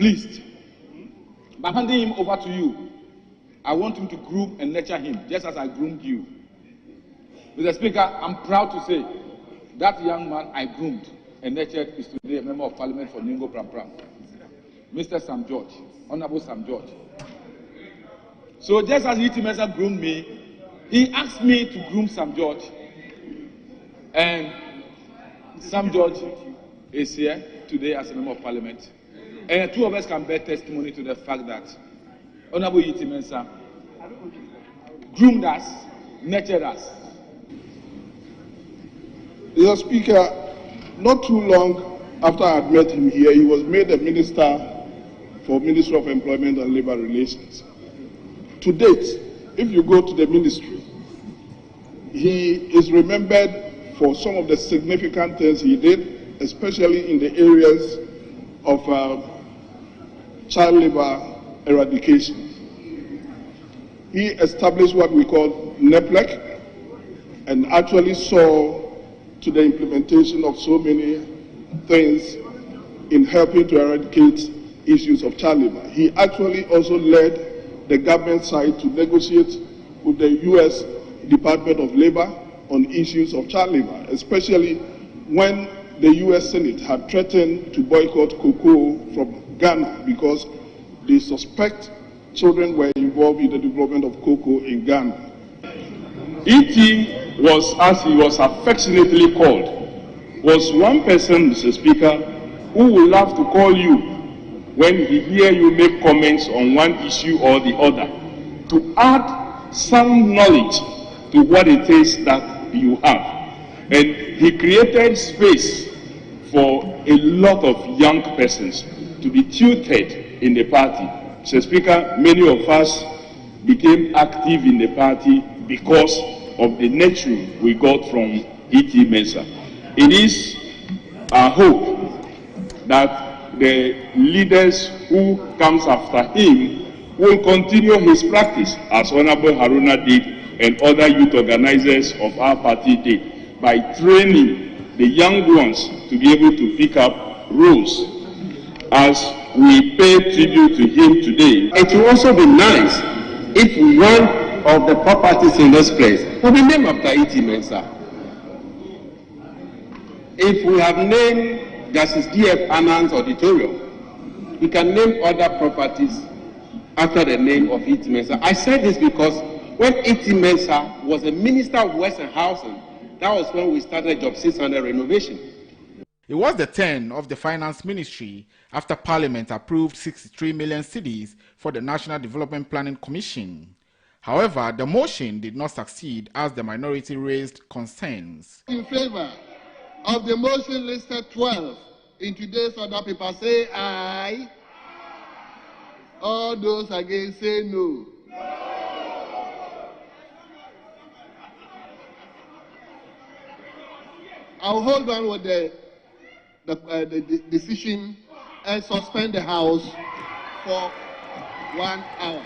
pleased. By handing him over to you, I want him to groom and nurture him, just as I groomed you. Mr. Speaker, I'm proud to say that young man I groomed and nurtured is today a member of Parliament for Ningo Pram Pram, Mr. Sam George, Honorable Sam George. So just as E.T. Mensah groomed me, he asked me to groom Sam George, and Sam George is here today as a member of Parliament. And the two of us can bear testimony to the fact that Honorable E.T. Mensah groomed us, nurtured us. Mr. Speaker, not too long after I had met him here, he was made a minister for Ministry of Employment and Labour Relations. To date, if you go to the ministry, he is remembered for some of the significant things he did, especially in the areas of child labor eradication. He established what we call NEPLEC and actually saw to the implementation of so many things in helping to eradicate issues of child labor. He actually also led the government side to negotiate with the U.S. Department of Labor on issues of child labor, especially when the U.S. Senate had threatened to boycott cocoa from Ghana because they suspect children were involved in the development of cocoa in Ghana. E.T. was, as he was affectionately called, was one person, Mr. Speaker, who will love to call you when he hear you make comments on one issue or the other, to add some knowledge to what it is that you have. And he created space for a lot of young persons to be tutored in the party. Mr. Speaker, many of us became active in the party because of the nurturing we got from E.T. Mensah. It is our hope that the leaders who comes after him will continue his practice, as Honorable Haruna did and other youth organizers of our party did, by training the young ones to be able to pick up roles. As we pay tribute to him today, it will also be nice if one of the properties in this place will be named after E.T. Mensah. If we have named Justice D.F. Anand's auditorium, we can name other properties after the name of E.T. Mensah. I said this because when E.T. Mensah was a minister of Western Housing, that was when we started Job 600 renovation. It was the turn of the Finance Ministry after Parliament approved 63 million cedis for the National Development Planning Commission. However, the motion did not succeed as the minority raised concerns. In favor of the motion listed 12 in today's order paper, say aye. All those against say no. I'll hold on with the decision and suspend the House for 1 hour.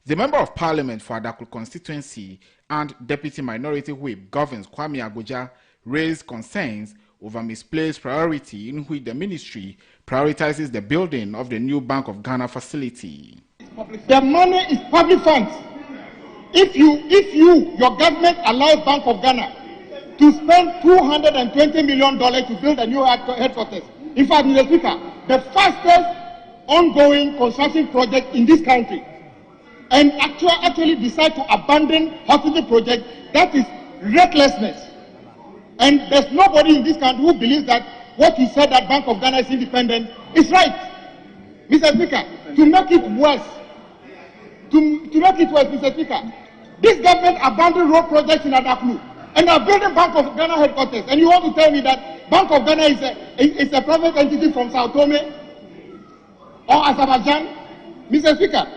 The Member of Parliament for Adaklu constituency and Deputy Minority Whip Governs Kwame Agoja raised concerns over misplaced priority in which the ministry prioritizes the building of the new Bank of Ghana facility. The money is public funds. If your government allows Bank of Ghana to spend $220 million to build a new headquarters, in fact, Mr. Speaker, the fastest ongoing construction project in this country, and actually decide to abandon hospital project, that is recklessness. And there's nobody in this country who believes that what you said that Bank of Ghana is independent is right. Mr. Speaker, to make it worse, Mr. Speaker, this government abandoned road projects in Adaklu and are building Bank of Ghana headquarters. And you want to tell me that Bank of Ghana is a private entity from Sao Tome or Azerbaijan? Mr. Speaker,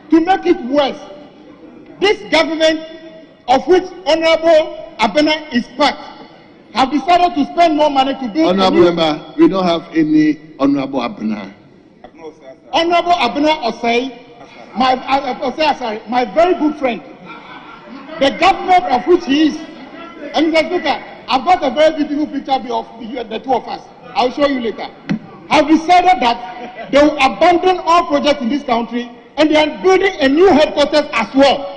to make it worse, this government, of which Honorable Abena is part, have decided to spend more money to build. Honorable Member, we don't have any Honorable Abena. Honorable Abena Osei, my very good friend, the government of which he is. And Mr. Speaker, I've got a very beautiful picture of the two of us. I'll show you later. have decided that they will abandon all projects in this country and they are building a new headquarters as well.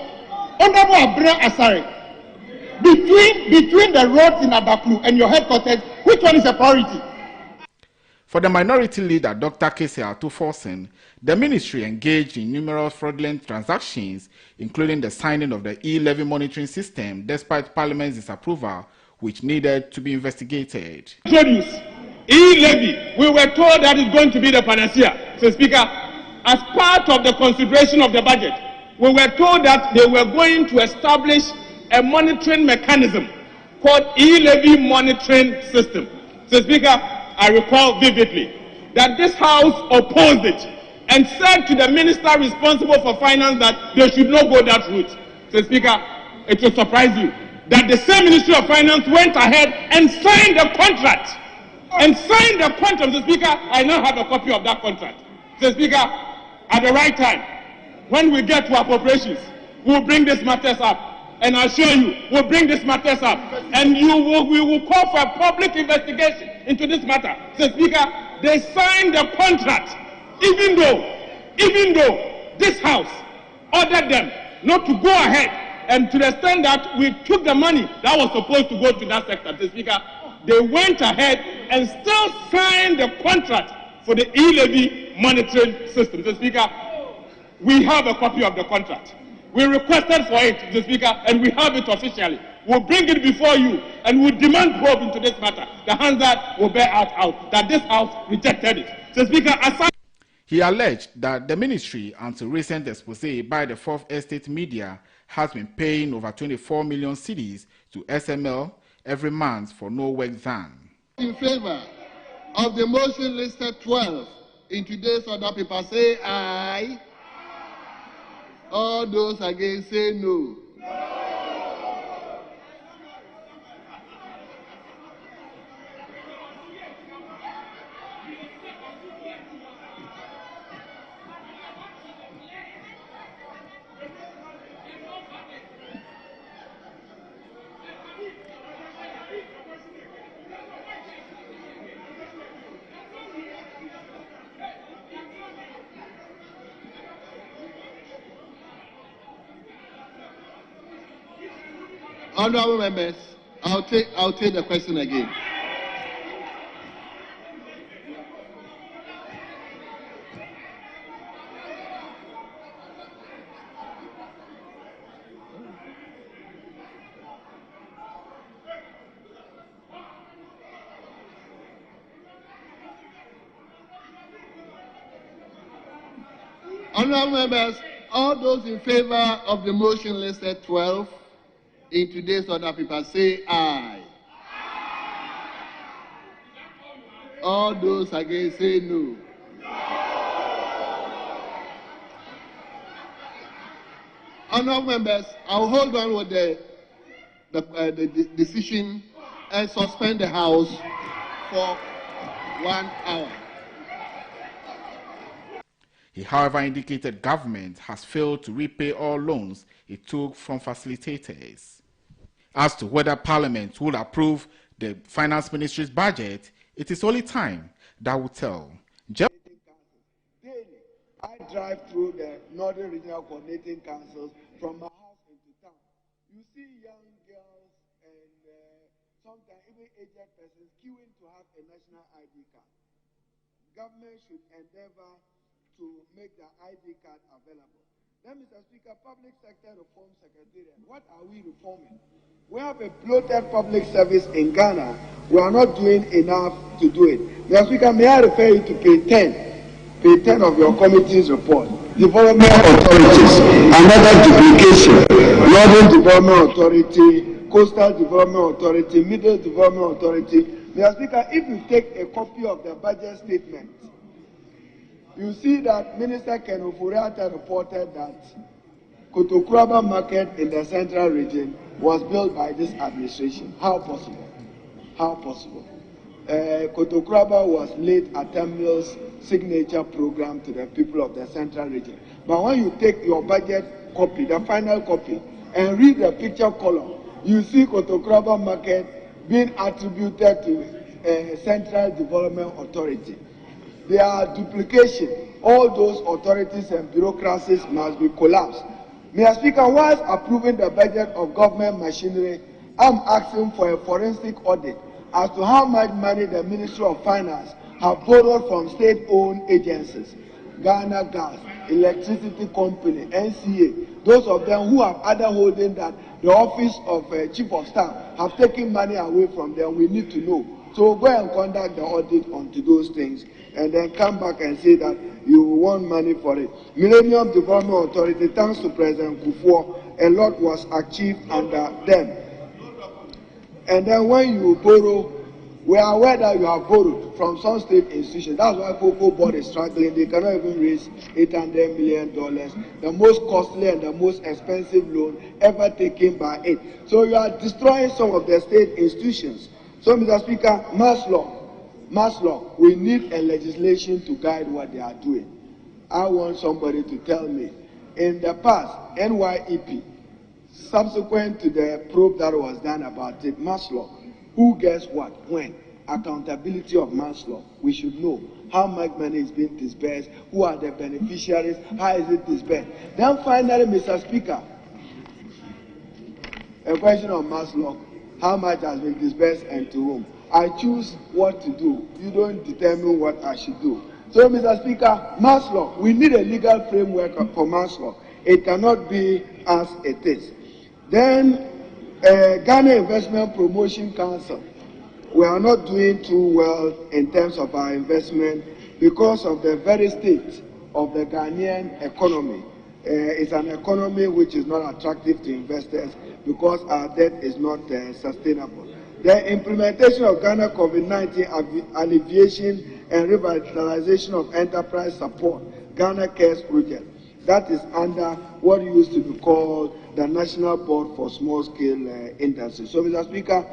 Honorable Abra Asare, between the roads in Adaklu and your headquarters, which one is a priority? For the minority leader, Dr. Kese Atuforsen, the ministry engaged in numerous fraudulent transactions, including the signing of the e-levy monitoring system, despite Parliament's disapproval, which needed to be investigated. Introduce e-levy. We were told that it's going to be the panacea. So, Speaker, as part of the consideration of the budget, we were told that they were going to establish a monitoring mechanism called e-levy monitoring system. So, Speaker, I recall vividly that this House opposed it and said to the minister responsible for finance that they should not go that route. So, Speaker, it will surprise you that the same Ministry of Finance went ahead and signed the contract. So, Speaker, I now have a copy of that contract. So, Speaker, at the right time, when we get to appropriations, we'll bring these matters up. And I'll show you, we'll bring these matters up. And we will call for a public investigation into this matter. So, Speaker, they signed the contract, even though this House ordered them not to go ahead, and to the extent that we took the money that was supposed to go to that sector. So, Speaker, they went ahead and still signed the contract for the e-levy monitoring system. So, Speaker, we have a copy of the contract. We requested for it, Mr. Speaker, and we have it officially. We'll bring it before you, and we'll demand probe into this matter. The hands that will bear out that this House rejected it. So, Speaker, aside... He alleged that the ministry, until recent expose by the Fourth Estate media, has been paying over 24 million cedis to SML every month for no work done. In favor of the motion listed 12 in today's order paper, say aye. All those against, say no. Honorable members, I'll take the question again. Honorable members, all those in favor of the motion listed 12 in today's order paper, say aye. All those against, say no. Honorable members, I'll hold on with the decision and suspend the House for 1 hour. He, however, indicated government has failed to repay all loans it took from facilitators. As to whether Parliament will approve the Finance Ministry's budget, it is only time that will tell. Daily, I drive through the Northern Regional Coordinating Councils from my house into town. You see young girls and sometimes even aged persons queuing to have a national ID card. Government should endeavor to make the ID card available. Then, Mr. Speaker, Public Sector Reform Secretariat, what are we reforming? We have a bloated public service in Ghana. We are not doing enough to do it. Mr. Speaker, may I refer you to page 10? Page 10 of your committee's report. Development authorities, another duplication. Northern Development Authority, Coastal Development Authority, Middle Development Authority. Mr. Speaker, if you take a copy of the budget statement, you see that Minister Ken Ofori-Atta reported that Kotokuraba market in the central region was built by this administration. How possible? How possible? Kotokuraba was late at Tamil's signature program to the people of the central region. But when you take your budget copy, the final copy, and read the picture column, you see Kotokuraba market being attributed to Central Development Authority. There are duplication. All those authorities and bureaucracies must be collapsed. Mr. Speaker, whilst approving the budget of government machinery, I'm asking for a forensic audit as to how much money the Ministry of Finance have borrowed from state-owned agencies, Ghana Gas, Electricity Company, NCA, those of them who have other holding that the office of Chief of Staff have taken money away from them. We need to know. So go and conduct the audit onto those things and then come back and say that you want money for it. Millennium Development Authority, thanks to President Kufuor, a lot was achieved under them. And then when you borrow, we are aware that you have borrowed from some state institutions. That's why Cocoa Board is struggling. They cannot even raise $800 million, the most costly and the most expensive loan ever taken by it. So you are destroying some of the state institutions. So, Mr. Speaker, mass law, we need a legislation to guide what they are doing. I want somebody to tell me, in the past, NYEP, subsequent to the probe that was done about it, mass law, who gets what, when? Accountability of mass law. We should know how much money is being disbursed, who are the beneficiaries, how is it disbursed. Then finally, Mr. Speaker, a question of mass law, how much has been disbursed and to whom. I choose what to do. You don't determine what I should do. So, Mr. Speaker, mass law, we need a legal framework for mass law. It cannot be as it is. Then, Ghana Investment Promotion Council. We are not doing too well in terms of our investment because of the very state of the Ghanaian economy. It's an economy which is not attractive to investors because our debt is not sustainable. The implementation of Ghana COVID-19 alleviation and revitalization of enterprise support, Ghana Cares Project, that is under what used to be called the National Board for Small-Scale Industry. So, Mr. Speaker,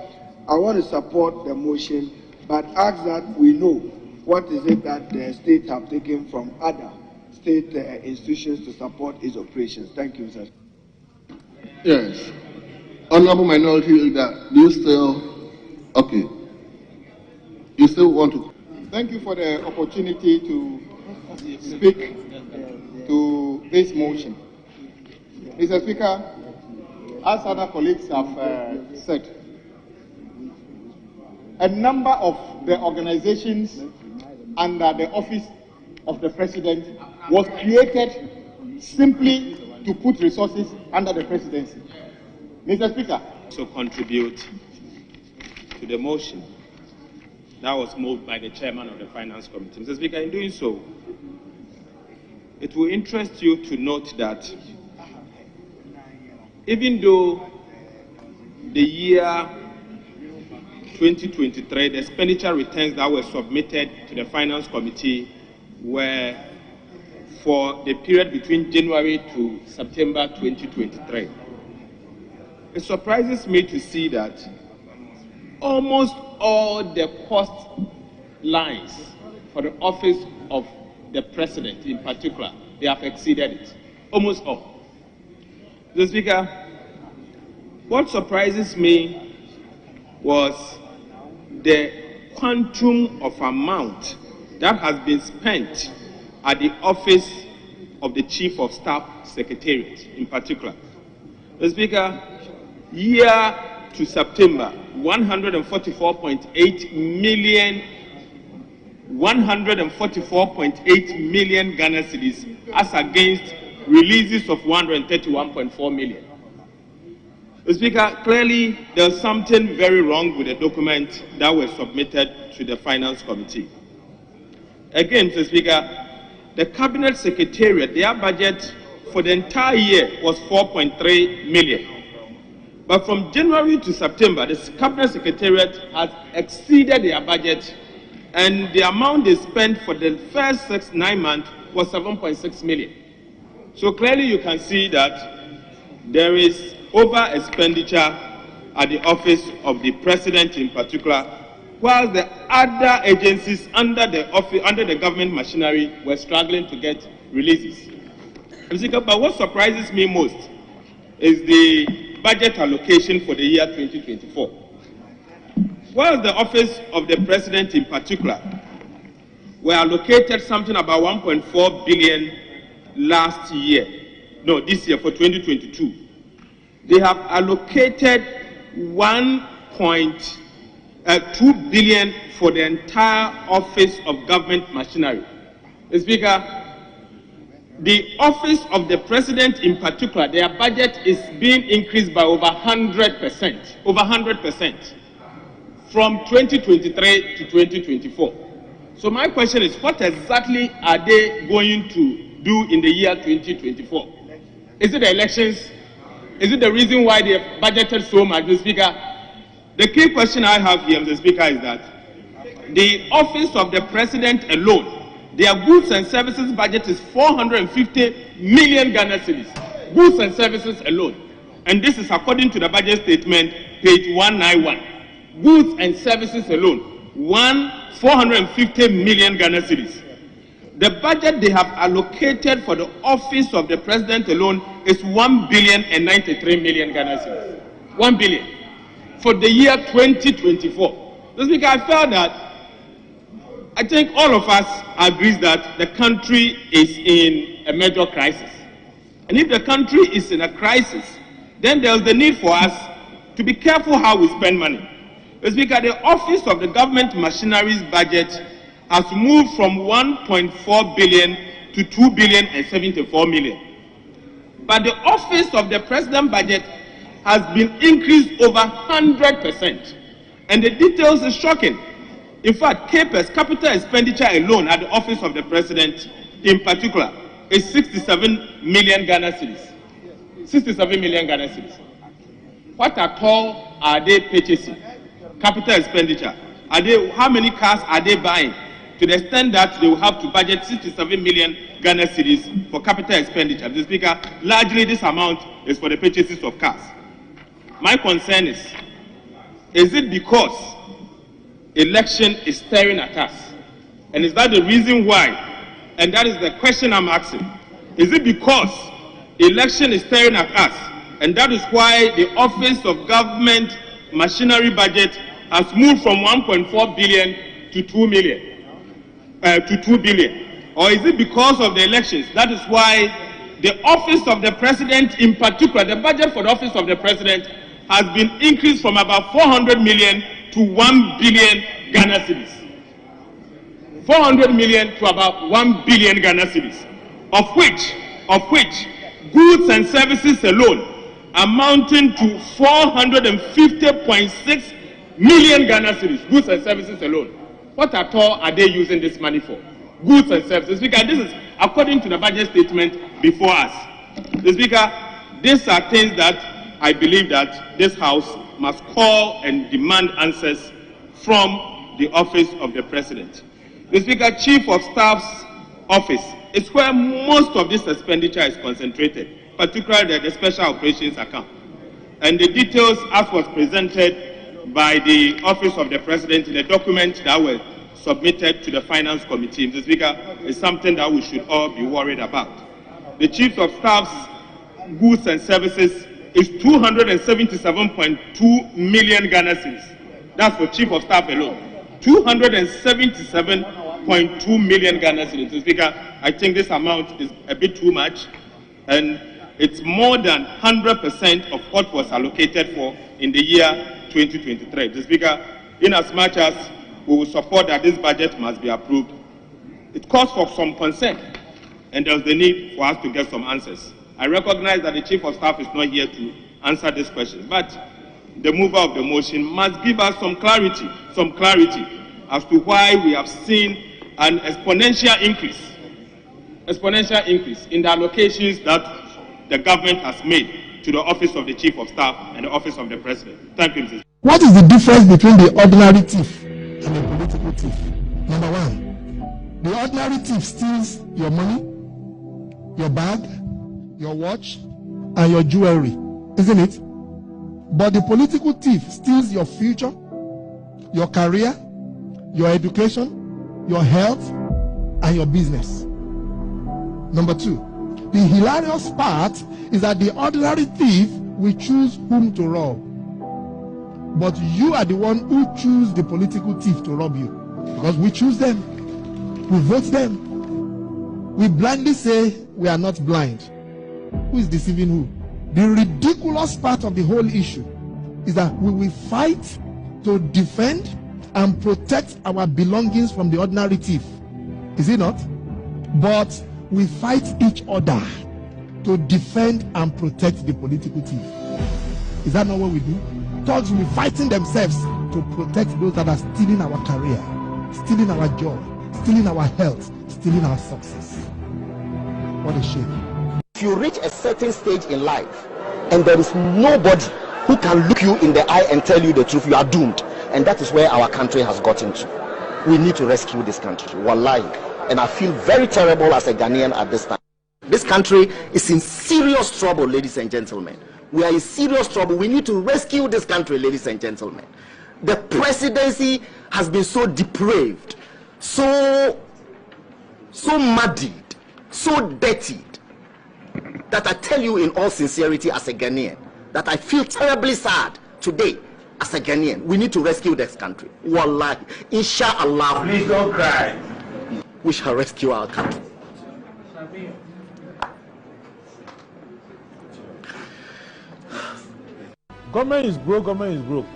I want to support the motion, but ask that we know what is it that the states have taken from other state institutions to support its operations. Thank you, sir. Yes. Honorable Minority Leader, do you still, okay. You still want to? Thank you for the opportunity to speak to this motion. Mr. Speaker, as other colleagues have said, a number of the organizations under the office of the President was created simply to put resources under the presidency. Mr. Speaker. So contribute to the motion that was moved by the chairman of the Finance Committee. Mr. Speaker, in doing so, it will interest you to note that even though the year 2023, the expenditure returns that were submitted to the Finance Committee were for the period between January to September 2023. It surprises me to see that almost all the cost lines for the office of the President in particular, they have exceeded it. Almost all. Mr. Speaker, what surprises me was the quantum of amount that has been spent at the office of the Chief of Staff Secretariat in particular. Mr. Speaker, year to September, 144.8 million Ghana cedis as against releases of 131.4 million. Mr. Speaker, clearly there's something very wrong with the document that was submitted to the Finance Committee. Again, Mr. Speaker, the Cabinet Secretariat, their budget for the entire year was 4.3 million. But from January to September, the Cabinet Secretariat has exceeded their budget, and the amount they spent for the first 9 months was 7.6 million. So clearly you can see that there is over expenditure at the office of the President in particular, while the other agencies under the government machinery were struggling to get releases. But what surprises me most is the budget allocation for the year 2024. While the office of the President in particular were allocated something about 1.4 billion last year. No, this year for 2022. They have allocated 1.2 billion for the entire Office of Government Machinery. Mr. Speaker, the Office of the President in particular, their budget is being increased by over 100%, from 2023 to 2024. So my question is, what exactly are they going to do in the year 2024? Is it the elections? Is it the reason why they have budgeted so much, Mr. Speaker? The key question I have here, Mr. Speaker, is that the Office of the President alone, their goods and services budget is 450 million Ghana cedis. Goods and services alone. And this is according to the budget statement, page 191. Goods and services alone, 450 million Ghana cedis. The budget they have allocated for the Office of the President alone is 1,093 million Ghana cedis. 1 billion. For the year 2024. Mr. Speaker, I felt that I think all of us agree that the country is in a major crisis. And if the country is in a crisis, then there's the need for us to be careful how we spend money. Mr. Speaker, the Office of the Government Machinery's budget has moved from 1.4 billion to 2,074 million. But the Office of the President budget has been increased over 100%. And the details is shocking. In fact, CAPEX, capital expenditure alone at the Office of the President in particular, is 67 million Ghana cedis. 67 million Ghana cedis. What at all are they purchasing? Capital expenditure. How many cars are they buying? To the extent that they will have to budget 67 million Ghana cedis for capital expenditure. Mr. Speaker, largely this amount is for the purchases of cars. My concern is it because election is staring at us? And is that the reason why? And that is the question I'm asking. Is it because election is staring at us? And that is why the Office of Government Machinery budget has moved from 1.4 billion to 2 billion? Or is it because of the elections? That is why the Office of the President in particular, the budget for the Office of the President has been increased from about 400 million to 1 billion Ghana cedis. 400 million to about 1 billion Ghana cedis, of which goods and services alone amounting to 450.6 million Ghana cedis, goods and services alone. What at all are they using this money for? Goods and services. Speaker, this is according to the budget statement before us. The Speaker, these are things that I believe that this House must call and demand answers from the Office of the President. The Speaker, Chief of Staff's office is where most of this expenditure is concentrated, particularly the Special Operations account. And the details as was presented by the Office of the President in the document that were submitted to the Finance Committee, Mr. Speaker, is something that we should all be worried about. The Chief of Staff's goods and services is 277.2 million Ghana cedis. That's for Chief of Staff alone. 277.2 million Ghana cedis. Mr. Speaker, I think this amount is a bit too much, and it's more than 100% of what was allocated for in the year 2023. Mr. Speaker, in as much as we will support that this budget must be approved, it calls for some concern, and there's the need for us to get some answers. I recognize that the Chief of Staff is not here to answer this question, but the mover of the motion must give us some clarity as to why we have seen an exponential increase in the allocations that the government has made to the Office of the Chief of Staff and the Office of the President. Thank you, Mr. What is the difference between the ordinary thief and the political thief? Number one, the ordinary thief steals your money, your bag, your watch, and your jewelry, isn't it? But the political thief steals your future, your career, your education, your health, and your business. Number two, the hilarious part is that the ordinary thief will choose whom to rob. But you are the one who choose the political thief to rob you, because we choose them. We vote them. We blindly say we are not blind. Who is deceiving who? The ridiculous part of the whole issue is that we will fight to defend and protect our belongings from the ordinary thief. Is it not? But we fight each other to defend and protect the political thief. Is that not what we do? Thugs will be fighting themselves to protect those that are stealing our career, stealing our job, stealing our health, stealing our success. What a shame. If you reach a certain stage in life and there is nobody who can look you in the eye and tell you the truth, you are doomed. And that is where our country has gotten to. We need to rescue this country. Wallahi. And I feel very terrible as a Ghanaian at this time. This country is in serious trouble, ladies and gentlemen. We are in serious trouble. We need to rescue this country, ladies and gentlemen. The presidency has been so depraved, so muddied, so dirtied, that I tell you in all sincerity as a Ghanaian, that I feel terribly sad today as a Ghanaian. We need to rescue this country. Wallahi. Inshallah. Please don't cry. We shall rescue our country. Government is broke, government is broke.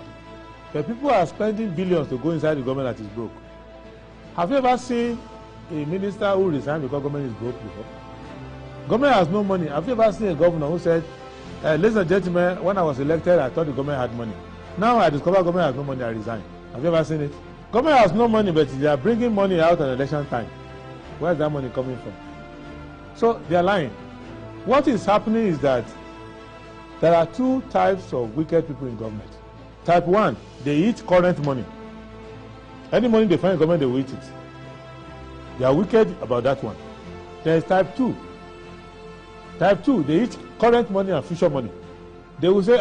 But people are spending billions to go inside the government that is broke. Have you ever seen a minister who resigned because government is broke before? Government has no money. Have you ever seen a governor who said, ladies and gentlemen, when I was elected, I thought the government had money. Now I discover government has no money, I resign. Have you ever seen it? Government has no money, but they are bringing money out at election time. Where is that money coming from? So they are lying. What is happening is that there are two types of wicked people in government. Type 1, they eat current money. Any money they find in government, they will eat it. They are wicked about that one. There is type 2. Type 2, they eat current money and future money. They will say,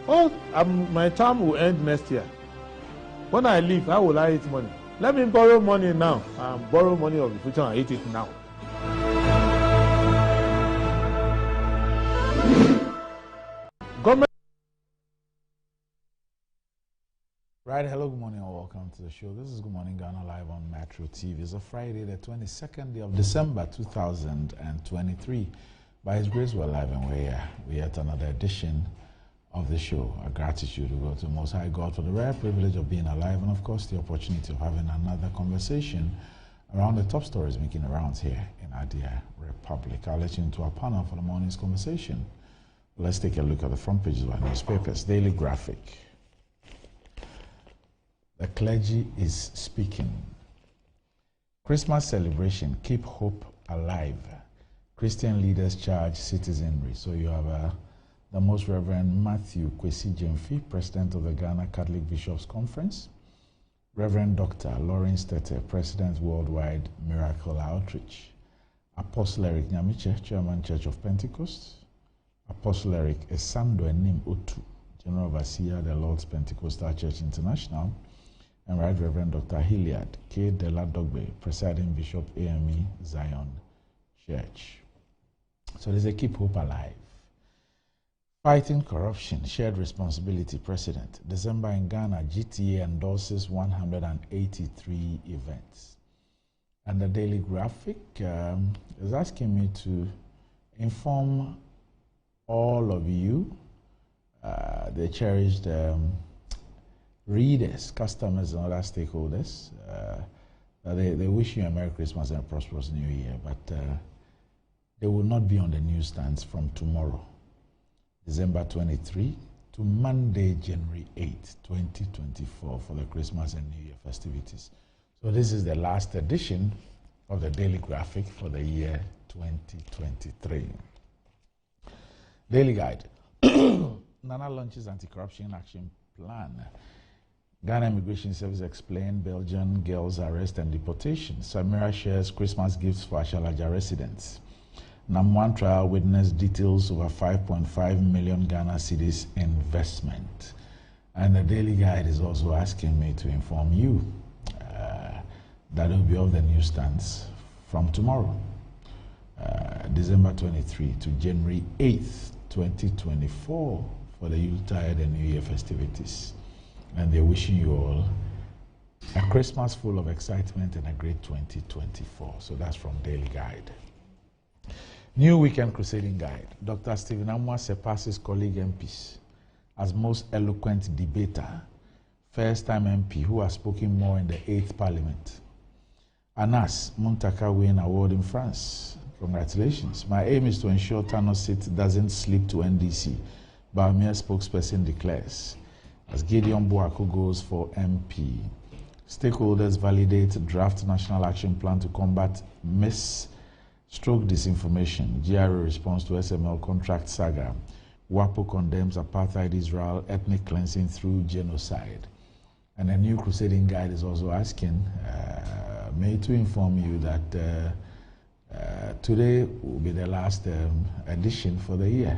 my term will end next year. When I leave, how will I eat money? Let me borrow money now and borrow money of the future and eat it now. Government. Right, hello, good morning and welcome to the show. This is Good Morning Ghana live on Metro TV. It's a Friday, the 22nd day of December 2023. By His grace, we're live and we're here. We're at another edition of the show. Our gratitude will go to Most High God for the rare privilege of being alive and, of course, the opportunity of having another conversation around the top stories making rounds here in our dear Republic. I'll let you into our panel for the morning's conversation. Let's take a look at the front pages of our newspapers. Daily Graphic. The clergy is speaking. Christmas celebration, keep hope alive. Christian leaders charge citizenry. So you have the Most Reverend Matthew Kwesi Jemfi, President of the Ghana Catholic Bishops Conference. Reverend Dr. Lawrence Tete, President Worldwide Miracle Outreach. Apostle Eric Nyamiche, Chairman Church of Pentecost. Apostle Eric Esando Enim Otu, General Overseer, the Lord's Pentecostal Church International. And Right Reverend Dr. Hilliard K. Deladogbe, Presiding Bishop AME Zion Church. So there's a Keep Hope Alive. Fighting corruption, shared responsibility, President. December in Ghana, GTA endorses 183 events. And the Daily Graphic is asking me to inform all of you, the cherished readers, customers, and other stakeholders, they wish you a Merry Christmas and a prosperous New Year, but they will not be on the newsstands from tomorrow, December 23, to Monday, January 8, 2024, for the Christmas and New Year festivities. So this is the last edition of the Daily Graphic for the year 2023. Daily Guide. Nana launches anti-corruption action plan. Ghana Immigration Service explained Belgian girls' arrest and deportation. Samira shares Christmas gifts for Ashalaja residents. Nam1 trial witness details over 5.5 million Ghana cedis investment. And the Daily Guide is also asking me to inform you that will be off the newsstands from tomorrow, December 23 to January 8th, 2024, for the Yuletide and New Year festivities. And they're wishing you all A Christmas full of excitement and a great 2024. So that's from Daily Guide. New Weekend Crusading Guide. Dr. Stephen Amwa surpasses colleague MPs as most eloquent debater, first-time MP who has spoken more in the 8th Parliament. Anas Muntaka win award in France. Congratulations. My aim is to ensure Thanos seat doesn't slip to NDC, Baumia spokesperson declares. As Gideon Buaku goes for MP. Stakeholders validate draft national action plan to combat disinformation. GRA response to SML contract saga. WAPO condemns apartheid Israel ethnic cleansing through genocide. And a new crusading guide is also asking me to inform you that today will be the last edition for the year.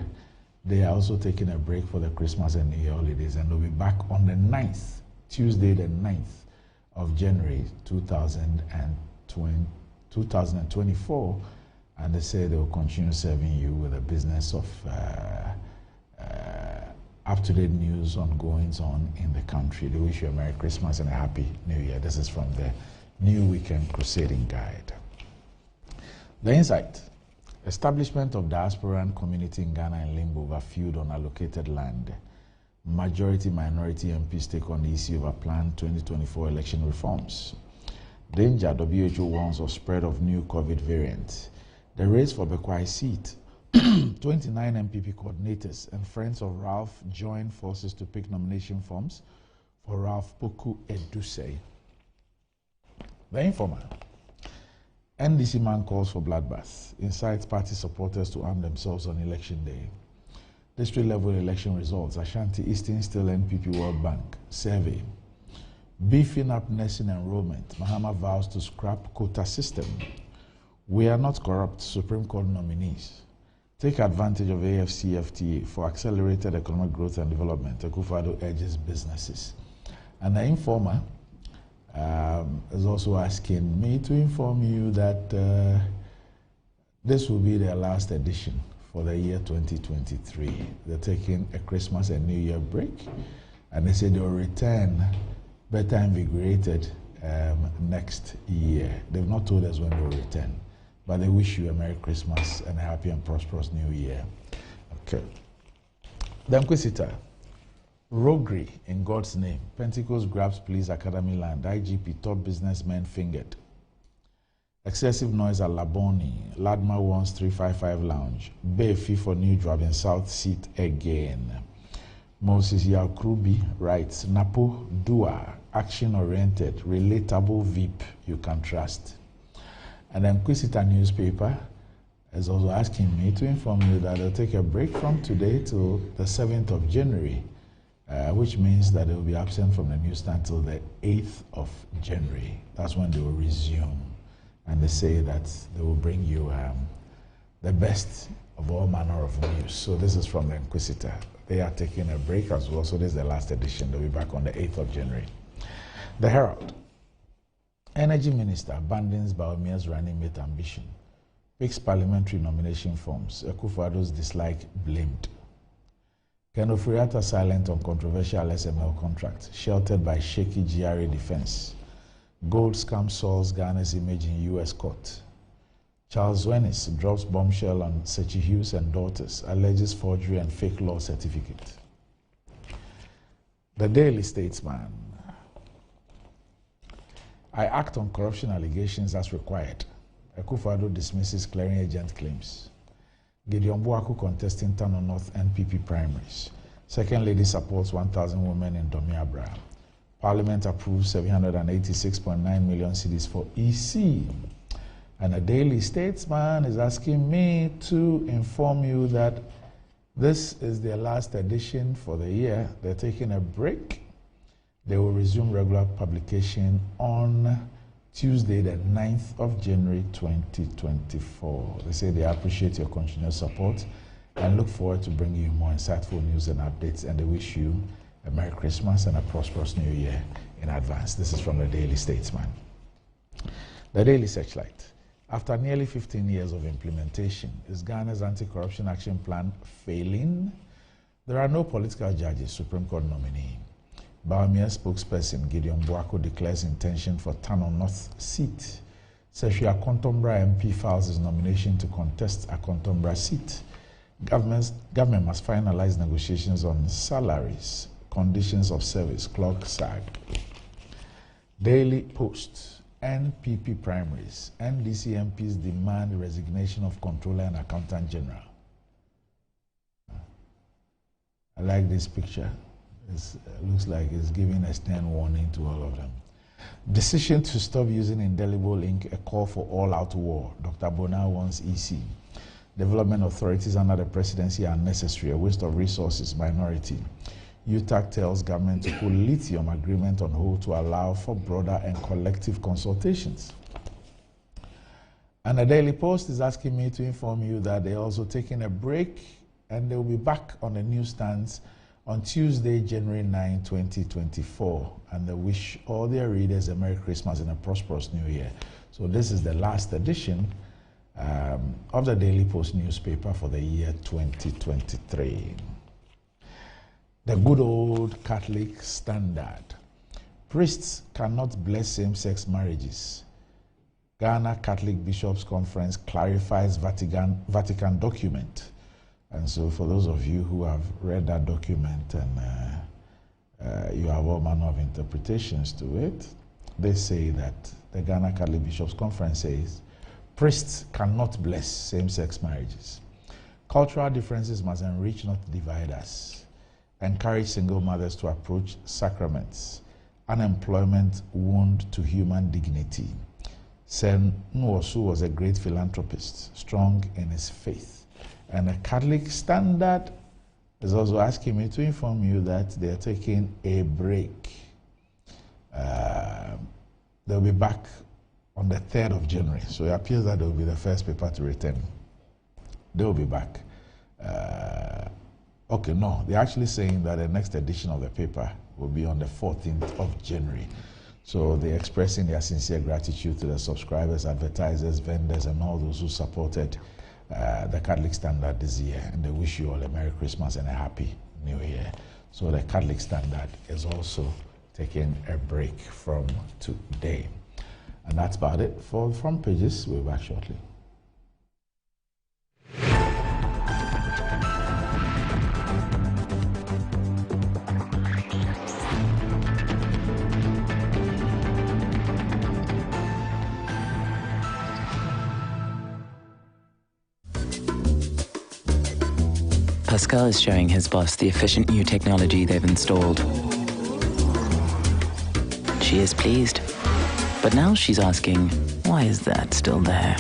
They are also taking a break for the Christmas and New Year holidays, and they'll be back on the 9th, Tuesday the 9th of January 2024, and they say they will continue serving you with a business of up-to-date news on goings on in the country. They wish you a Merry Christmas and a Happy New Year. This is from the New Weekend Crusading Guide. The insight. Establishment of diaspora and community in Ghana and limbo over feud on allocated land. Majority-minority MPs take on the issue of a planned 2024 election reforms. Danger, WHO warns of spread of new COVID variant. The race for Bekwai seat. 29 MPP coordinators and friends of Ralph join forces to pick nomination forms for Ralph Poku Edusei. The Informer. NDC man calls for bloodbath, incites party supporters to arm themselves on election day. District level election results, Ashanti Eastern Still NPP World Bank survey. Beefing up nursing enrollment, Mahama vows to scrap quota system. We are not corrupt, Supreme Court nominees. Take advantage of AFCFTA for accelerated economic growth and development. Akufo-Addo urges businesses. And the Informer is also asking me to inform you that this will be their last edition for the year 2023. They're taking a Christmas and New Year break, and they say they'll return better invigorated next year. They've not told us when they'll return, but they wish you a Merry Christmas and a happy and prosperous New Year. Okay. The Inquisitor. Roguery in God's name. Pentecost grabs police academy land. IGP top businessmen fingered. Excessive noise at Laboni. Ladma wants 355 lounge. Bay fee for new job in South Seat again. Moses Yakrubi writes, Napo Dua, action-oriented, relatable VIP you can trust. And the Inquisitor newspaper is also asking me to inform you that they'll take a break from today till the 7th of January. Which means that they will be absent from the newsstand till the 8th of January. That's when they will resume. And they say that they will bring you the best of all manner of news. So this is from the Inquisitor. They are taking a break as well. So this is the last edition. They'll be back on the 8th of January. The Herald. Energy Minister abandons Baomia's running mate ambition. Picks parliamentary nomination forms. Akufo-Addo's dislike blamed. Ken Ofori-Atta silent on controversial SML contract, sheltered by shaky GRA defense. Gold scam soils Ghana's image in U.S. court. Charles Wennis drops bombshell on Sechi Hughes and daughters, alleges forgery and fake law certificate. The Daily Statesman. I act on corruption allegations as required. Akufo-Addo dismisses clearing agent claims. Gideon Buaku contesting Tano North NPP primaries. Second lady supports 1,000 women in Domiabra. Parliament approves 786.9 million cedis for EC. And a Daily Statesman is asking me to inform you that this is their last edition for the year. They're taking a break. They will resume regular publication on Tuesday, the 9th of January 2024. They say they appreciate your continued support and look forward to bringing you more insightful news and updates, and they wish you a Merry Christmas and a prosperous New Year in advance. This is from the Daily Statesman. The Daily Searchlight. After nearly 15 years of implementation, is Ghana's anti-corruption action plan failing? There are no political judges, Supreme Court nominee. Bawumia spokesperson Gideon Boako declares intention for Tano North seat. Sefia Akontombra MP files his nomination to contest a Akontombra seat. Government must finalize negotiations on salaries, conditions of service, clock SAG. Daily Post, NPP primaries, NDC MPs demand resignation of Controller and Accountant General. I like this picture. It looks like it's giving a stern warning to all of them. Decision to stop using indelible ink, a call for all-out war. Dr. Bona wants EC. Development authorities under the presidency are necessary, a waste of resources, minority. UTAC tells government to put lithium agreement on hold to allow for broader and collective consultations. And the Daily Post is asking me to inform you that they're also taking a break and they'll be back on the newsstands on Tuesday, January 9, 2024, and they wish all their readers a Merry Christmas and a prosperous New Year. So this is the last edition of the Daily Post newspaper for the year 2023. The good old Catholic standard. Priests cannot bless same-sex marriages. Ghana Catholic Bishops' Conference clarifies Vatican document. And so for those of you who have read that document and you have all manner of interpretations to it, they say that the Ghana Catholic Bishops' Conference says priests cannot bless same-sex marriages. Cultural differences must enrich, not divide us. Encourage single mothers to approach sacraments. Unemployment wound to human dignity. Sen Nwosu was a great philanthropist, strong in his faith. And the Catholic Standard is also asking me to inform you that they are taking a break. They'll be back on the 3rd of January. So it appears that they'll be the first paper to return. They'll be back. Okay, no, they're actually saying that the next edition of the paper will be on the 14th of January. So they're expressing their sincere gratitude to the subscribers, advertisers, vendors, and all those who supported the Catholic Standard this year, and they wish you all a Merry Christmas and a Happy New Year. So the Catholic Standard is also taking a break from today. And that's about it for the front pages. We'll be back shortly. Fiscal is showing his boss the efficient new technology they've installed. She is pleased, but now she's asking, why is that still there?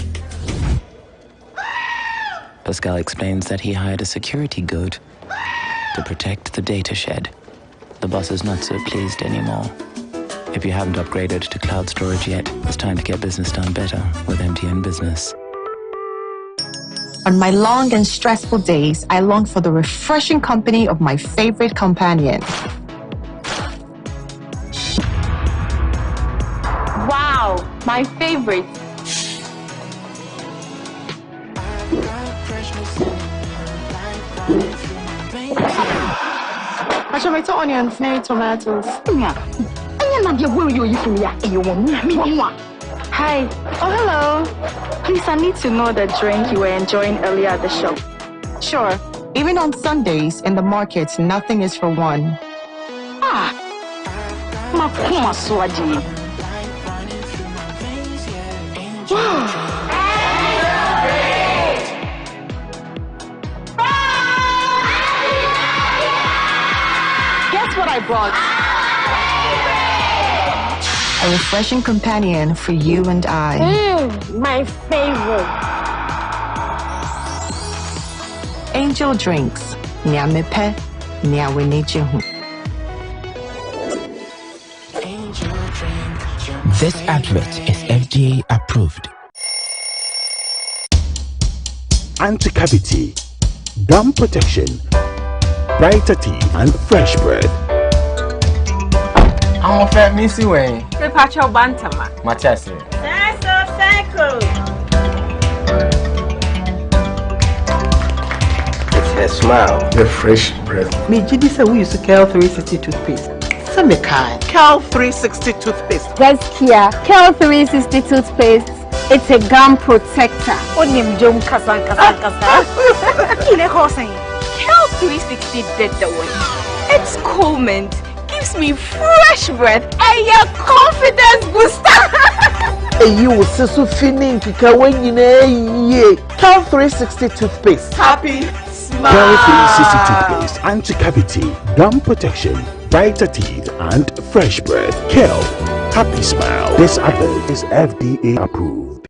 Fiscal explains that he hired a security guard to protect the data shed. The boss is not so pleased anymore. If you haven't upgraded to cloud storage yet, it's time to get business done better with MTN Business. On my long and stressful days, I long for the refreshing company of my favorite companion. Wow, my favorite. Tomato onions, maybe tomatoes. Hi. Oh, hello. Please, I need to know the drink you were enjoying earlier at the shop. Sure. Even on Sundays in the market, nothing is for one. Ah. Guess what I brought? A refreshing companion for you and I. My favorite. Angel Drinks. Nyamepe, nyawenejehu. This advert is FDA approved. Anti-cavity, gum protection, brighter teeth, and fresh bread. I'm a fat missy way. The Pacho Bantama. Machasi. That's a cycle. It's her smile. The fresh breath. Me, Jidi said we used to carry 360 toothpaste. Semikai. Cal 360 toothpaste. That's Kia. Cal 360 toothpaste. It's a gum protector. Onim jom kasan. Ile ko saying. Cal 360 did the one. It's cool mint. Gives me fresh breath and your confidence booster. You will see so feeling kika when you know Cal 360 toothpaste. Happy smile. Cal 360 toothpaste, anti-cavity, gum protection, brighter teeth, and fresh breath. Cal, happy smile. This advert is FDA approved.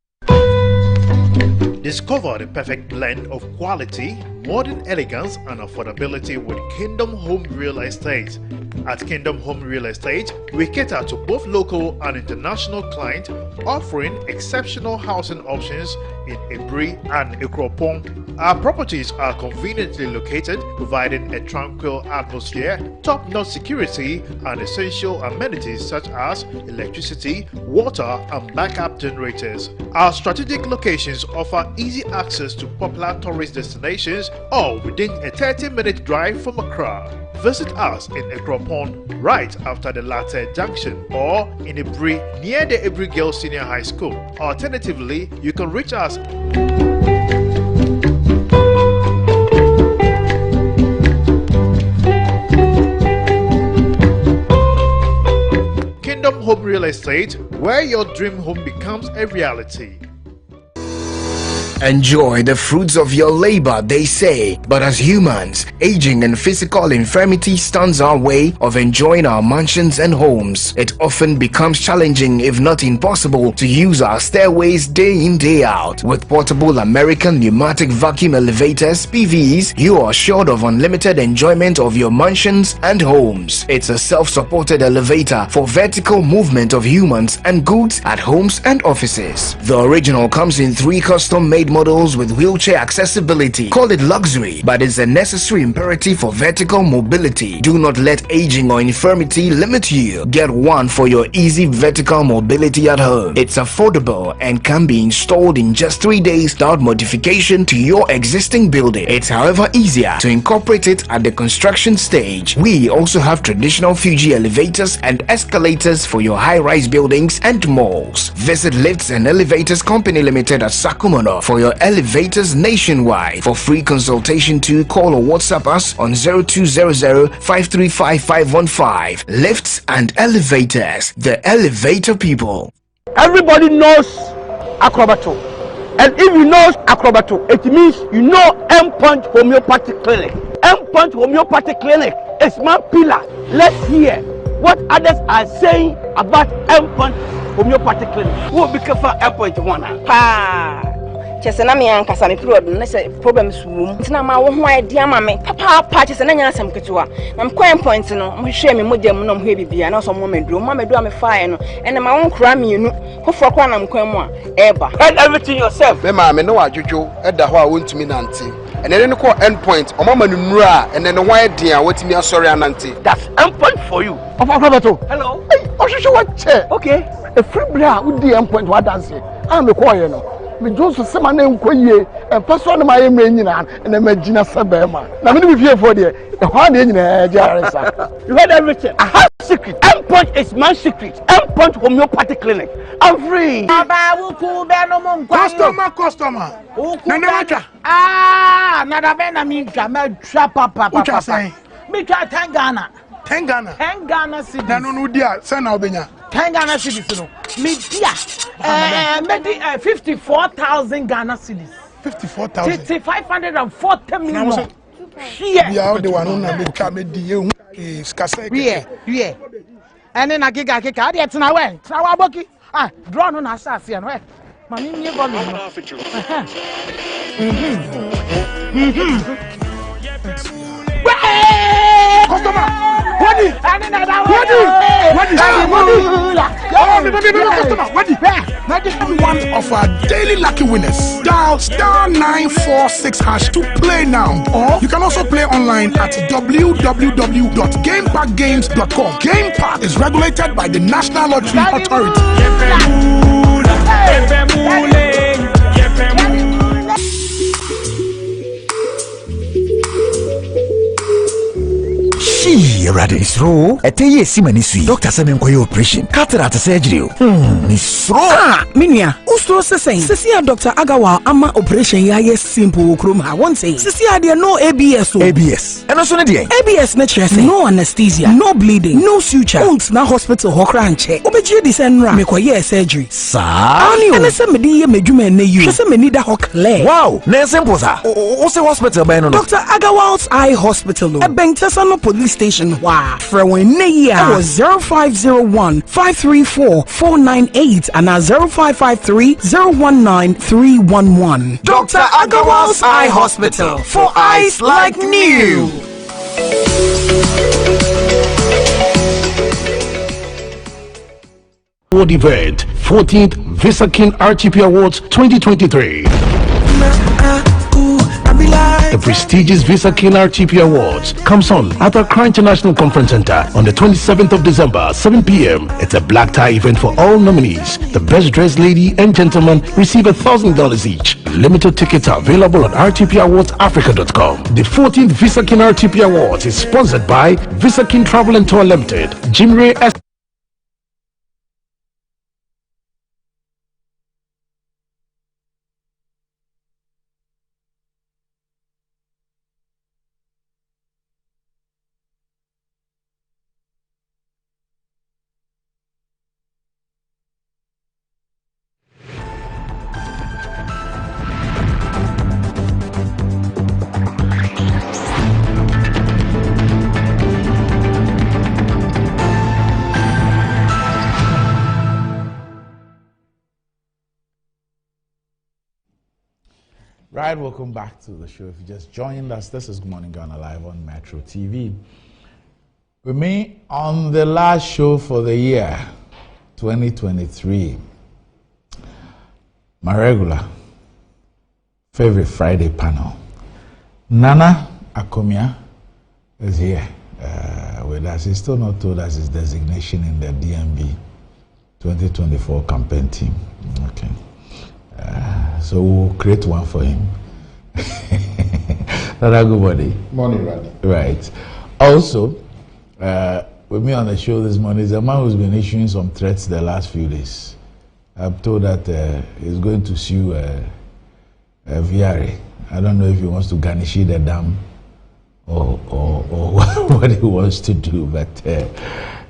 Discover the perfect blend of quality, modern elegance, and affordability with Kingdom Home Real Estate. At Kingdom Home Real Estate, we cater to both local and international clients, offering exceptional housing options in Ebri and Ikropong. Our properties are conveniently located, providing a tranquil atmosphere, top-notch security, and essential amenities such as electricity, water, and backup generators. Our strategic locations offer easy access to popular tourist destinations, all within a 30-minute drive from Accra. Visit us in Ekropon right after the Latte Junction or in Ebri near the Ebri Girls Senior High School. Alternatively, you can reach us Kingdom Home Real Estate, where your dream home becomes a reality. Enjoy the fruits of your labor, they say. But as humans, aging and physical infirmity stands our way of enjoying our mansions and homes. It often becomes challenging, if not impossible, to use our stairways day in, day out. With portable American pneumatic vacuum elevators, PVs, you are assured of unlimited enjoyment of your mansions and homes. It's a self-supported elevator for vertical movement of humans and goods at homes and offices. The original comes in 3 custom-made models with wheelchair accessibility. Call it luxury, but it's a necessary imperative for vertical mobility. Do not let aging or infirmity limit you. Get one for your easy vertical mobility at home. It's affordable and can be installed in just 3 days without modification to your existing building. It's however easier to incorporate it at the construction stage. We also have traditional Fuji elevators and escalators for your high-rise buildings and malls. Visit Lifts and Elevators Company Limited at Sakumono for your elevators nationwide. For free consultation to call or WhatsApp us on 0200-535-515. Lifts and Elevators, the elevator people. Everybody knows Acrobato. And if you know Acrobato, it means you know Endpoint Homeopathic Clinic. Endpoint Homeopathic Clinic is my pillar. Let's hear what others are saying about Endpoint Homeopathic Clinic. Who will be careful Endpoint one? Chese na me ankasa me problem na se problems wom ntina ma wo ho idea ma me papa chese na nya asem ketewa na me coin point no mo hwe me modem no mo hwe bibia na so mo meduro me fae no ene ma won kra me nu foforo kwa na me coin mu a eba head everything yourself me ma me no wadwodwo eda ho a wontumi nante ene ne ko endpoint o mama numru a ene ne ho idea watimi asori anante. That's endpoint for you of Acrobato. Hello hey ohwehwe what che okay a free bra wo di endpoint what dance am me call you no me Joseph semana enkoyie emfaso na maye me nyina na magina sebema na me be fie for there the one dey nyina jaresa. You heard everything. I have secret. Endpoint is my secret. Endpoint Homeopathic Clinic. I'm free. Customer. Nanaka. Nada bena minka me twa papa. What you saying? Me twa 10 Ghana. 10 Ghana. 10 Ghana cedis. Na no dia say na obenya. 10 Ghana cedis no. Me dia. Maybe 54,000 Ghana cedis. 54,000. 540 million. Here. Yeah, the one na me ka me die hu skasa. Yeah. Ene na giga keka dey tena we. Tena wa boki. Draw no na asase no. Mami me volume. Customer. What? One of our daily lucky winners. Dial *946# to play now. Or you can also play online at www.gamepackgames.com. Game Park is regulated by the National Lottery Authority. Shira Awurade isro eteye simani sui doctor say me nkoye operation cataract surgery isro minua usro sesi Dr. Agawa ama operation ya ye simple okrom ha won say sesi ade no ABS ABS eno so ne de ABS na chere say no anesthesia no bleeding no suture won't na hospital hokra nche obeji di senra me koye surgery sa ene se me di ye medwuma na you se me need a clear wow na simple sa o se hospital by no Dr. Agawa's Eye Hospital no Bentesano Police Station wa frewin ne ya was 0501 534 498 and 0553 019 311. Dr. Agawa's Eye Hospital for eyes like new. Award event, 14th Visa King RTP Awards 2023. The prestigious Visa King RTP Awards comes on at the Accra International Conference Center on the 27th of December, 7 p.m. It's a black tie event for all nominees. The best dressed lady and gentleman receive $1,000 each. Limited tickets are available on rtpawardsafrica.com. The 14th Visa King RTP Awards is sponsored by Visa King Travel and Tour Limited, Jim Ray S. Right, welcome back to the show. If you just joined us, this is Good Morning Ghana live on Metro TV. With me on the last show for the year 2023, my regular favorite Friday panel, Nana Akomia, is here with us. He's still not told us his designation in the DMB 2024 campaign team. Okay. So we'll create one for him. Good morning. Morning, Randy. Right. Also, with me on the show this morning is a man who's been issuing some threats the last few days. I'm told that he's going to sue VRA. I don't know if he wants to garnish the dam or what he wants to do, but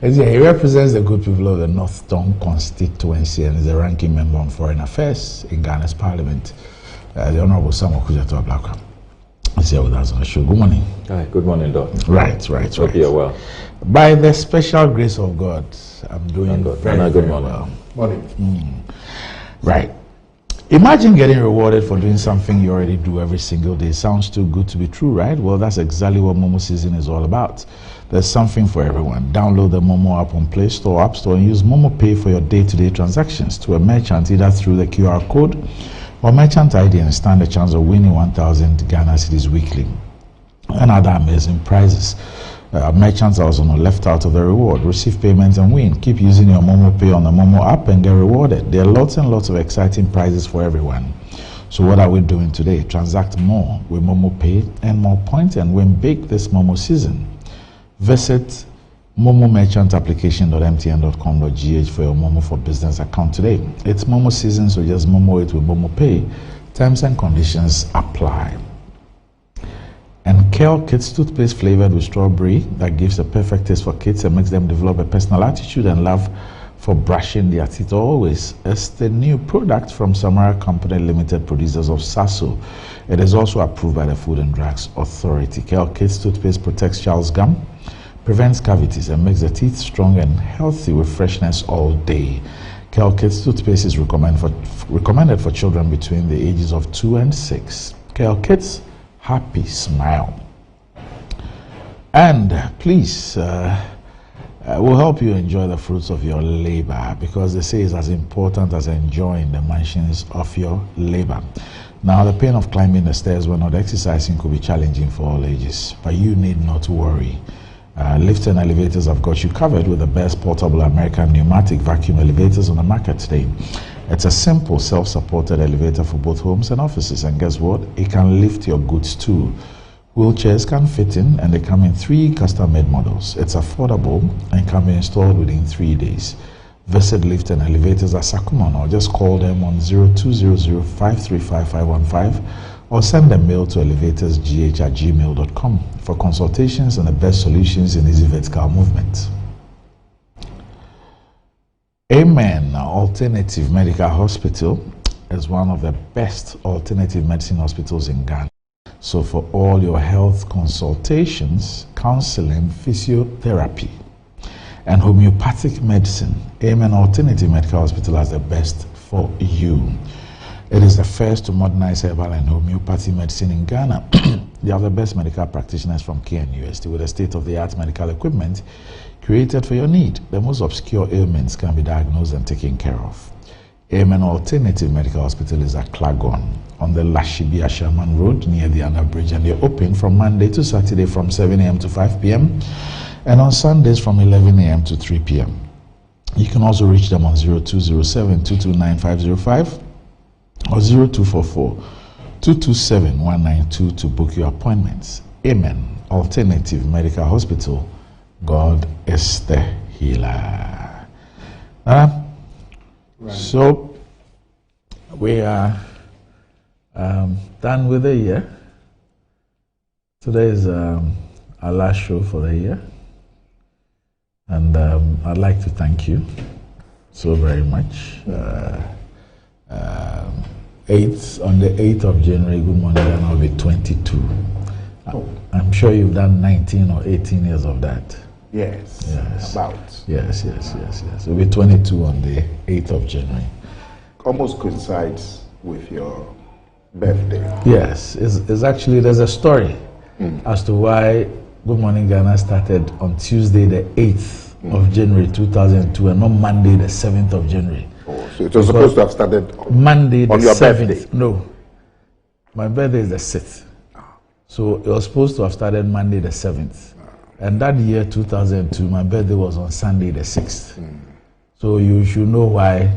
he represents the good people of the North Tongue constituency and is a ranking member on foreign affairs in Ghana's parliament. The Honorable Samuel Kujato Ablakwa is here with us on the show. Good morning. Hi, good morning, Doc. Right. Hope you're well. By the special grace of God, I'm doing very well. Morning. Right. Imagine getting rewarded for doing something you already do every single day. Sounds too good to be true, right? Well, that's exactly what Momo Season is all about. There's something for everyone. Download the Momo app on Play Store, App Store, and use Momo Pay for your day-to-day transactions to a merchant, either through the QR code or merchant ID, and stand a chance of winning 1,000 Ghana cedis weekly and other amazing prizes. Merchants are also not left out of the reward. Receive payments and win. Keep using your Momo Pay on the Momo app and get rewarded. There are lots and lots of exciting prizes for everyone. So what are we doing today? Transact more with Momo Pay and more points and win big this Momo season. Visit momomerchantapplication.mtn.com.gh for your Momo for Business account today. It's Momo season, so just Momo it with Momo Pay. Terms and conditions apply. And Kale Kids toothpaste flavored with strawberry that gives a perfect taste for kids and makes them develop a personal attitude and love for brushing their teeth always. It's the new product from Samara Company Limited, producers of Sasso. It is also approved by the Food and Drugs Authority. Kale Kids toothpaste protects child's gum, prevents cavities, and makes the teeth strong and healthy with freshness all day. Kale Kids toothpaste is recommended for children between the ages of 2 and 6. Kale Kids, happy smile. And please, we'll help you enjoy the fruits of your labor, because they say it's as important as enjoying the mansions of your labor. Now, the pain of climbing the stairs when not exercising could be challenging for all ages, but you need not worry. Lifts and elevators have got you covered with the best portable American pneumatic vacuum elevators on the market today. It's a simple self-supported elevator for both homes and offices, and guess what? It can lift your goods too. Wheelchairs can fit in, and they come in 3 custom-made models. It's affordable and can be installed within 3 days. Visit Lift and Elevators at Sakuman, or just call them on 0200-535-515 or send a mail to elevatorsgh@gmail.com for consultations on the best solutions in easy vertical movement. Amen Alternative Medical Hospital is one of the best alternative medicine hospitals in Ghana. So for all your health consultations, counseling, physiotherapy, and homeopathic medicine, Amen Alternative Medical Hospital has the best for you. It is the first to modernize herbal and homeopathy medicine in Ghana. They have the best medical practitioners from KNUST with a state-of-the-art medical equipment created for your need. The most obscure ailments can be diagnosed and taken care of. Amen Alternative Medical Hospital is at Klagon on the Lashibia Sherman Road near the Under Bridge, and they're open from Monday to Saturday from 7 a.m. to 5 p.m. and on Sundays from 11 a.m. to 3 p.m. You can also reach them on 0207-229-505 or 0244-227-192 to book your appointments. Amen Alternative Medical Hospital. God is the healer. Right. So we are done with the year. Today is our last show for the year, and I'd like to thank you so very much. On the 8th of January, Good Morning Ghana will be 22. I'm sure you've done 19 or 18 years of that. Yes. About. Yes. It'll be 22 on the 8th of January. Almost coincides with your birthday. Yes. It's actually, there's a story as to why Good Morning Ghana started on Tuesday the 8th of January 2002 and not Monday the 7th of January. Oh, so it was supposed to have started Monday the on your 7th. birthday? No. My birthday is the 6th. So it was supposed to have started Monday the 7th. And that year, 2002, my birthday was on Sunday the 6th. So you should know why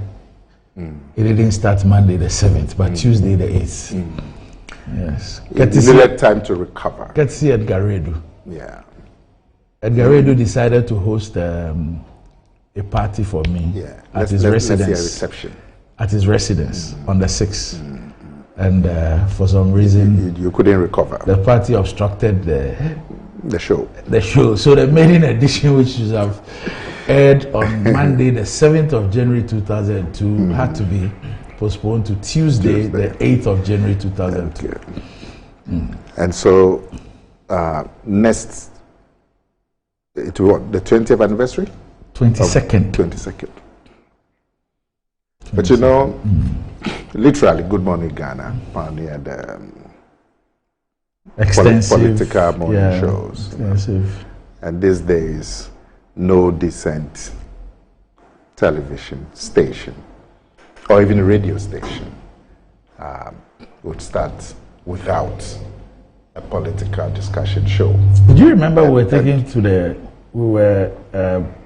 it didn't start Monday the 7th, but Tuesday the 8th. Yes. You needed time to recover. Courtesy Edgar Redu. Yeah. Edgar Redu decided to host a party for me at his residence. Let's see a reception. At his residence on the 6th. And for some reason, you couldn't recover. The party obstructed the show. So the maiden edition, which should have aired on Monday, the 7th of January 2002, had to be postponed to Tuesday, the 8th of January 2002. And so, next, it was the 20th anniversary? 22nd. 22nd. But you know, literally, Good Morning Ghana pioneered political morning shows. Extensive. And these days, no decent television station or even a radio station would start without a political discussion show. Do you remember we were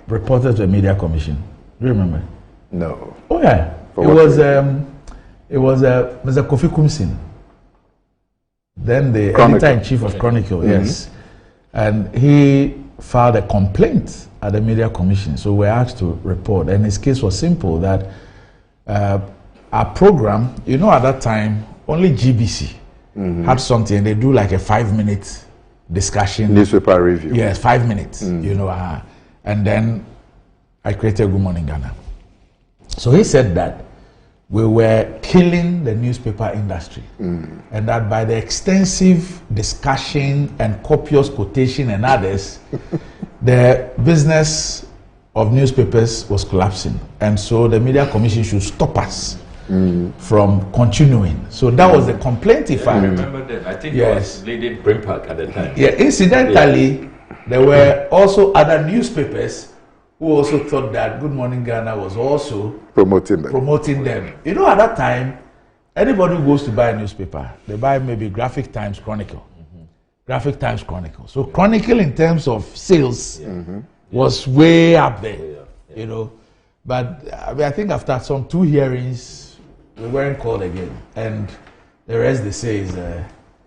reported to a media commission? Do you remember? No. Oh yeah. It was Mr. Kofi Kumsin, then the editor-in-chief of Chronicle, yes. And he filed a complaint at the media commission, so we were asked to report. And his case was simple, that our program, at that time, only GBC had something. They do like a 5-minute discussion. Newspaper review. Yes, 5 minutes, and then I created Good Morning Ghana. So he said that we were killing the newspaper industry, and that by the extensive discussion and copious quotation and others, the business of newspapers was collapsing, and so the media commission should stop us from continuing. So that was the complaint he filed. I remember that. I think it was leading Brain Park at the time. Yeah, incidentally, there were also other newspapers who also thought that Good Morning Ghana was also promoting them. At that time, anybody who goes to buy a newspaper, they buy maybe Graphic Times Chronicle. Graphic Times Chronicle. So Chronicle in terms of sales was way up there, But I think after some 2 hearings, we weren't called again. And the rest they say is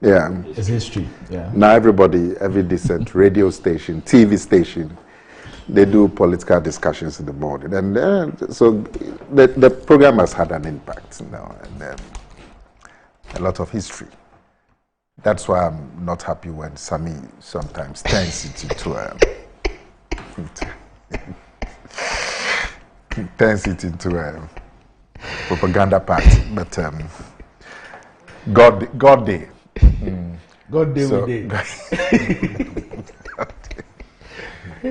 Yeah. It's history. Yeah. Now every decent radio station, TV station, they do political discussions in the morning, and so the program has had an impact now, and a lot of history. That's why I'm not happy when Sami sometimes turns it into a propaganda party. But God day. God day So- we day.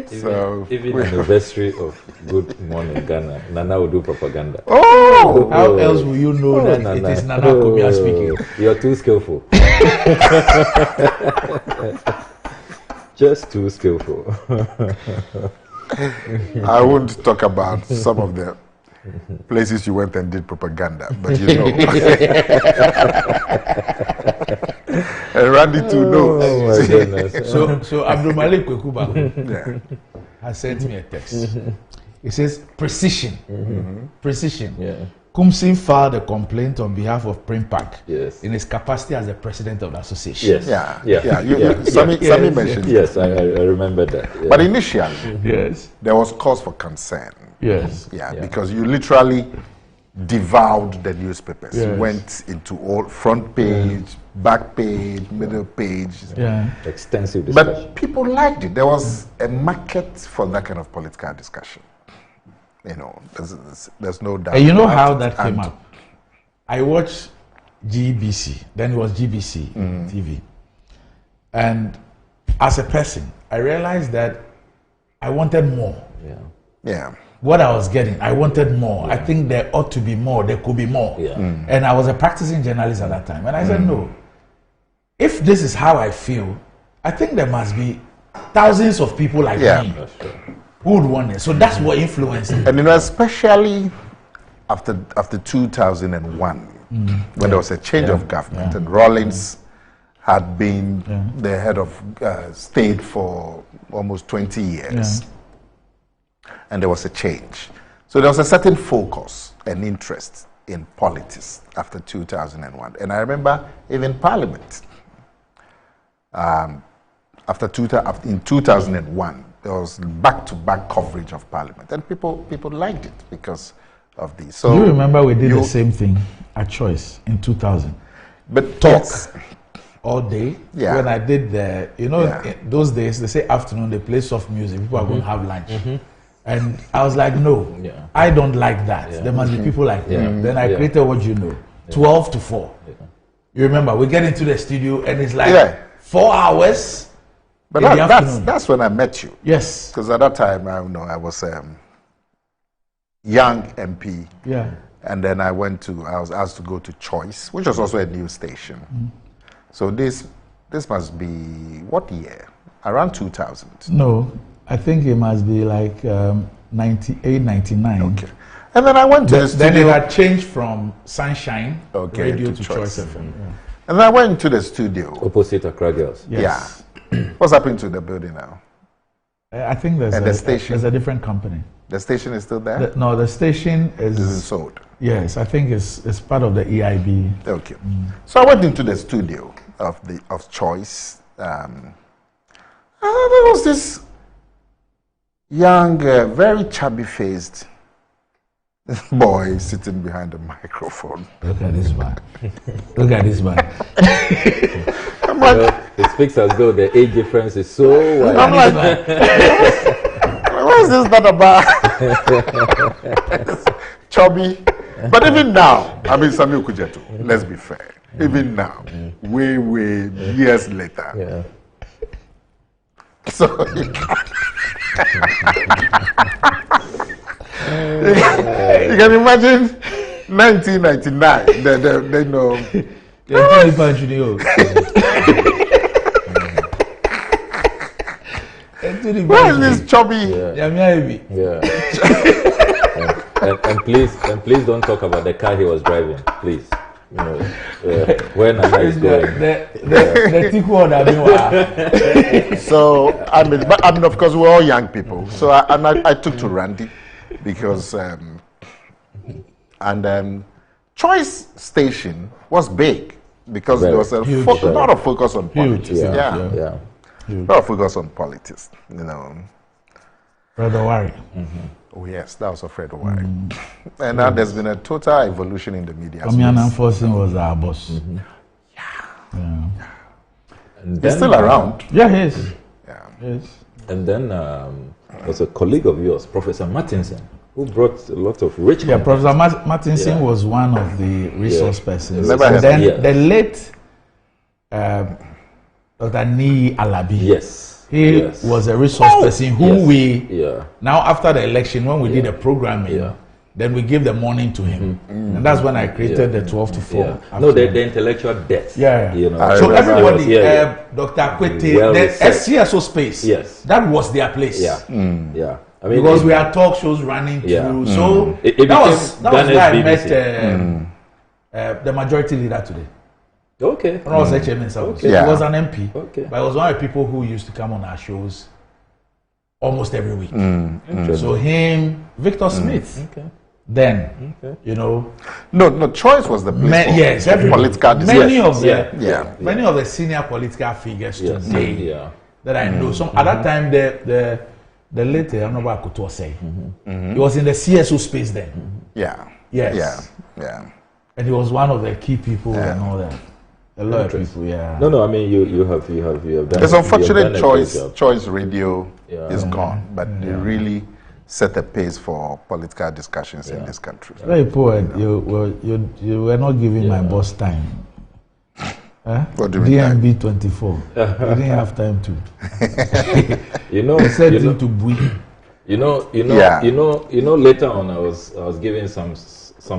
So Even anniversary of Good Morning Ghana, Nana will do propaganda. Oh! How else will you know that it is Nana Kumia speaking? You're too skillful. Just too skillful. I won't talk about some of the places you went and did propaganda, but you know. And Randy too knows. Oh my goodness. So Abdul Malik Kwekuba has sent me a text. It says precision. Precision. Yeah. Kumsin filed a complaint on behalf of Primpack Yes. in his capacity as the president of the association. Yes. Sammy mentioned it. Yes, I remember that. Yeah. But initially, there was cause for concern. Yes. Because you literally devoured the newspapers. Yes. You went into all front page, back page, middle page. Extensive discussion. But people liked it. There was a market for that kind of political discussion. You know, there's no doubt. And you know about how it. that came And up? I watched GBC, then it was GBC TV. And as a person, I realized that I wanted more. Yeah. What I was getting, I wanted more. I think there ought to be more, there could be more. And I was a practicing journalist at that time. And I said, no, if this is how I feel, I think there must be thousands of people like me who would want it. So that's what influenced me. And you know, especially after 2001, when there was a change of government, and Rawlings had been the head of state for almost 20 years, and there was a change. So there was a certain focus and interest in politics after 2001. And I remember even Parliament, in 2001, there was back-to-back coverage of Parliament, and people liked it because of this. So you remember we did the same thing at Choice in 2000. But talk all day. Yeah. When I did the, in those days they say afternoon they play soft music. People are going to have lunch, and I was like, no, I don't like that. There must be people like me. Then I created what you know, 12 to 4. You remember we get into the studio and it's like 4 hours. But that's when I met you. Yes. Because at that time, I was young MP. Yeah. And then I was asked to go to Choice, which was also a news station. So this must be what year? Around 2000. No, I think it must be like 98, 99. Okay. And then I went to the studio. Then it had changed from Sunshine Radio to Choice FM. And then I went to the studio. Opposite Accra Girls. Yes. What's happening to the building now? I think there's the station. There's a different company. The station is still there? No, the station is sold. Yes, I think it's part of the EIB. Okay. So I went into the studio of Choice. There was this young, very chubby-faced boy sitting behind the microphone. Look at this man. Look at this man. I'm like, it speaks as though the age difference is so wide. I'm like, what is this not about? Chubby. But even now, I mean, Samuel Kujetu, let's be fair. Even now, way years later. So you can imagine 1999. They know. Where is this chubby? And please don't talk about the car he was driving, please. You know, where Nana is going. So I mean, of course we're all young people. So I took to Randy because Choice Station was big. because there was a lot of focus on politics. Yeah. A lot of focus on politics. You know. Fred Owari. Oh yes, that was Fred Owari. And now there's been a total evolution in the media. Communal Forcing was our boss. And he's still around. Yeah, he is. Yeah. Yes. And then was a colleague of yours, Professor Martinson, who brought a lot of rich. Yeah, Professor Martinson was one of the resource persons. Never and then the late Dr. Nii Alabi. He was a resource person who we now after the election when we did the programming, then we gave the morning to him, and that's when I created the 12 to 4. No, the intellectual debt. You know. So everybody, Dr. Kwete, the SCSO space. That was their place. I mean, because we had talk shows running through. So that was where I met the majority leader today. Okay. When I was HMN South. He was an MP. But he was one of the people who used to come on our shows almost every week. So him, Victor Smith. Then, you know. No, Choice was the place for political discussion. Many of the senior political figures today that I know. Some at that time the late I don't know what Kuto say. He was in the CSO space then. And he was one of the key people and all that. A lot of people, No, I mean you have done. It's unfortunate Choice Radio is gone, but they really set the pace for political discussions in this country. Very poor. You were not giving my boss time. What do you mean? DMB 24. You didn't have time to. I said him to breathe. Later on I was giving some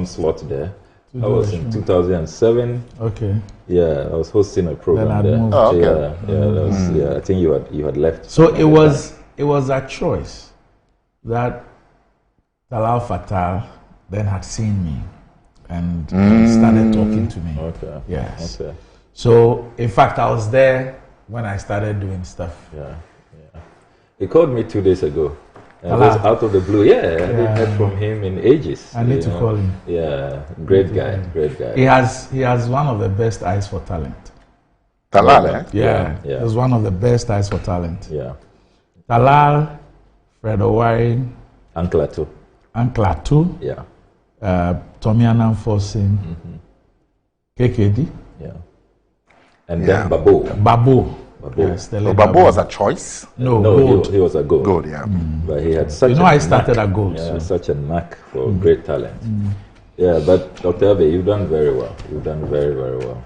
slot there. I was in 2007. Yeah, I was hosting a program there. I think you had left. So it was a choice that Talal Fatal then had seen me and started talking to me. So in fact I was there when I started doing stuff. He called me 2 days ago. Out of the blue, I haven't heard from him in ages. I need to call him. Great guy. He has one of the best eyes for talent. Talal, He has one of the best eyes for talent. Talal, Fred Owari, Anklatu, Tommy Anamfosin, KKD, and then Babu. Babu was a choice? No, he was a gold. Gold, But he had such I started a gold. Such a knack for great talent. But Dr. Abe, you've done very well. You've done very, very well.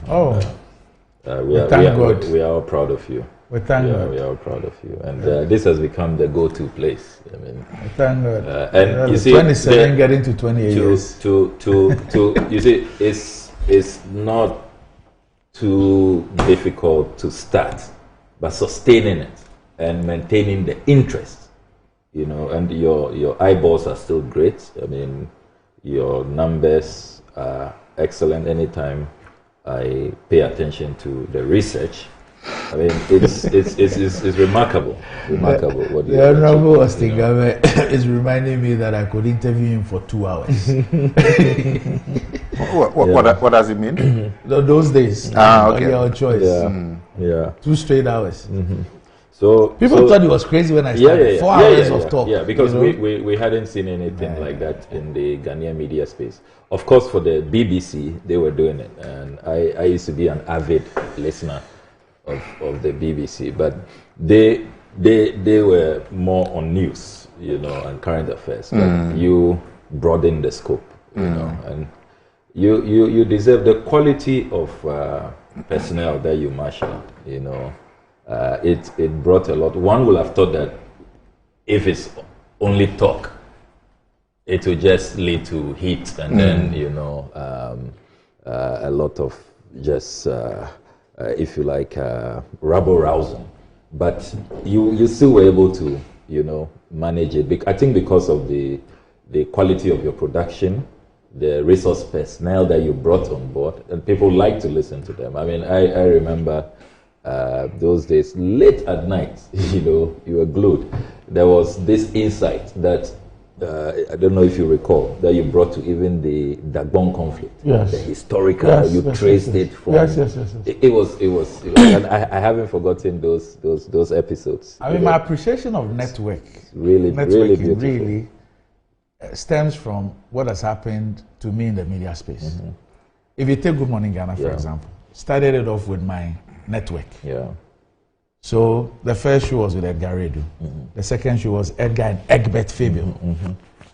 We are all proud of you. We thank God. We are all proud of you. And this has become the go-to place. I mean, thank God. And you see, 27 getting to 28 years. You see, it's not too difficult to start, but sustaining it and maintaining the interest, and your eyeballs are still great. I mean, your numbers are excellent. Anytime I pay attention to the research, I mean, it's remarkable. Remarkable. What the Honorable Ostingame is reminding me that I could interview him for 2 hours. What does it mean? Those days. Your choice. 2 straight hours. So people thought it was crazy when I started. 4 hours of talk. Yeah, because we hadn't seen anything like that in the Ghanaian media space. Of course, for the BBC, they were doing it, and I used to be an avid listener of the BBC, but they were more on news, and current affairs. But you broaden the scope, and you deserve the quality of personnel that you marshal. It brought a lot. One would have thought that if it's only talk, it will just lead to heat, and then a lot of just if you like rabble rousing. But you still were able to manage it. I think because of the quality of your production, the resource personnel that you brought on board, and people like to listen to them. I mean, I remember those days, late at night, you were glued. There was this insight that I don't know if you recall, that you brought to even the Dagbon conflict. Yes. The historical, Yes, you yes, traced yes, it yes. from. Yes. It was and I haven't forgotten those episodes. I mean, my appreciation of networking really beautiful. Stems from what has happened to me in the media space. If you take Good Morning Ghana, for example, started it off with my network. Yeah. So the first show was with Edgar Redu. The second show was Edgar and Egbert Fabio.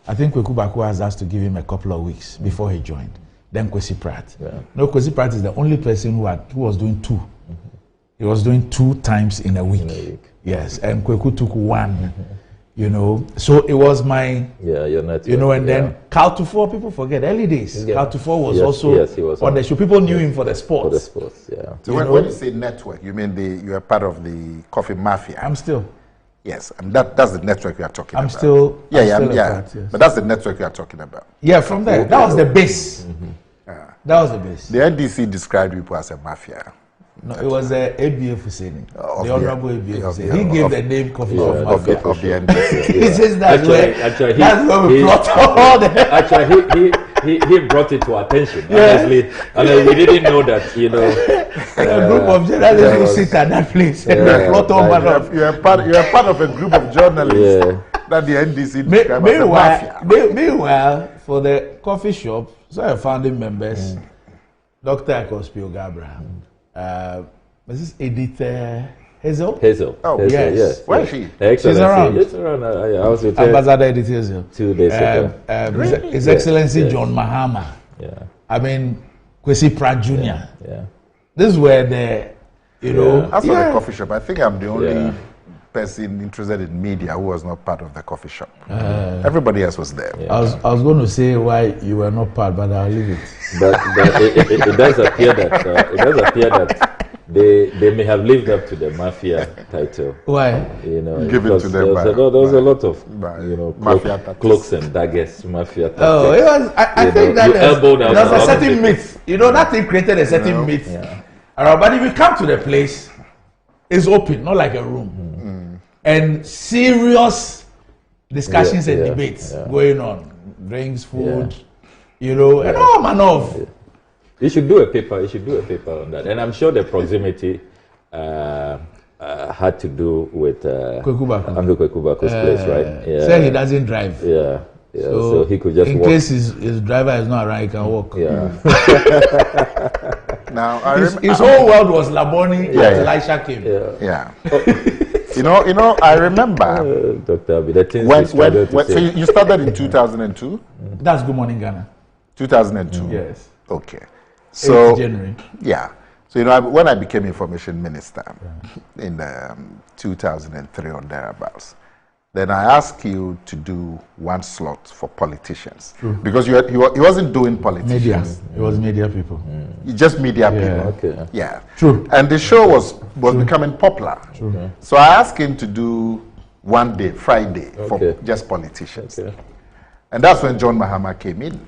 I think Kweku Baku has asked to give him a couple of weeks before he joined. Then Kwesi Pratt. No, Kwesi Pratt is the only person who was doing two. He was doing 2 times in a week. Yes, and Kweku took 1. You know, so it was my your network. You know, and then Cal Tufo, people forget early days. Cal Tufo was he was on the show. People knew him for the sports. For the sports, yeah. So when you say network, you mean you are part of the coffee mafia? I'm still. Yes, and that's the network we are talking about. I'm still Part, yes. But that's the network we are talking about. Yeah, from there. That was the base. That was the base. The NDC described people as a mafia. No, it was the ABA Husseini, the Honorable ABA Husseini. He gave the name coffee shop of the NDC. He says that's where we plot all the. Actually, he brought it to attention. Honestly, and we didn't know that. You know, a group of journalists who sit at that place and plot all manner of. You are part of a group of journalists that the NDC described as a mafia. Meanwhile, for the coffee shop, so our founding members, Dr. Akospio Abraham. This is Edith Hazel. Oh, yes. Where is she? She's around. She's around. I was with her. Ambassador Edith Hazel. 2 days ago. His Excellency John Mahama. Yeah. I mean, Kwesi Pratt Jr. Yeah. This is where As for the coffee shop, I think I'm the only person interested in media who was not part of the coffee shop. Everybody else was there. I was going to say why you were not part, but I'll leave it. But it does appear that they may have lived up to the mafia title. Why? You know, give it to them. There was a lot of cloaks and daggers, mafia tactics. Oh, it was. I think that there's a certain myth. You know, that thing created a certain myth. But if you come to the place, it's open, not like a room. And serious discussions and debates going on. Drinks, food, you know, and all manner of. You should do a paper on that. And I'm sure the proximity had to do with Andrew Kwekubaku's place, right? Yeah. Say he doesn't drive. Yeah. So he could just in walk. case his driver is not around, he can walk. Yeah. Now his whole world was Laboni until Elisha came. Yeah. You know, I remember Dr. Abi, the things so you started in 2002? That's Good Morning Ghana. 2002. Yes. Okay. So January. Yeah. So you know, when I became information minister in 2003 or thereabouts, then I asked you to do 1 slot for politicians. True. Because he wasn't doing politicians. Media. It was media people. Just media people. Okay. Yeah. True. And the show was becoming popular. True. So I asked him to do 1 day, Friday, for just politicians. Okay. And that's when John Mahama came in.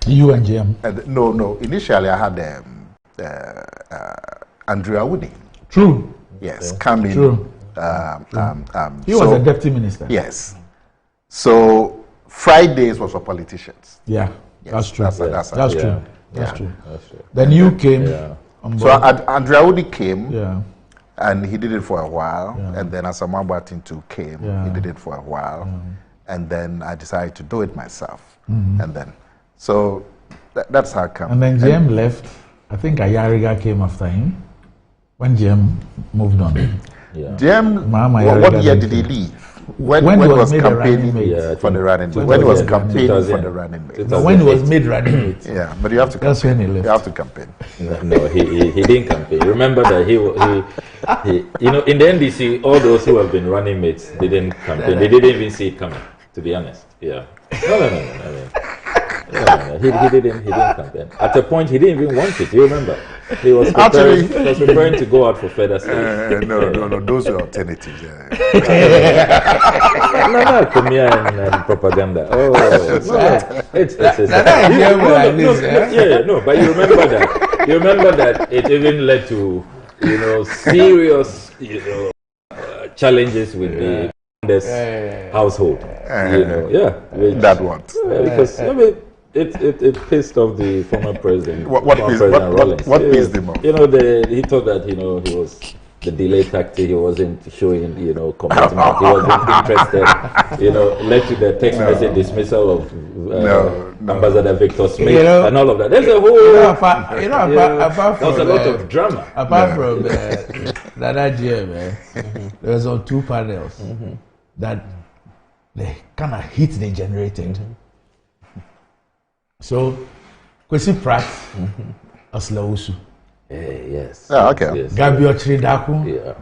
You and GM? No. Initially, I had Andrea Woody. True. Yes, come in. True. He was a deputy minister. Yes. So Fridays was for politicians. Yeah, that's true. That's true. That's true. Then you came. So Andrea Woody came. Yeah. And he did it for a while. And then Asamoah Gyan too came. He did it for a while. And then I decided to do it myself. And then, so that's how it comes. And then GM left. I think Ayariga came after him when GM moved on. GM, what year did he leave? When he was campaigning for the running mate. When he was campaigning for the running mate. When he was made running mate. Yeah, but you have to campaign. That's when he left. You have to campaign. No, he didn't campaign. Remember that he you know, in the NDC, all those who have been running mates didn't campaign. They didn't even see it coming, to be honest. Yeah. No. He didn't campaign. At a point, he didn't even want it. You remember? He was preparing to go out for further studies. No. Those were alternatives. No, Kumia and propaganda. Oh, no. But you remember that. You remember that it even led to, serious, challenges with the this household. You know, that what? Because I mean, it pissed off the former president. What pissed him off? You know, he thought that he was the delay tactic. He wasn't showing commitment. He wasn't interested. Led to the text message dismissal of Ambassador Victor Smith and all of that. There's a whole apart from there's a lot of drama. Apart from that year, man, there was on 2 panels that the kind of heat they generated. So, Kwesi Pratt, Oslausu. Yes. Okay. Yes. Gabi Ochiridaku.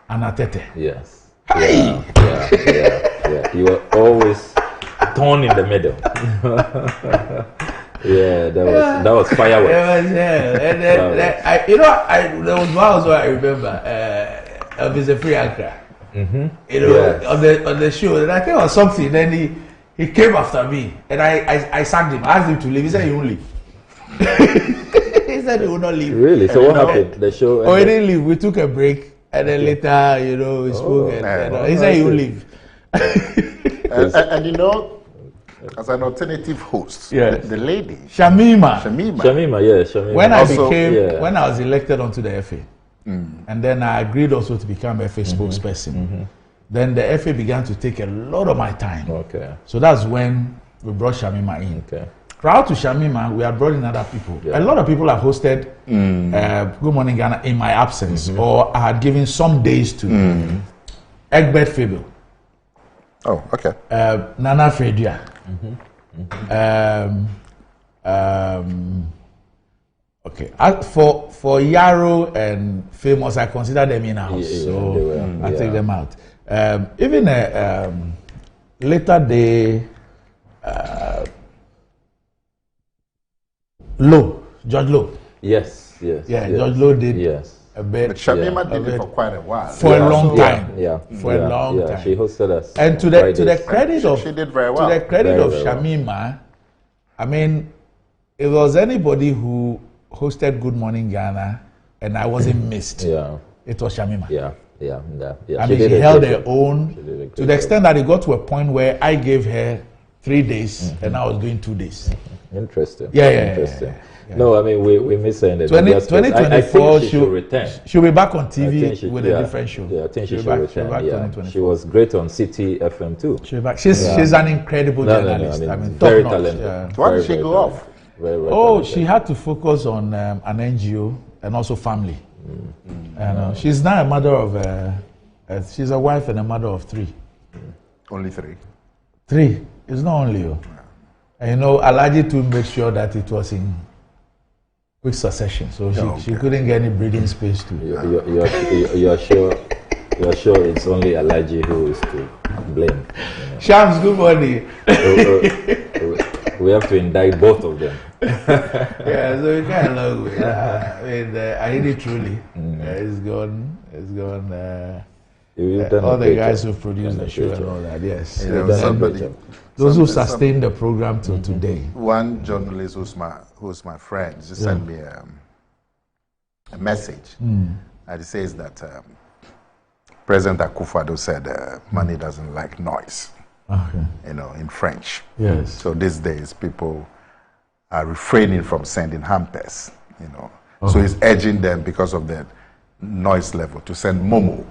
Anatete. Yes. Yeah. You were always torn in the middle. That was fireworks. And then, there was one also I remember. Elvis a free Accra. On the show, and I think it was something. Then he came after me, and I sacked him. I asked him to leave. He said he won't leave. He said he would not leave. Really? So what happened? The show? He didn't leave. We took a break, and then later, we spoke. He said he would leave. and as an alternative host, the lady Shamima. When I was elected onto the FA, and then I agreed also to become FA spokesperson. Then the FA began to take a lot of my time. Okay. So that's when we brought Shamima in. Okay. Prior to Shamima, we had brought in other people. A lot of people have hosted Good Morning Ghana in my absence, or I had given some days to. Egbert Fable. Oh, okay. Nana Fredia. Okay. For Yarrow and Famous, I consider them in house, so I take them out. Even later day. George Lowe. Yes. George Lowe did a bit. But Shamima did it for quite a while. For a long time. For a long time. She hosted us. And to the credit of she did very well. To the credit of Shamima, I mean, if there was anybody who hosted Good Morning Ghana and I wasn't missed, it was Shamima. I mean, she held her own to the extent that it got to a point where I gave her 3 days and I was doing 2 days. Interesting. Yeah. No, I mean, we miss her in the 2024, she'll return. She'll be back on TV with a different show. Yeah, I think she should return. She was great on City FM too. She'll be back. She's an incredible journalist. I mean, very talented. Why did she go off? Very she had to focus on an NGO and also family. And she's now a mother of. She's a wife and a mother of 3. Only 3. 3. It's not only you. And Alaji to make sure that it was in quick succession, so she couldn't get any breathing space to. You're sure it's only Alaji who is to blame. Shams, good morning. We have to indict both of them. So we can't allow it. I mean, I hate it truly. It's gone. All the guys who produced the show and all that, yes. Those who sustained the program till today. One journalist who's my friend just sent me a message, and it says that President Akufo-Addo said money doesn't like noise. In French. Yes. So these days people are refraining from sending hampers. So he's urging them because of the noise level to send Momo.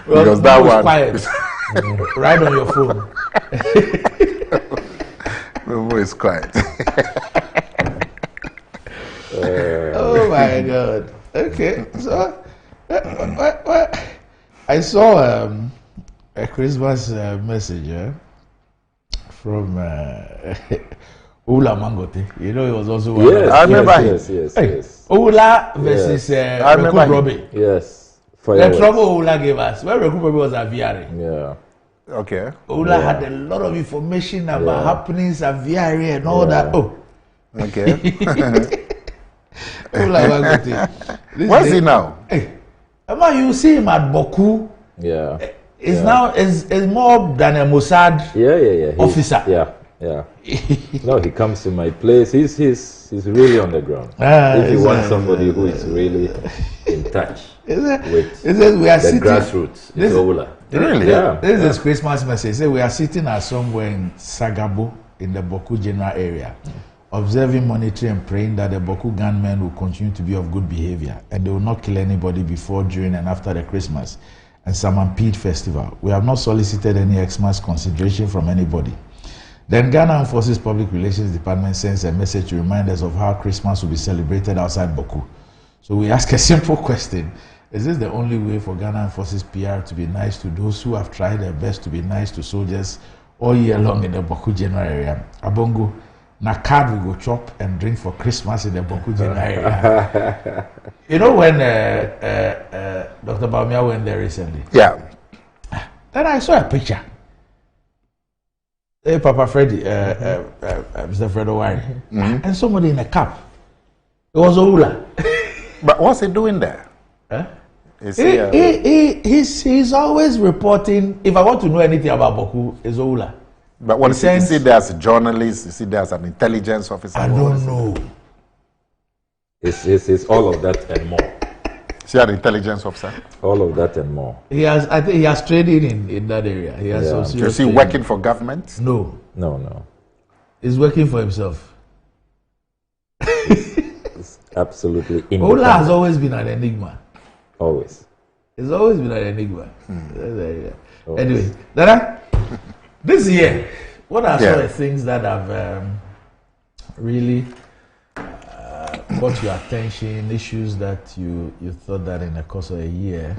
Because that one quiet. Right on your phone. Momo is quiet. Oh my God. Okay. So I saw a Christmas message from Ola Mangote. He was also one. Yes, I remember him. Yes. Ola versus Reku Robbie. Yes. The trouble Ola gave us. When Reku Robbie was at VRA. Yeah. Okay. Ola had a lot of information about happenings at VRA and all that. Oh. Okay. Ola Mangote. Where's he now? You see him at Boku. Yeah. It's now is more than a Mossad officer. Yeah. No, he comes to my place. He's really on the ground. If you want somebody who is really in touch we with are the sitting, grassroots. It's Ola. Really? Yeah. This is Christmas message. Say we are sitting at somewhere in Sagabo in the Boku general area, observing, monitoring, and praying that the Boku gunmen will continue to be of good behavior and they will not kill anybody before, during, and after the Christmas and Samampede festival. We have not solicited any Xmas consideration from anybody. Then Ghana Armed Forces Public Relations Department sends a message to remind us of how Christmas will be celebrated outside Boku. So we ask a simple question. Is this the only way for Ghana Armed Forces PR to be nice to those who have tried their best to be nice to soldiers all year long in the Boku general area? Abongo, na card we go chop and drink for Christmas in the Boku general area. You know when Dr. Baumia went there recently? Yeah. Then I saw a picture. Hey, Papa Freddy, Mr. Fredo Wine, and somebody in a cap. It was Oula. But what's he doing there? Huh? Is he's always reporting. If I want to know anything about Boku, it's Oula. But what is he there as a journalist? Is he there as an intelligence officer? I don't know. It's all of that and more. Is he an intelligence officer? All of that and more. I think he has traded in that area. He has some serious Is he working for government? No. No. He's working for himself. It's absolutely independent. Ola has always been an enigma. Always. It's always been an enigma. Anyway, Dada, this year, what are some of the things that have really got your attention, issues that you thought that in the course of a year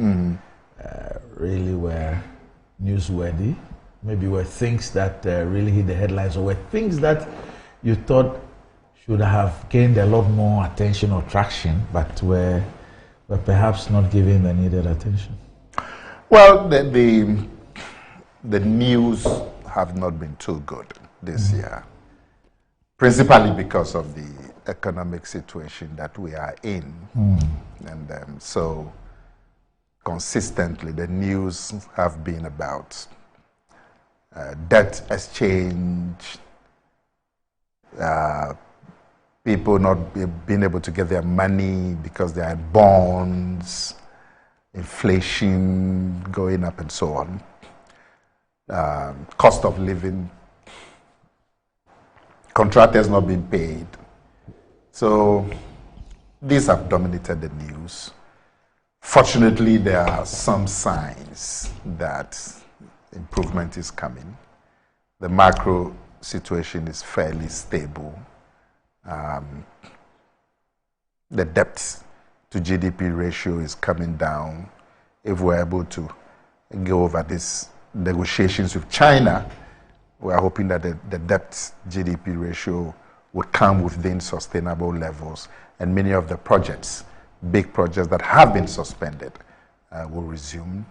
really were newsworthy? Maybe were things that really hit the headlines, or were things that you thought should have gained a lot more attention or traction, but were perhaps not given the needed attention? Well, the news have not been too good this year, principally because of the economic situation that we are in. And so consistently the news have been about debt exchange, people not being able to get their money because they had bonds, inflation going up and so on, cost of living, contractors not being paid. So these have dominated the news. Fortunately, there are some signs that improvement is coming. The macro situation is fairly stable. The debt to GDP ratio is coming down. If we're able to go over these negotiations with China, we're hoping that the debt GDP ratio would come within sustainable levels, and many of the projects, big projects that have been suspended, will resume.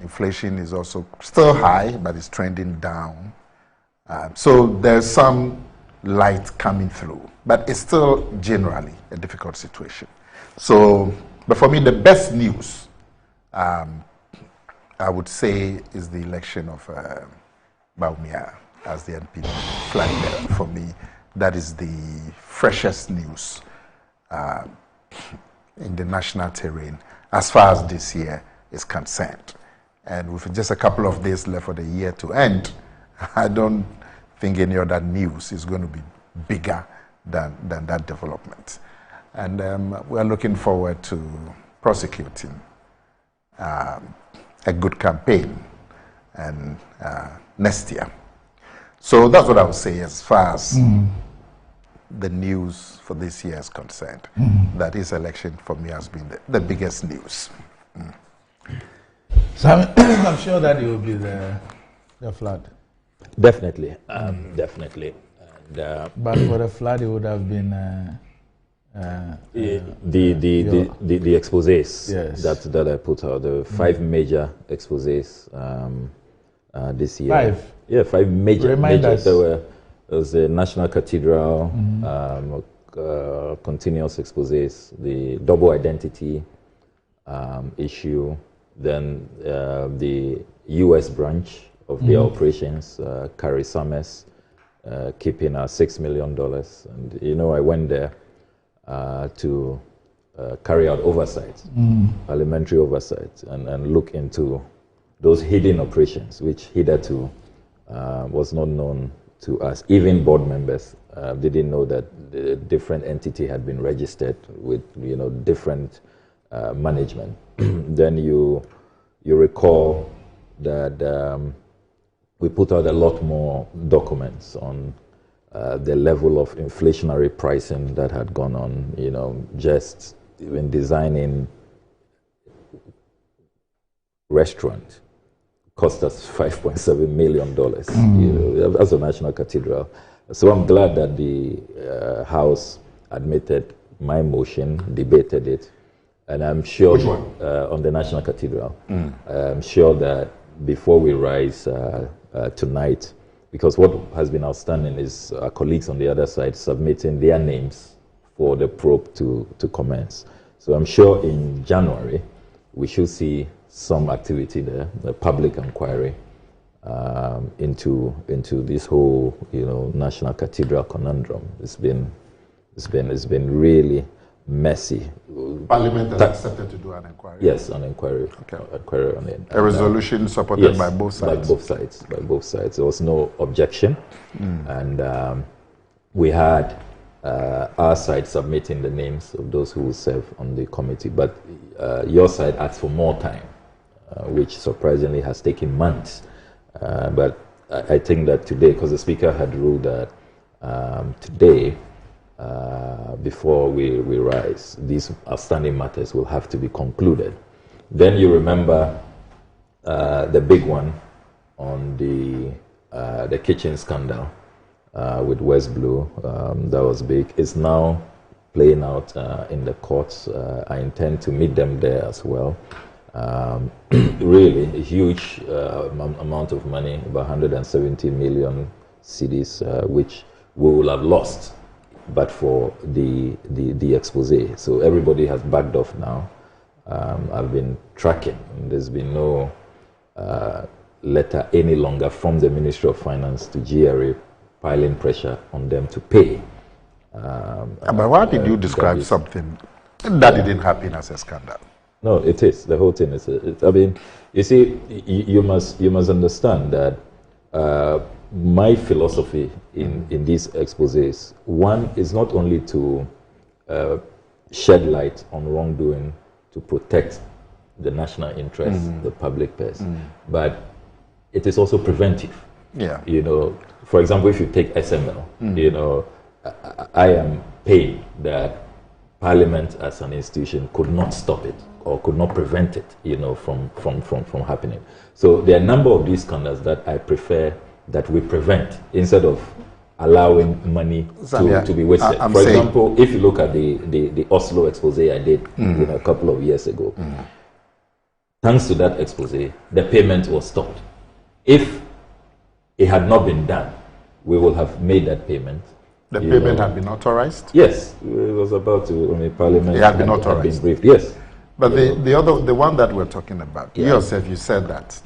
Inflation is also still high, but it's trending down. So there's some light coming through, but it's still generally a difficult situation. So, but for me, the best news, I would say, is the election of Baumia as the NPP flag bearer. For me, that is the freshest news in the national terrain as far as this year is concerned. And with just a couple of days left for the year to end, I don't think any other news is going to be bigger than that development. And we're looking forward to prosecuting a good campaign and next year. So that's what I would say as far as the news for this year is concerned. That this election for me has been the biggest news. So I'm sure that it will be the flood. Definitely, definitely. And, but for the flood, it would have been the exposés that I put out, the 5 major exposés this year. 5? Yeah, 5 major. Remind us. There was the National Cathedral, continuous exposés, the double identity issue, then the U.S. branch of the operations, Carrie Summers, keeping $6 million. And, I went there to carry out oversight, parliamentary oversight, and look into those hidden operations, which hitherto was not known to us. Even board members didn't know that the different entity had been registered with, different management. Then you recall that we put out a lot more documents on the level of inflationary pricing that had gone on, just even designing restaurant cost us $5.7 million as a national cathedral. So I'm glad that the House admitted my motion, debated it, and I'm sure Which one? On the national cathedral. I'm sure that before we rise tonight, because what has been outstanding is our colleagues on the other side submitting their names for the probe to commence. So I'm sure in January we should see some activity there, the public inquiry into this whole national cathedral conundrum. It's been really messy. Parliament has accepted to do an inquiry. Yes, an inquiry. Okay. Inquiry on it. A resolution supported yes, by both sides. By both sides. There was no objection, and we had our side submitting the names of those who will serve on the committee, but your side asked for more time, which surprisingly has taken months. But I think that today, because the Speaker had ruled that today, before we rise, these outstanding matters will have to be concluded. Then you remember the big one on the kitchen scandal with West Blue. That was big. It's now playing out in the courts. I intend to meet them there as well. Really a huge amount of money, about 170 million cedis, which we will have lost but for the expose. So everybody has backed off now. I've been tracking, and there's been no letter any longer from the Ministry of Finance to GRA piling pressure on them to pay. But why did you describe something that didn't happen as a scandal? No, it is. The whole thing is. I mean, you see, you must understand that my philosophy in these exposés, one is not only to shed light on wrongdoing to protect the national interest, the public purse, but it is also preventive. Yeah. For example, if you take SML, I am pained that Parliament as an institution could not stop it or could not prevent it, from happening. So there are a number of these scandals that I prefer that we prevent instead of allowing money to be wasted. For example, if you look at the Oslo expose I did a couple of years ago, thanks to that expose, the payment was stopped. If it had not been done, we will have made that payment. The payment had been authorized? Yes, it was about to, Parliament it had been authorized. Had been briefed. Yes. But the one that we're talking about, you yourself, you said that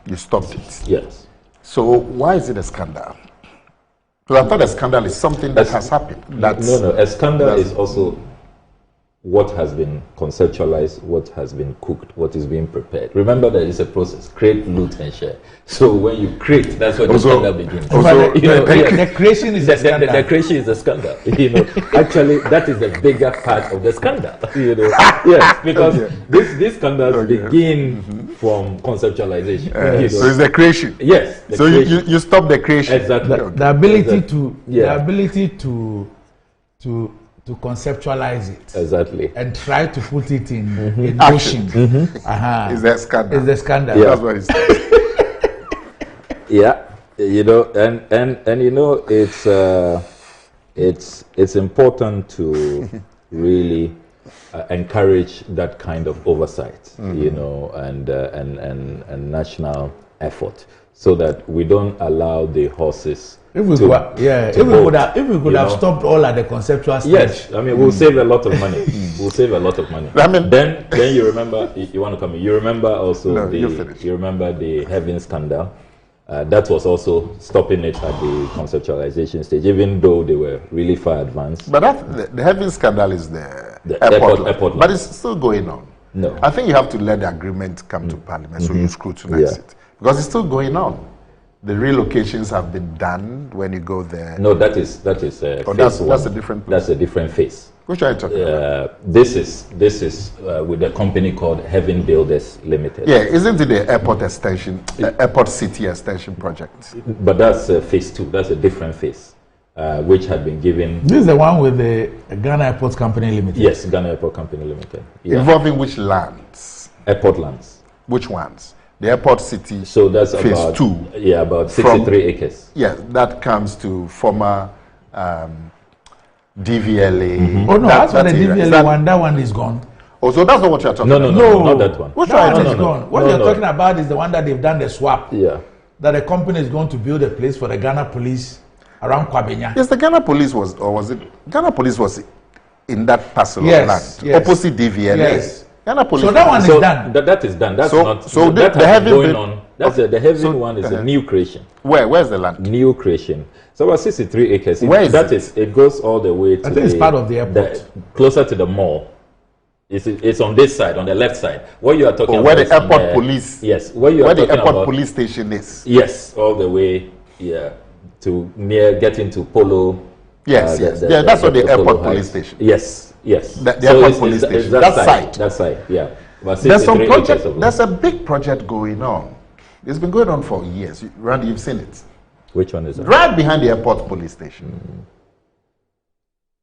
you stopped it. Yes. So why is it a scandal? Because I thought a scandal is something that has happened. No. A scandal is also what has been conceptualized, what has been cooked, what is being prepared. Remember that it's a process. Create, loot, and share. So when you create, that's when the scandal begins. The creation is a scandal. The creation is a scandal. Actually, that is the bigger part of the scandal. Yes, because these scandals begin from conceptualization. So it's the creation. Yes. So you stop the creation. Exactly. The ability to conceptualize it and try to put it in motion is the scandal. Is the scandal. Yeah. That's what it's it's important to really encourage that kind of oversight, and national effort, so that we don't allow the horses. If we could have stopped all at the conceptual stage. Yes, I mean we'll save a lot of money. We'll save a lot of money. I mean, then you remember, you want to come in. You remember also you remember the Heaven scandal. That was also stopping it at the conceptualization stage, even though they were really far advanced. But the heavy scandal is the airport but it's still going on. No. I think you have to let the agreement come to Parliament so you scrutinize it. Because it's still going on. The relocations have been done when you go there. No, that's a different place. That's a different phase. Which are you talking about? This is with a company called Heaven Builders Limited. Yeah, isn't it the airport extension, airport city extension project? But that's phase 2. That's a different phase, which had been given. This is the one with the Ghana Airport Company Limited. Yes, Ghana Airport Company Limited. Yeah. Involving which lands? Airport lands. Which ones? The airport city. So that's phase about 2. Yeah, about 63 acres. Yeah, that comes to former DVLA. Oh no, that's what the DVLA one. That one is gone. Oh, so that's not what you're talking about. No, not that one. Which one is gone? What you're talking about is the one that they've done the swap. Yeah. That the company is going to build a place for the Ghana police around Kwabenya. Yes, the Ghana police was Ghana police was in that parcel of land, opposite DVLA. Yes. Ghana police. So that one is done. That is done. That's not. So that the heavy going on. That's the heavy one is a new creation. Where's the land? New creation. So about 63 acres. Where is it goes all the way to. I think it's part of the airport. Closer to the mall. It's on this side, on the left side. What you are talking about? Where the airport police. Yes. Where the airport police station is. Yes, all the way. Yeah, to near getting to Polo. Yes, that's what the airport police station. Yes. The airport police station. That side. Yeah. There's some project. There's a big project going on. It's been going on for years. Randy, you've seen it. Which one is that? Right behind the airport police station.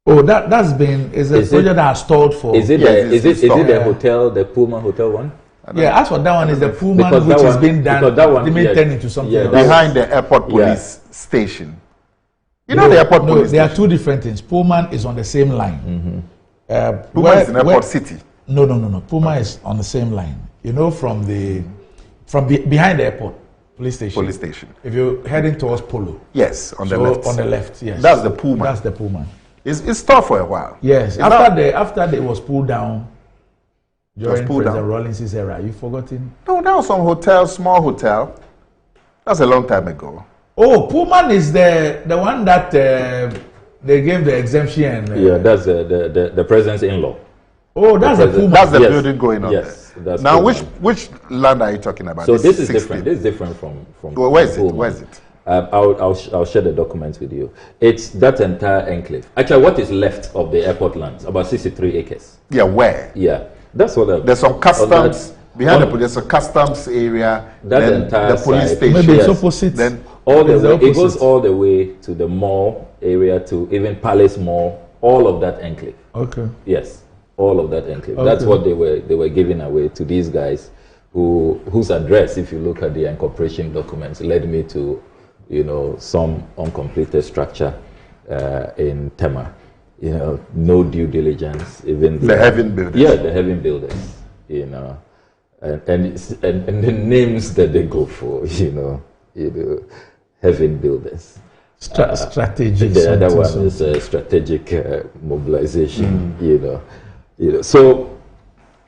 Oh, that's been a project that has stalled for. Is it the hotel, the Pullman Hotel one? Yeah, as for that one is the Pullman which has been done. They may turn into something else. Behind the airport police station. You know the airport police there are two different things. Pullman is on the same line. Pullman is in airport city. No. Pullman is on the same line. You know, from behind the airport police station. If you're heading towards Polo. Yes, on the left. On the left, yes. That's the Pullman. It's tough for a while. Yes. After it was pulled down during President Rawlings' era, you've forgotten? No, that was some hotel, small hotel. That's a long time ago. Oh, Pullman is the one that they gave the exemption. That's the president's in-law. Oh, that's the Pullman. That's the building going on there. Now, Pullman. which land are you talking about? So this is different. This is different from well, where is it? I'll share the documents with you. It's that entire enclave. Actually, what is left of the airport lands? About 63 acres. Yeah, where? Yeah, that's what. There's some customs behind the police. There's a customs area. That entire the police side. station. Maybe it's opposite. Then all the way, it goes all the way to the mall area, to even Palace Mall. All of that enclave. Okay. Yes, all of that enclave. Okay. That's what they were giving away to these guys, whose address, if you look at the incorporation documents, led me to, some uncompleted structure in Tema. No due diligence, even the Heaven Builders. Yeah, the Heaven Builders. And the names that they go for, Heaven Builders. Strategic. The other one is strategic mobilization. So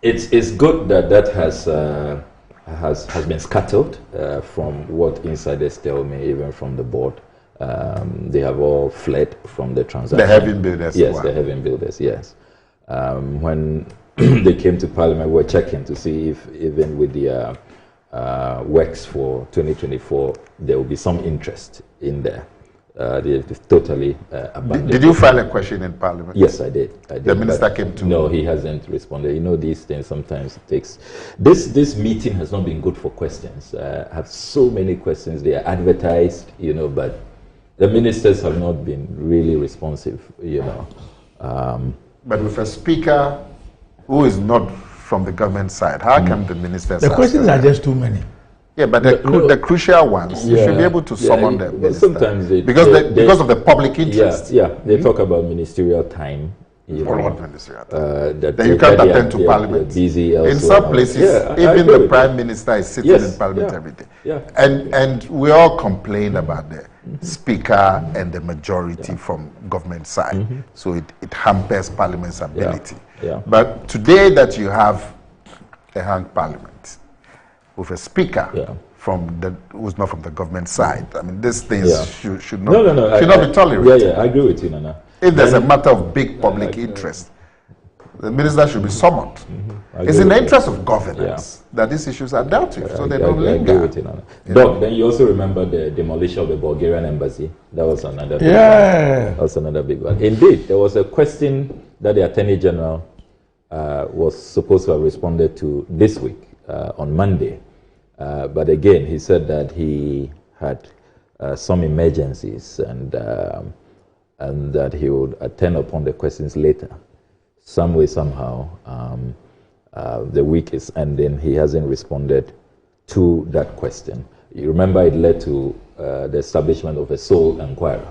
it's good that has been scattered from what insiders tell me, even from the board. They have all fled from the transaction. The Heaven Builders. Yes, the Heaven Builders. Yes. When they came to Parliament, we were checking to see if even with the works for 2024, there will be some interest in there. They've totally abandoned. Did you file a question in Parliament? Yes, I did. The minister came to. No, he hasn't responded. These things sometimes it takes. This meeting has not been good for questions. I have so many questions. They are advertised, but the ministers have not been really responsive. But with a speaker who is not from the government side, how come the ministers? The questions are just too many. Yeah, but the crucial ones, you should be able to summon them. Sometimes because of the public interest. Yeah, they talk about ministerial time. What ministerial time? That you can't attend to Parliament. Busy in some places, even the Prime Minister is sitting in Parliament every day. Yeah. And we all complain about the Speaker and the majority from government side. So it hampers Parliament's ability. But today that you have a hung Parliament, with a speaker who's not from the government side. I mean, these things should not be tolerated. Yeah, I agree with you, Nana. If there's a matter of big public interest, the minister should be summoned. It's in the interest of governance that these issues are dealt with, so they don't linger. I agree with you, Nana. Doc, then you also remember the demolition of the Bulgarian embassy. That was another big one. That was another big one. Indeed, there was a question that the Attorney General was supposed to have responded to this week on Monday. But again, he said that he had some emergencies and that he would attend upon the questions later. Some way, somehow, the week is ending. He hasn't responded to that question. You remember it led to the establishment of a sole inquirer.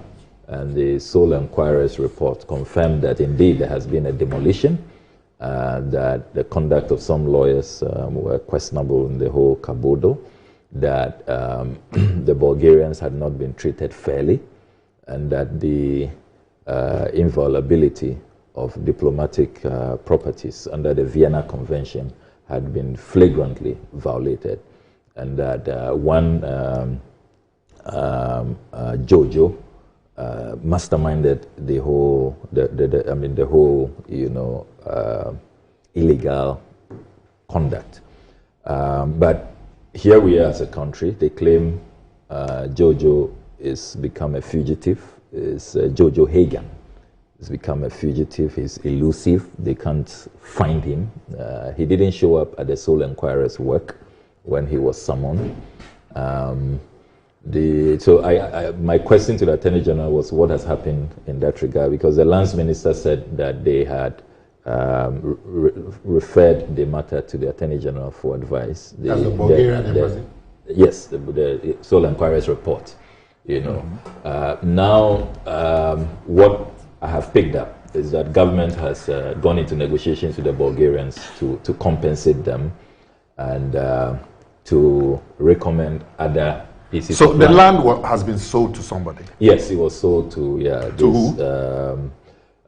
And the sole inquirer's report confirmed that indeed there has been a demolition, that the conduct of some lawyers were questionable in the whole caboodle, that the Bulgarians had not been treated fairly, and that the inviolability of diplomatic properties under the Vienna Convention had been flagrantly violated, and that one Jojo masterminded the whole, illegal conduct. But here we are as a country. They claim Jojo is become a fugitive. Is Jojo Hagan has become a fugitive. He's elusive. They can't find him. He didn't show up at the sole inquirer's work when he was summoned. My question to the Attorney General was what has happened in that regard, because the Lands Minister said that they had referred the matter to the Attorney General for advice. As the Bulgarian embassy? Yes, the sole inquirer's report. Now, what I have picked up is that government has gone into negotiations with the Bulgarians to compensate them and to recommend other pieces. So the land has been sold to somebody? Yes, it was sold to who?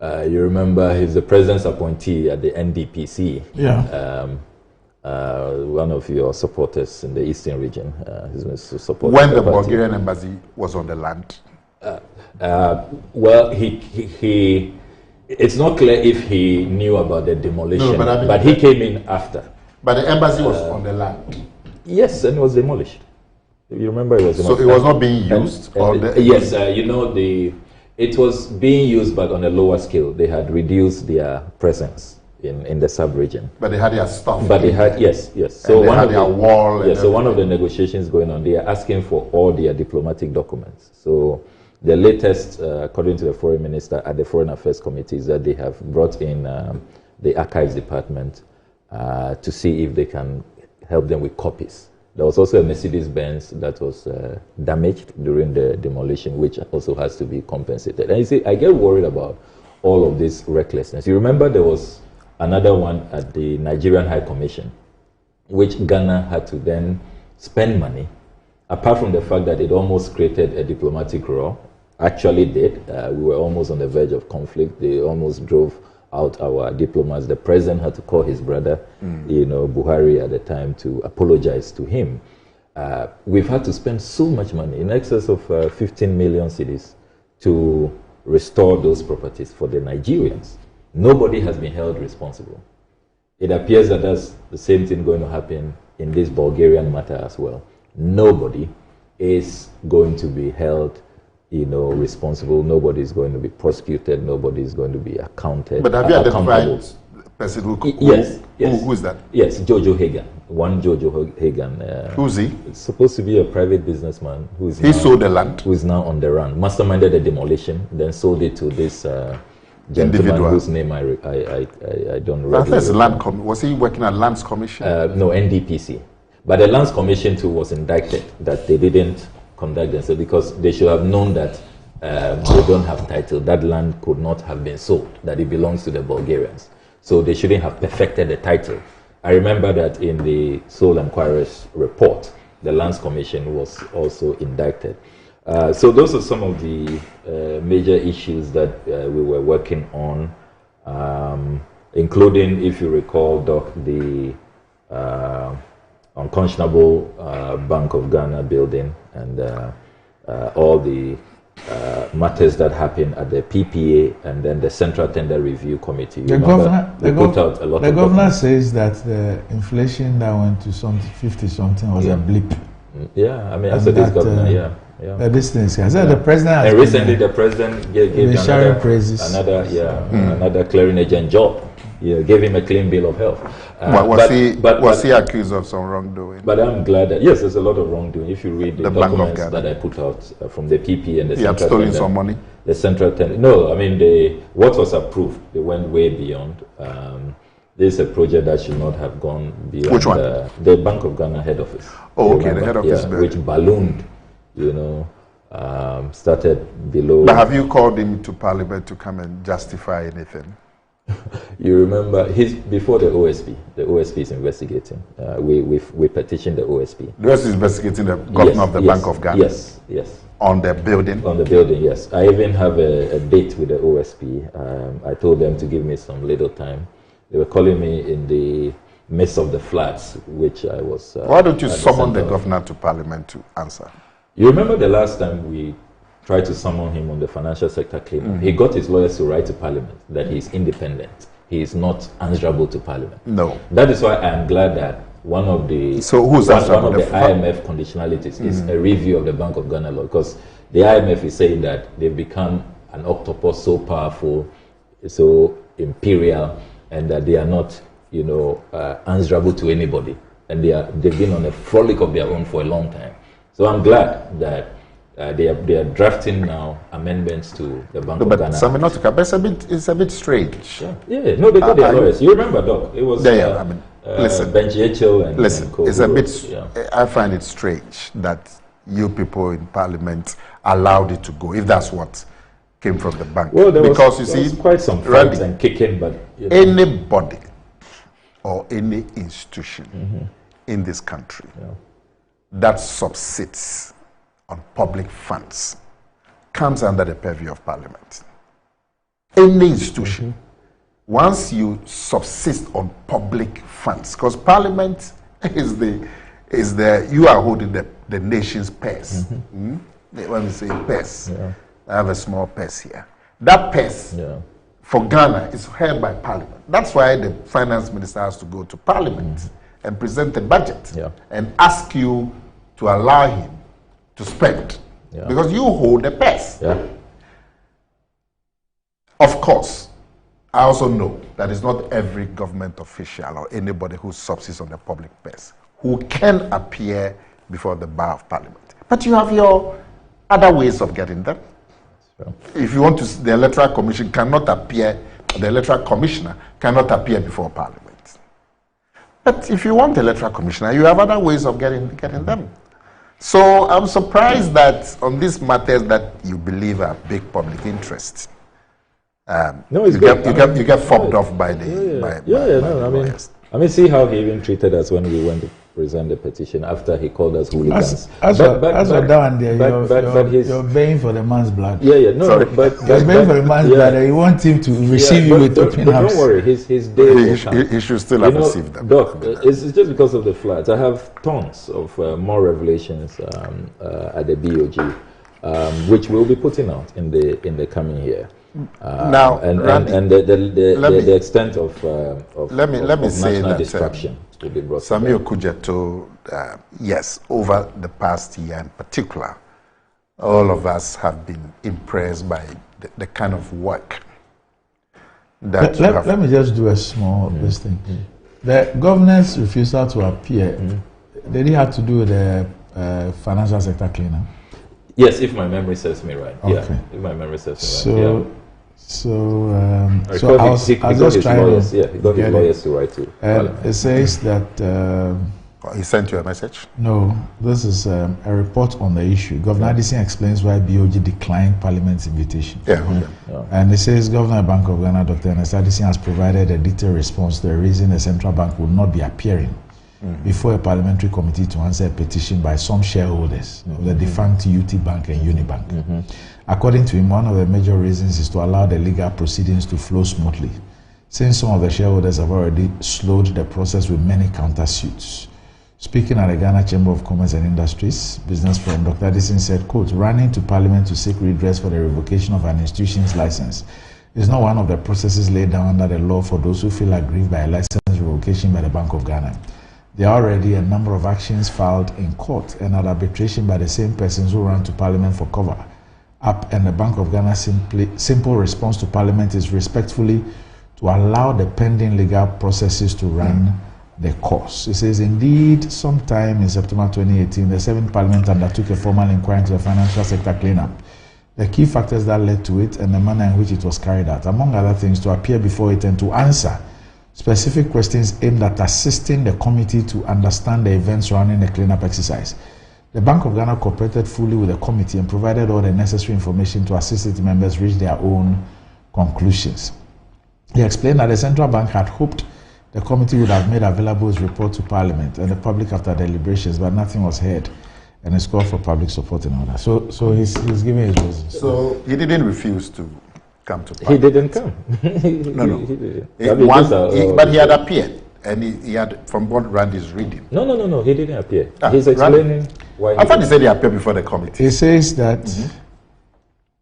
You remember he's the president's appointee at the NDPC. One of your supporters in the eastern region. When the Bulgarian embassy was on the land? Well, he it's not clear if he knew about the demolition, but he came in after. But the embassy was on the land? Yes, and it was demolished. You remember it was demolished. So it was not being used? Yes, it was being used, but on a lower scale. They had reduced their presence in the sub-region. But they had their stuff? But they had, yes. So they had their wall? Yes, so one of the negotiations going on, they are asking for all their diplomatic documents. So the latest, according to the Foreign Minister at the Foreign Affairs Committee, is that they have brought in the Archives Department to see if they can help them with copies. There was also a Mercedes-Benz that was damaged during the demolition, which also has to be compensated. And you see, I get worried about all of this recklessness. You remember there was another one at the Nigerian High Commission, which Ghana had to then spend money, apart from the fact that it almost created a diplomatic row. Actually did. We were almost on the verge of conflict. They almost drove out our diplomats. The president had to call his brother, Buhari at the time, to apologize to him. We've had to spend so much money, in excess of 15 million cedis, to restore those properties for the Nigerians. Nobody has been held responsible. It appears that that's the same thing going to happen in this Bulgarian matter as well. Nobody is going to be held responsible. Nobody is going to be prosecuted. Nobody is going to be accounted. But have you identified the person who? Yes. Who is that? Yes, Jojo Hagan. One Jojo Hagan. Who's he? It's supposed to be a private businessman who is. He sold the land. Who is now on the run. Masterminded the demolition, then sold it to this gentleman whose name I don't remember. Was he working at Lands Commission? No, NDPC. But the Lands Commission too was indicted that they didn't conduct themselves because they should have known that they don't have title. That land could not have been sold, that it belongs to the Bulgarians. So they shouldn't have perfected the title. I remember that in the sole inquirer's report, the Lands Commission was also indicted. So those are some of the major issues that we were working on, including, if you recall, Doc, the unconscionable Bank of Ghana building and all the matters that happen at the PPA and then the Central Tender Review Committee. The governor says that the inflation that went to 50 something was a blip. Yeah, I mean, as this governor, yeah. This thing is, the president has and recently the president gave another clearing agent job. Yeah, gave him a clean bill of health. Was he accused of some wrongdoing? But I'm glad that, yes, there's a lot of wrongdoing. If you read the documents that I put out from the PP and the Central Tender. He had stolen some money? The Central Tender. No, I mean, what was approved, they went way beyond. This is a project that should not have gone beyond. Which one? The Bank of Ghana head office. Oh, okay, the head office. Which ballooned, started below. But have you called him to Parliament to come and justify anything? You remember, before the OSP. The OSP is investigating. We petitioned the OSP. The OSP is investigating the governor of the Bank of Ghana? Yes. On the building? On the building, yes. I even have a date with the OSP. I told them to give me some little time. They were calling me in the midst of the floods, which I was... Why don't you summon the governor to Parliament to answer? You remember the last time we tried to summon him on the financial sector claim? He got his lawyers to write to Parliament that he is independent. He is not answerable to Parliament. No. That is why I am glad that one of the IMF conditionalities is a review of the Bank of Ghana law, because the IMF is saying that they've become an octopus so powerful, so imperial, and that they are not, answerable to anybody, and they've been on a frolic of their own for a long time. So I'm glad that they are drafting now amendments to the Bank of Ghana. But it's a bit strange. Yeah. No, they got their lawyers. You remember, Doc? It was listen, Benji Echel and it's a bit. I find it strange that you people in Parliament allowed it to go, if that's what came from the bank. Well, there was quite some fights and kicking, but anybody or any institution in this country that subsists on public funds comes under the purview of Parliament. Any institution, once you subsist on public funds, because Parliament is you are holding the nation's purse. When we say purse, I have a small purse here. That purse for Ghana is held by Parliament. That's why the finance minister has to go to Parliament and present the budget and ask you to allow him to spend, because you hold the purse. Of course, I also know that it's not every government official or anybody who subsists on the public purse who can appear before the bar of Parliament. But you have your other ways of getting them. If you want to, the Electoral Commission cannot appear, the Electoral Commissioner cannot appear before Parliament. But if you want the Electoral Commissioner, you have other ways of getting them. So I'm surprised that on these matters that you believe are big public interest, you get fobbed off by the lawyers. I mean, see how he even treated us when we went to present the petition after he called us hooligans. You're paying for the man's blood. You're paying for the man's blood, and you want him to receive you with open arms. Don't worry, his day he should still have received them. Doc, it's just because of the floods. I have tons of more revelations at the BOG, which we'll be putting out in the coming year. Now, Randy, and the extent of let me say that destruction will be brought. Samuel Kujeto, yes, over the past year in particular, all of us have been impressed by the kind of work that let me just do a small thing. The governor's refusal to appear, did he have to do with the financial sector cleanup? Yes, if my memory serves me right. Okay. Yeah, if my memory serves me right. I was just trying to he got his lawyers to write to. It says that he sent you a message? No, this is a report on the issue. Governor Addison explains why BOG declined Parliament's invitation. And it says Governor Bank of Ghana, Dr. Ernest Addison, has provided a detailed response to the reason the central bank will not be appearing before a parliamentary committee to answer a petition by some shareholders of the defunct UT Bank and Unibank. According to him, one of the major reasons is to allow the legal proceedings to flow smoothly, since some of the shareholders have already slowed the process with many countersuits. Speaking at the Ghana Chamber of Commerce and Industries Business Forum, Dr. Addison said, quote, running to Parliament to seek redress for the revocation of an institution's license is not one of the processes laid down under the law for those who feel aggrieved by a license revocation by the Bank of Ghana. There are already a number of actions filed in court and at arbitration by the same persons who ran to Parliament for cover up, and the Bank of Ghana's simple response to Parliament is respectfully to allow the pending legal processes to run the course. It says, indeed, sometime in September 2018, the 7th Parliament undertook a formal inquiry into the financial sector cleanup, the key factors that led to it, and the manner in which it was carried out, among other things, to appear before it and to answer specific questions aimed at assisting the committee to understand the events surrounding the cleanup exercise. The Bank of Ghana cooperated fully with the committee and provided all the necessary information to assist its members reach their own conclusions. He explained that the central bank had hoped the committee would have made available its report to Parliament and the public after deliberations, but nothing was heard, and it's called for public support and all that. So he's giving his reasons. So he didn't refuse to come to Parliament. He didn't come. No. But he had appeared, and he had, from what Randy is reading. No, he didn't appear. He's explaining why. I thought he said he appeared before the committee. He says that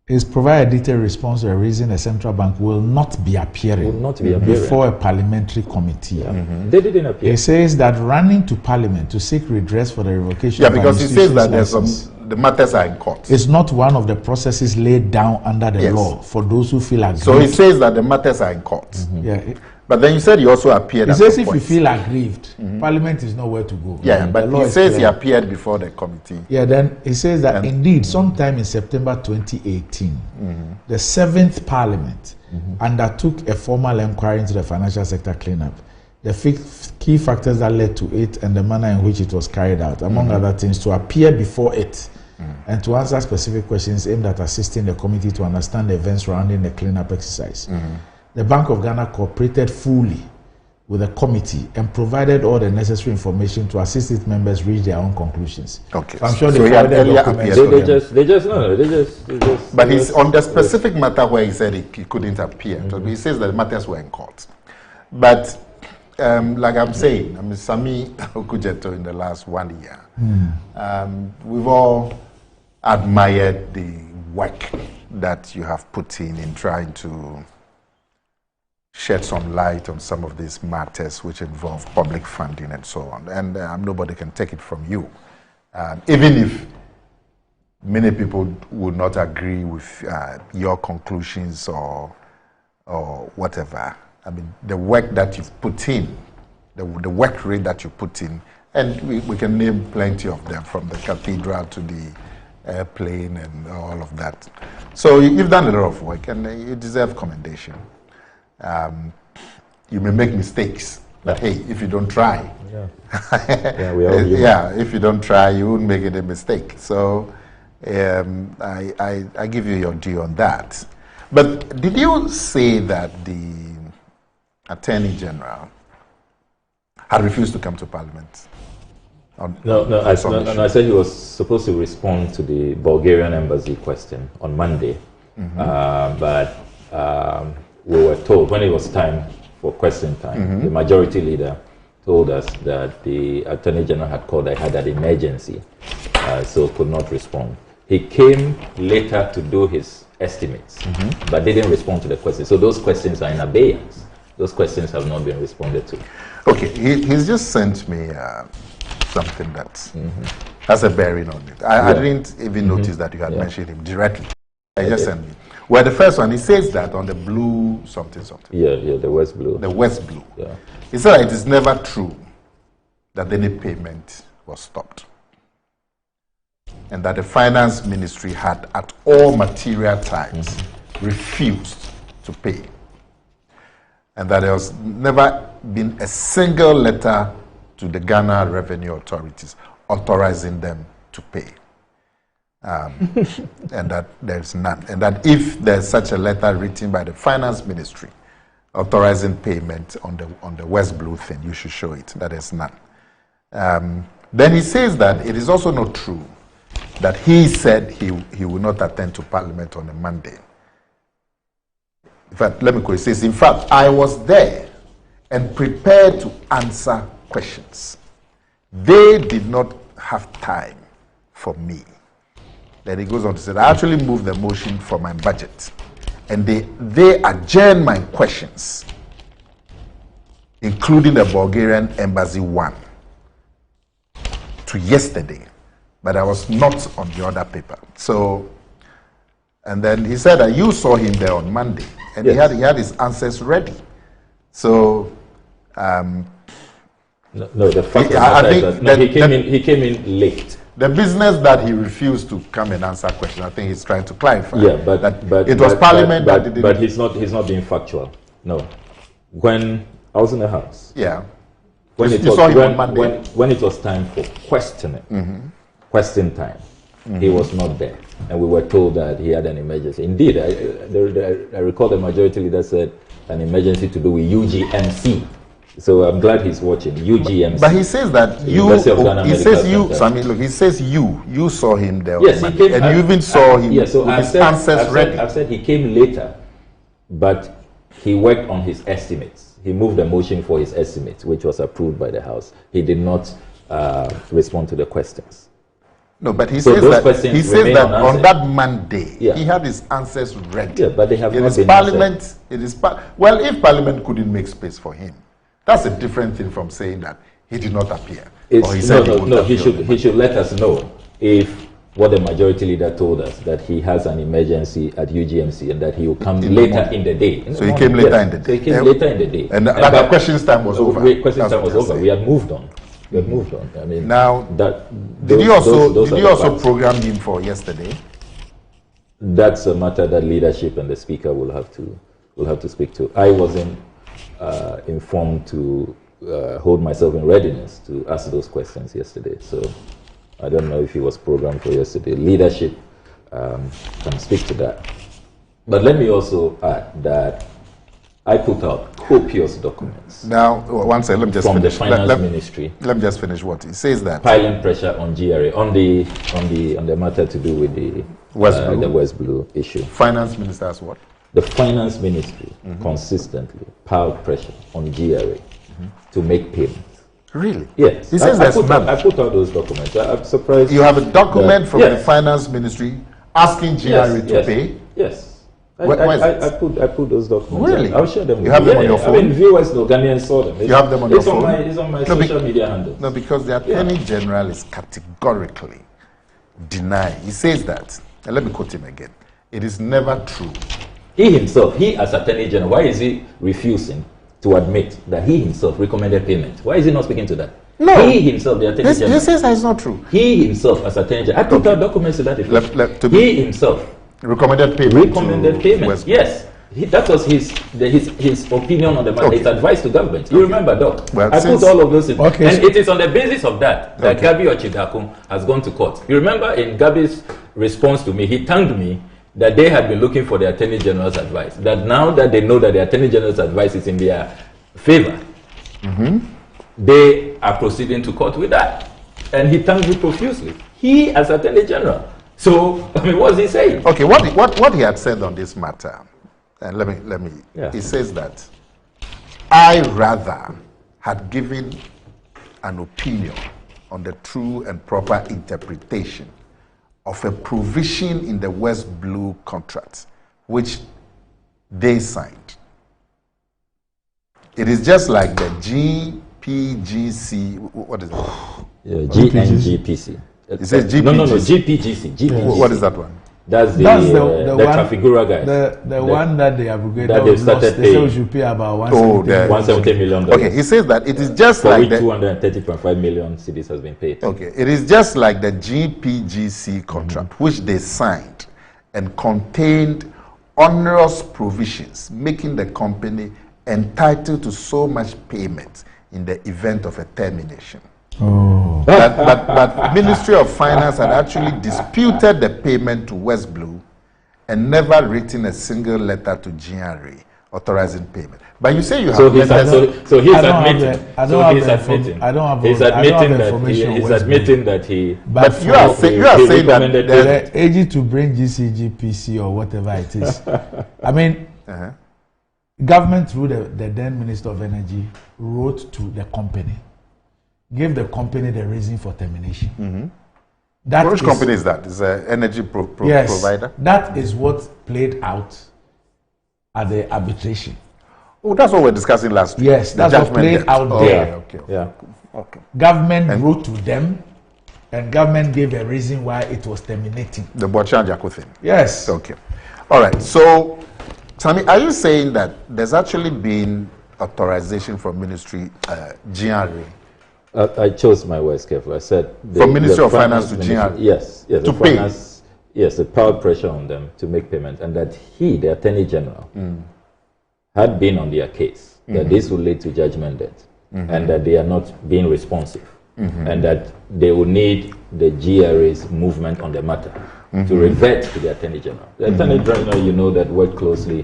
he's provided a detailed response to a reason the central bank will not be appearing before a parliamentary committee. They didn't appear. He says that running to Parliament to seek redress for the revocation of because he says that there's the matters are in court. It's not one of the processes laid down under the law for those who feel aggrieved. So he says that the matters are in court. Yeah. But then you said he also appeared. He says if you feel aggrieved, Parliament is nowhere to go. Yeah, but he says he appeared before the committee. Yeah, then he says that indeed, sometime in September 2018, the 7th Parliament undertook a formal inquiry into the financial sector cleanup, the key factors that led to it, and the manner in which it was carried out, among other things, to appear before it and to answer specific questions aimed at assisting the committee to understand the events surrounding the cleanup exercise. The Bank of Ghana cooperated fully with the committee and provided all the necessary information to assist its members reach their own conclusions. Okay. So I'm sure so they just. But he's on the specific matter where he said he couldn't appear. So he says that the matters were in court. But like I'm saying, I mean, Sami Okujeto in the last 1 year, we've all admired the work that you have put in trying to shed some light on some of these matters which involve public funding and so on. And nobody can take it from you. Even if many people would not agree with your conclusions or whatever, I mean, the work that you've put in, the work rate that you put in, and we can name plenty of them, from the cathedral to the airplane and all of that. So you've done a lot of work, and you deserve commendation. You may make mistakes, but hey, if you don't try, if you don't try, you won't make any mistake. So I give you your due on that. But did you say that the Attorney General had refused to come to Parliament? No, I said he was supposed to respond to the Bulgarian embassy question on Monday, but we were told when it was time for question time, the majority leader told us that the Attorney General had called, had an emergency, so could not respond. He came later to do his estimates, but didn't respond to the questions. So those questions are in abeyance. Those questions have not been responded to. Okay, he's just sent me something that has a bearing on it. I didn't even notice that you had mentioned him directly. He just sent me. Well, the first one, he says that on the blue something. Yeah, the West Blue. The West Blue. Yeah. He said that it is never true that any payment was stopped, and that the finance ministry had at all material times refused to pay, and that there was never been a single letter to the Ghana revenue authorities authorizing them to pay. And that there's none. And that if there's such a letter written by the finance ministry authorizing payment on the West Blue thing, you should show it. That is none. Then he says that it is also not true that he said he will not attend to Parliament on a Monday. In fact, let me quote. He says, in fact, I was there and prepared to answer questions. they did not have time for me. Then he goes on to say, I actually moved the motion for my budget. And they adjourned my questions, including the Bulgarian embassy one, to yesterday. But I was not on the other paper. So, and then he said that you saw him there on Monday, and yes, he had his answers ready. So, the fact is that he came in late. The business that he refused to come and answer questions, I think he's trying to clarify. Yeah, but it was Parliament that didn't. But he's not being factual. No, when I was in the house. Yeah. When it was time for questioning, question time, he was not there, and we were told that he had an emergency. Indeed, I recall the majority leader said an emergency to do with UGMC. So I'm glad he's watching UGMC. But he says that he says you saw him there. Yes, he came, and you even saw him with his answers ready. I've said he came later, but he worked on his estimates. He moved a motion for his estimates, which was approved by the House. He did not respond to the questions. No, but he says that on that Monday, he had his answers ready. Yeah, but they have not been Parliament. Well, if Parliament couldn't make space for him, that's a different thing from saying that he did not appear. He should let us know if what the majority leader told us, that he has an emergency at UGMC and that he will come later in the day. So he came later in the day. So he came later in the day. And the questions time was over. Questions time was over. We had moved on. I mean, now did you also program him for yesterday? That's a matter that leadership and the speaker will have to speak to. I wasn't informed to hold myself in readiness to ask those questions yesterday. So I don't know if he was programmed for yesterday. Leadership can speak to that. But let me also add that I put out copious documents. Now, one second, let me just from finish. the finance ministry. Let me just finish what he says. That piling pressure on GRA on the matter to do with the West Blue issue. Finance minister has what? The finance ministry consistently piled pressure on GRA to make payments. Really? Yes. He says there's none. I put out those documents. I'm surprised. You have a document from the finance ministry asking GRA to pay? Yes. I put those documents. Really? I'll share them. You have them on your phone? I mean, viewers know, Ghanaians saw them. You have them on your phone? It's on my social media handles. No, because the Attorney General is categorically denying. He says that, and let me quote him again, it is never true. He himself, as Attorney General, why is he refusing to admit that he himself recommended payment? Why is he not speaking to that? No. He himself, the Attorney General. He says that is not true. He himself, as Attorney General, I put out documents to that effect. He himself recommended payment. Yes. That was his opinion on the matter, his advice to government. You remember, Doc? Well, I put all of those in. And it is on the basis of that Gabi Ochidakum has gone to court. You remember in Gabi's response to me, he thanked me that they had been looking for the Attorney General's advice. That now that they know that the Attorney General's advice is in their favor, they are proceeding to court with that. And he thanked me profusely. He as Attorney General. So, I mean, what's he saying? Okay, what he had said on this matter, and let me. He says that I rather had given an opinion on the true and proper interpretation of a provision in the West Blue contract, which they signed. It is just like the GPGC. What is it? GNGPC. It says GPGC. No, GPGC. What is that one? That's the Trafigura guy. The one that they abrogated. That they started paying. They should pay about $170 million. Okay, he says that it is just like the 230.5 million cedis has been paid. Okay, it is just like the GPGC contract, which they signed and contained onerous provisions, making the company entitled to so much payment in the event of a termination. But Ministry of Finance had actually disputed the payment to West Blue and never written a single letter to GRA authorizing payment. But you say you have he's admitting that he. But you are saying that they're aging to bring GCGPC or whatever it is. I mean, government through the then Minister of Energy wrote to the company gave the company the reason for termination. Which company is that? Is an energy provider? That is what played out at the arbitration. Oh, that's what we're discussing last week. Yes, that's what played out there. Okay. Yeah. Okay. Government wrote to them, and government gave a reason why it was terminating. The Bochan Jaco thing. Yes. Okay. All right. So, Sammy, are you saying that there's actually been authorization from Ministry GRA? I chose my words carefully. I said from Ministry of Finance to GRA. Yes. To pay. Yes, the power pressure on them to make payment, and that the Attorney General, had been on their case, that this will lead to judgment debt, and that they are not being responsive, and that they will need the GRA's movement on the matter to revert to the Attorney General. The Attorney General, you know, that worked closely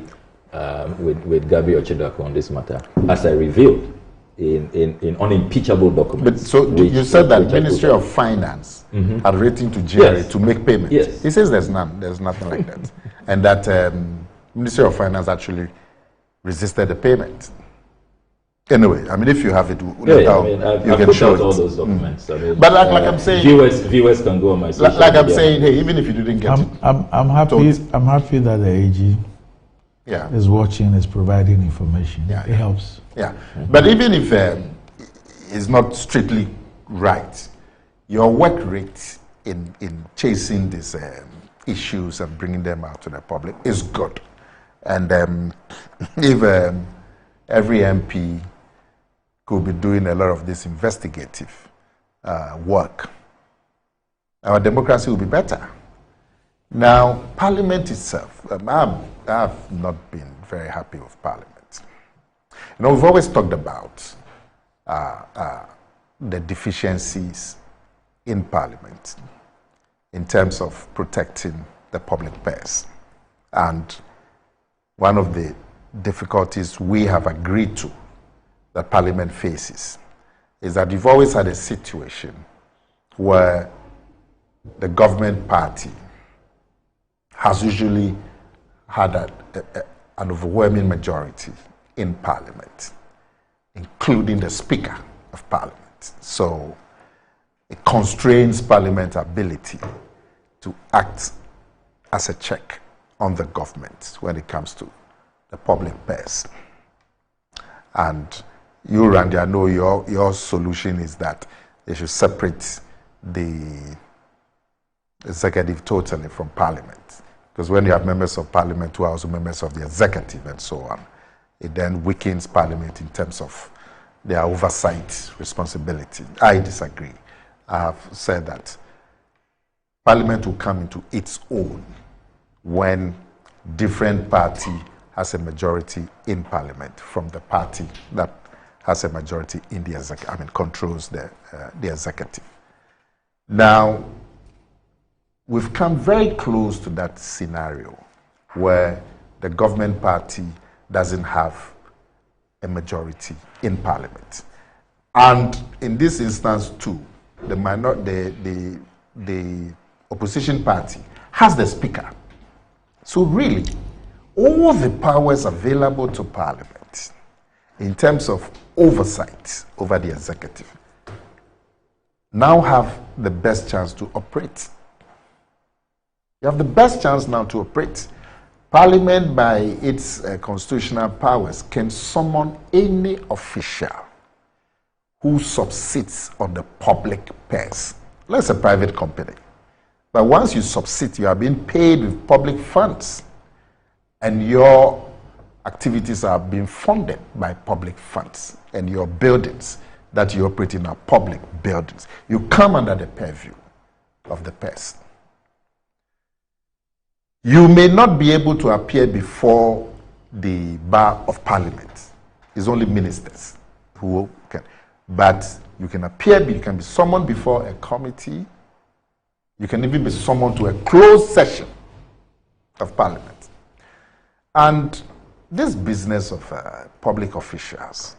with Gabi Ochidako on this matter, as I revealed in unimpeachable documents. But so you said that Ministry of Finance had written to GRA to make payment. Yes. He says there's nothing like that, and that Ministry of Finance actually resisted the payment. Anyway, I mean, if you have it, you can show all those documents. I mean, but like I'm saying, viewers can go on my social like I'm media. saying, hey, even if you didn't get it, I'm happy. I'm happy that the AG is watching, is providing information. It helps. Yeah, but even if it's not strictly right, your work rate in chasing these issues and bringing them out to the public is good. And if every MP could be doing a lot of this investigative work, our democracy will be better. Now, Parliament itself, I've not been very happy with Parliament. You know, we've always talked about the deficiencies in Parliament in terms of protecting the public purse. And one of the difficulties we have agreed to that Parliament faces is that you've always had a situation where the government party has usually had an overwhelming majority in Parliament, including the Speaker of Parliament. So it constrains Parliament's ability to act as a check on the government when it comes to the public purse. And you, Randy, I know your solution is that they should separate the executive totally from Parliament. Because when you have members of Parliament who are also members of the executive and so on, it then weakens Parliament in terms of their oversight responsibility. I disagree. I have said that Parliament will come into its own when different party has a majority in Parliament from the party that has a majority in the executive, controls the executive. Now, we've come very close to that scenario where the government party doesn't have a majority in Parliament. And in this instance too, the opposition party has the Speaker. So really, all the powers available to Parliament in terms of oversight over the executive now have the best chance to operate. You have the best chance now to operate. Parliament, by its constitutional powers, can summon any official who subsists on the public purse. Let's say a private company. But once you subsist, you are being paid with public funds, and your activities are being funded by public funds, and your buildings that you operate in are public buildings. You come under the purview of the purse. You may not be able to appear before the bar of Parliament. It's only ministers who can. But you can appear, you can be summoned before a committee. You can even be summoned to a closed session of Parliament. And this business of public officials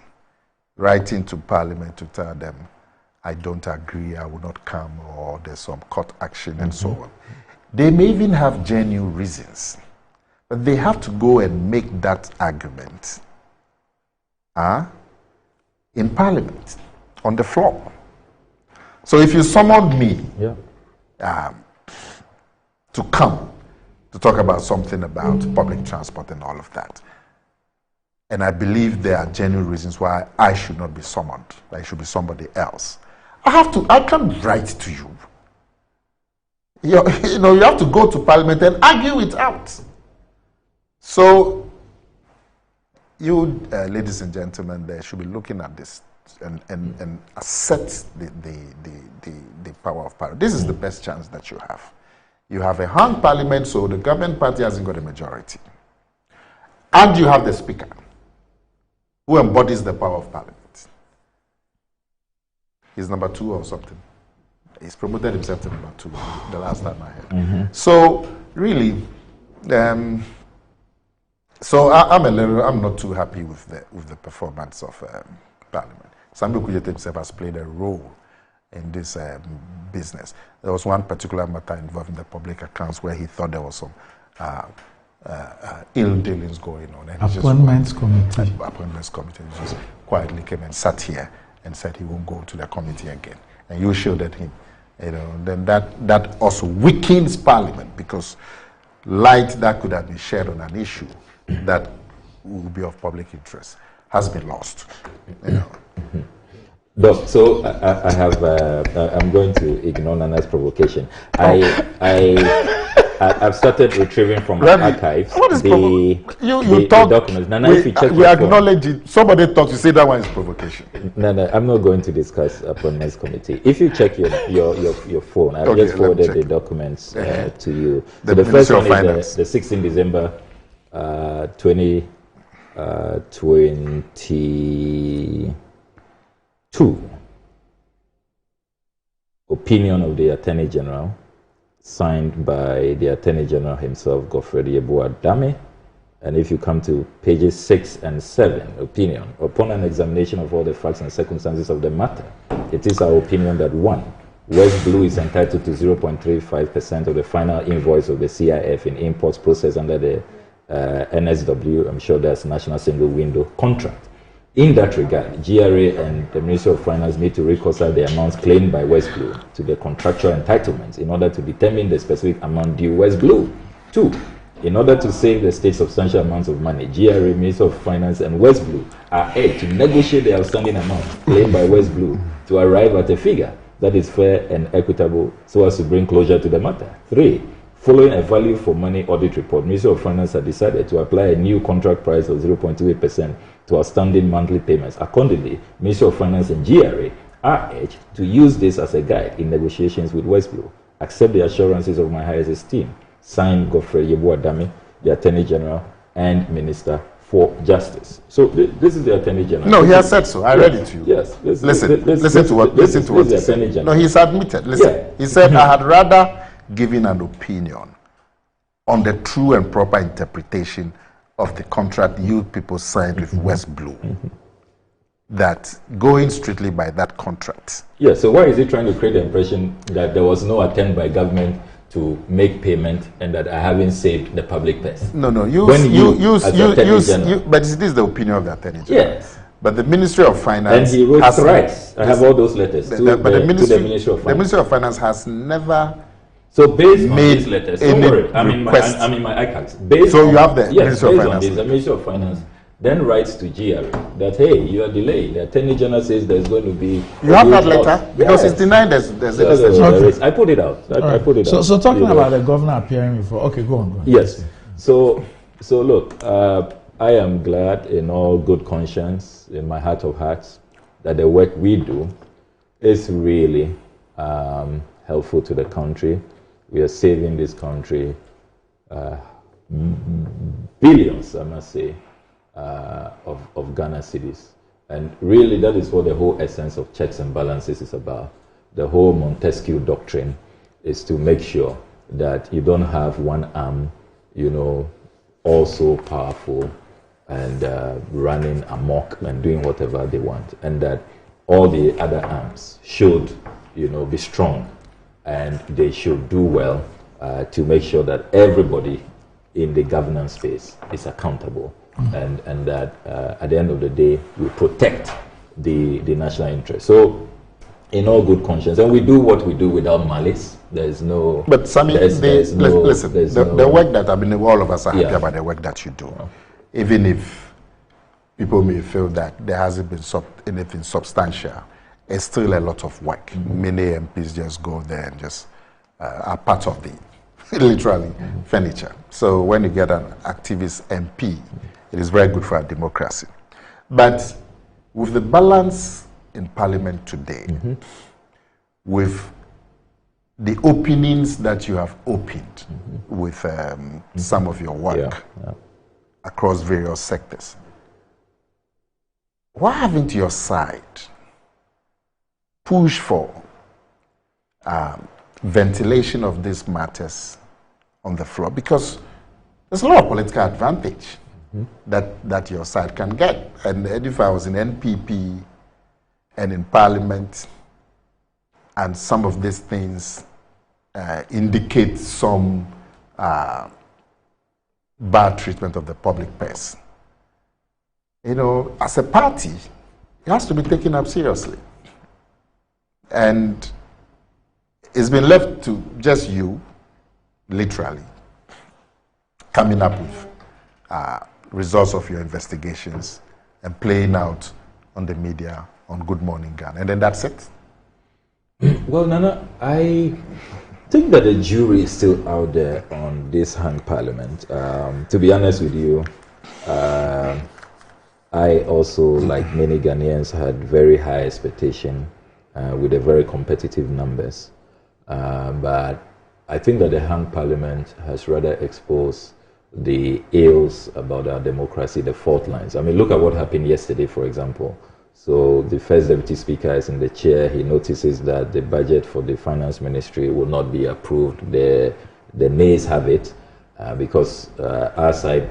writing to Parliament to tell them, I don't agree, I will not come, or there's some court action and so on. They may even have genuine reasons, but they have to go and make that argument in Parliament, on the floor. So if you summoned me to come to talk about something about public transport and all of that, and I believe there are genuine reasons why I should not be summoned, that it should be somebody else, I can't write to you. You have to go to Parliament and argue it out. So, you, ladies and gentlemen, they should be looking at this and assert the power of Parliament. This is the best chance that you have. You have a hung Parliament, so the government party hasn't got a majority. And you have the Speaker, who embodies the power of Parliament. He's number 2 or something. He's promoted himself to number 2 the last time I heard. So really, so I'm not too happy with the performance of Parliament. Sambi Kujete himself has played a role in this business. There was one particular matter involving the public accounts where he thought there was some ill dealings going on. And Appointments committee. Appointments committee. He just quietly came and sat here and said he won't go to the committee again. And you shielded him. Then that also weakens Parliament, because light that could have been shared on an issue that would be of public interest has been lost. Doc, so I have. I'm going to ignore Nana's provocation. I've started retrieving from my archives the documents. Nana, if you check we acknowledge it. Somebody talks, you say that one is provocation. No, I'm not going to discuss Appointments Committee. If you check your phone, I've just forwarded the documents to you. So the first one is the 16th December 2022 opinion of the Attorney General, signed by the Attorney General himself, Godfrey Yeboah-Dame. And if you come to pages 6 and 7, opinion, upon an examination of all the facts and circumstances of the matter, it is our opinion that 1, West Blue is entitled to 0.35% of the final invoice of the CIF in imports processed under the NSW. I'm sure that's National Single Window contract. In that regard, GRA and the Ministry of Finance need to reconcile the amounts claimed by West Blue to the contractual entitlements in order to determine the specific amount due West Blue. 2, in order to save the state substantial amounts of money, GRA, Ministry of Finance, and West Blue are asked to negotiate the outstanding amount claimed by West Blue to arrive at a figure that is fair and equitable so as to bring closure to the matter. 3, following a value for money audit report, Ministry of Finance has decided to apply a new contract price of 0.28% to outstanding monthly payments. Accordingly, Ministry of Finance and GRA are urged to use this as a guide in negotiations with West Blue. Accept the assurances of my highest esteem. Signed, Godfrey Yeboah-Dame, the Attorney General and Minister for Justice. So this is the Attorney General. No, he has said so. I read it to you. Yes. Listen to what he said. No, he's admitted. Listen, he said, I had rather given an opinion on the true and proper interpretation of the contract you people signed with West Blue, that going strictly by that contract. Yeah, so why is he trying to create the impression that there was no attempt by government to make payment and that I haven't saved the public purse? No, but this is the opinion of the Attorney General. Yes. But the Ministry of Finance... And he wrote thrice. I have all those letters to the Ministry of Finance. The Ministry of Finance has never... So based on these letters, don't worry, I'm in my archives. So you have the Ministry of Finance. The Ministry of Finance then writes to GRA that, hey, you are delayed. The Attorney General says there's going to be... You have that letter? Because it's denied there's I put it out. I put it out. So talking about the governor appearing before... Okay, go on. Yes. So look, I am glad in all good conscience, in my heart of hearts, that the work we do is really helpful to the country. We are saving this country billions, I must say, of Ghana cedis. And really that is what the whole essence of checks and balances is about. The whole Montesquieu doctrine is to make sure that you don't have one arm, also powerful and running amok and doing whatever they want. And that all the other arms should, be strong. And they should do well to make sure that everybody in the governance space is accountable, and that at the end of the day we protect the national interest. So in all good conscience, and we do what we do without malice. There's no. But Sammy, listen, the work that all of us are happy about the work that you do, even if people may feel that there hasn't been anything substantial. It's still a lot of work. Many MPs just go there and just are part of the literally furniture. So when you get an activist MP, it is very good for our democracy. But with the balance in Parliament today, with the openings that you have opened with some of your work across various sectors, why haven't your side pushed for ventilation of these matters on the floor? Because there's a lot of political advantage that your side can get. And if I was in NPP and in Parliament, and some of these things indicate some bad treatment of the public purse, as a party, it has to be taken up seriously. And it's been left to just you, literally, coming up with results of your investigations and playing out on the media on Good Morning Ghana. And then that's it. Well, Nana, I think that the jury is still out there on this hung parliament. To be honest with you, I also, like many Ghanaians, had very high expectation with the very competitive numbers. But I think that the hung parliament has rather exposed the ills about our democracy, the fault lines. I mean, look at what happened yesterday, for example. So the first deputy speaker is in the chair. He notices that the budget for the finance ministry will not be approved. The nays have it because our side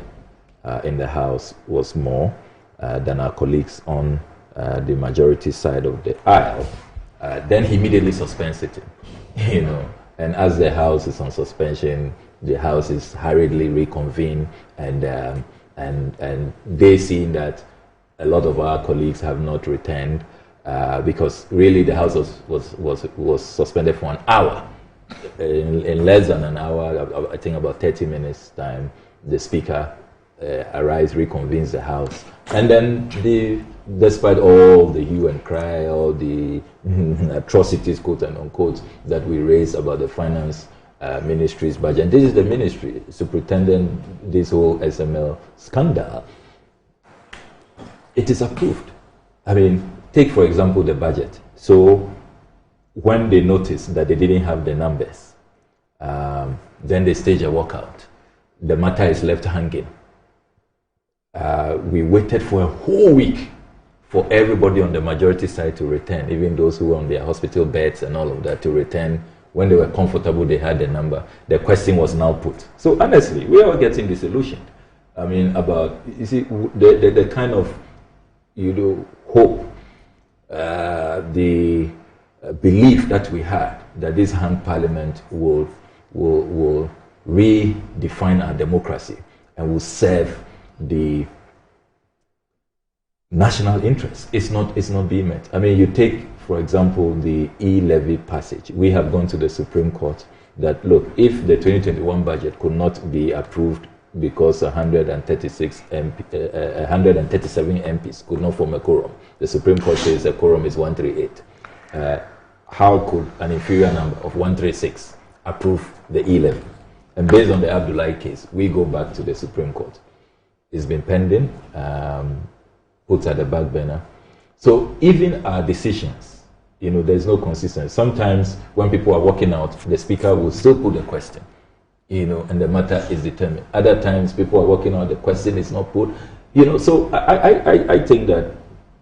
in the House was more than our colleagues on the majority side of the aisle. Then he immediately suspends it, And as the House is on suspension, the House is hurriedly reconvened, and they see that a lot of our colleagues have not returned because really the House was suspended for an hour. In less than an hour, I think about 30 minutes time, the Speaker arrives, reconvenes the House, and then despite all the hue and cry, all the atrocities, quote and unquote, that we raise about the finance ministry's budget, and this is the ministry superintending this whole SML scandal, it is approved. I mean, take for example the budget. So when they noticed that they didn't have the numbers, then they stage a walkout. The matter is left hanging. We waited for a whole week for everybody on the majority side to return, even those who were on their hospital beds and all of that to return. When they were comfortable, they had the number. The question was now put. So honestly, we are getting disillusioned. I mean, about, you see, the kind of, hope, the belief that we had that this hung parliament will redefine our democracy and will serve the national interest. It's not being met. I mean, you take, for example, the e-levy passage. We have gone to the Supreme Court that, look, if the 2021 budget could not be approved because 137 MPs could not form a quorum, the Supreme Court says a quorum is 138. How could an inferior number of 136 approve the e-levy? And based on the Abdullahi case, we go back to the Supreme Court. It's been pending, put at the back burner. So even our decisions, there's no consistency. Sometimes when people are walking out, the Speaker will still put a question, and the matter is determined. Other times people are walking out, the question is not put. So I think that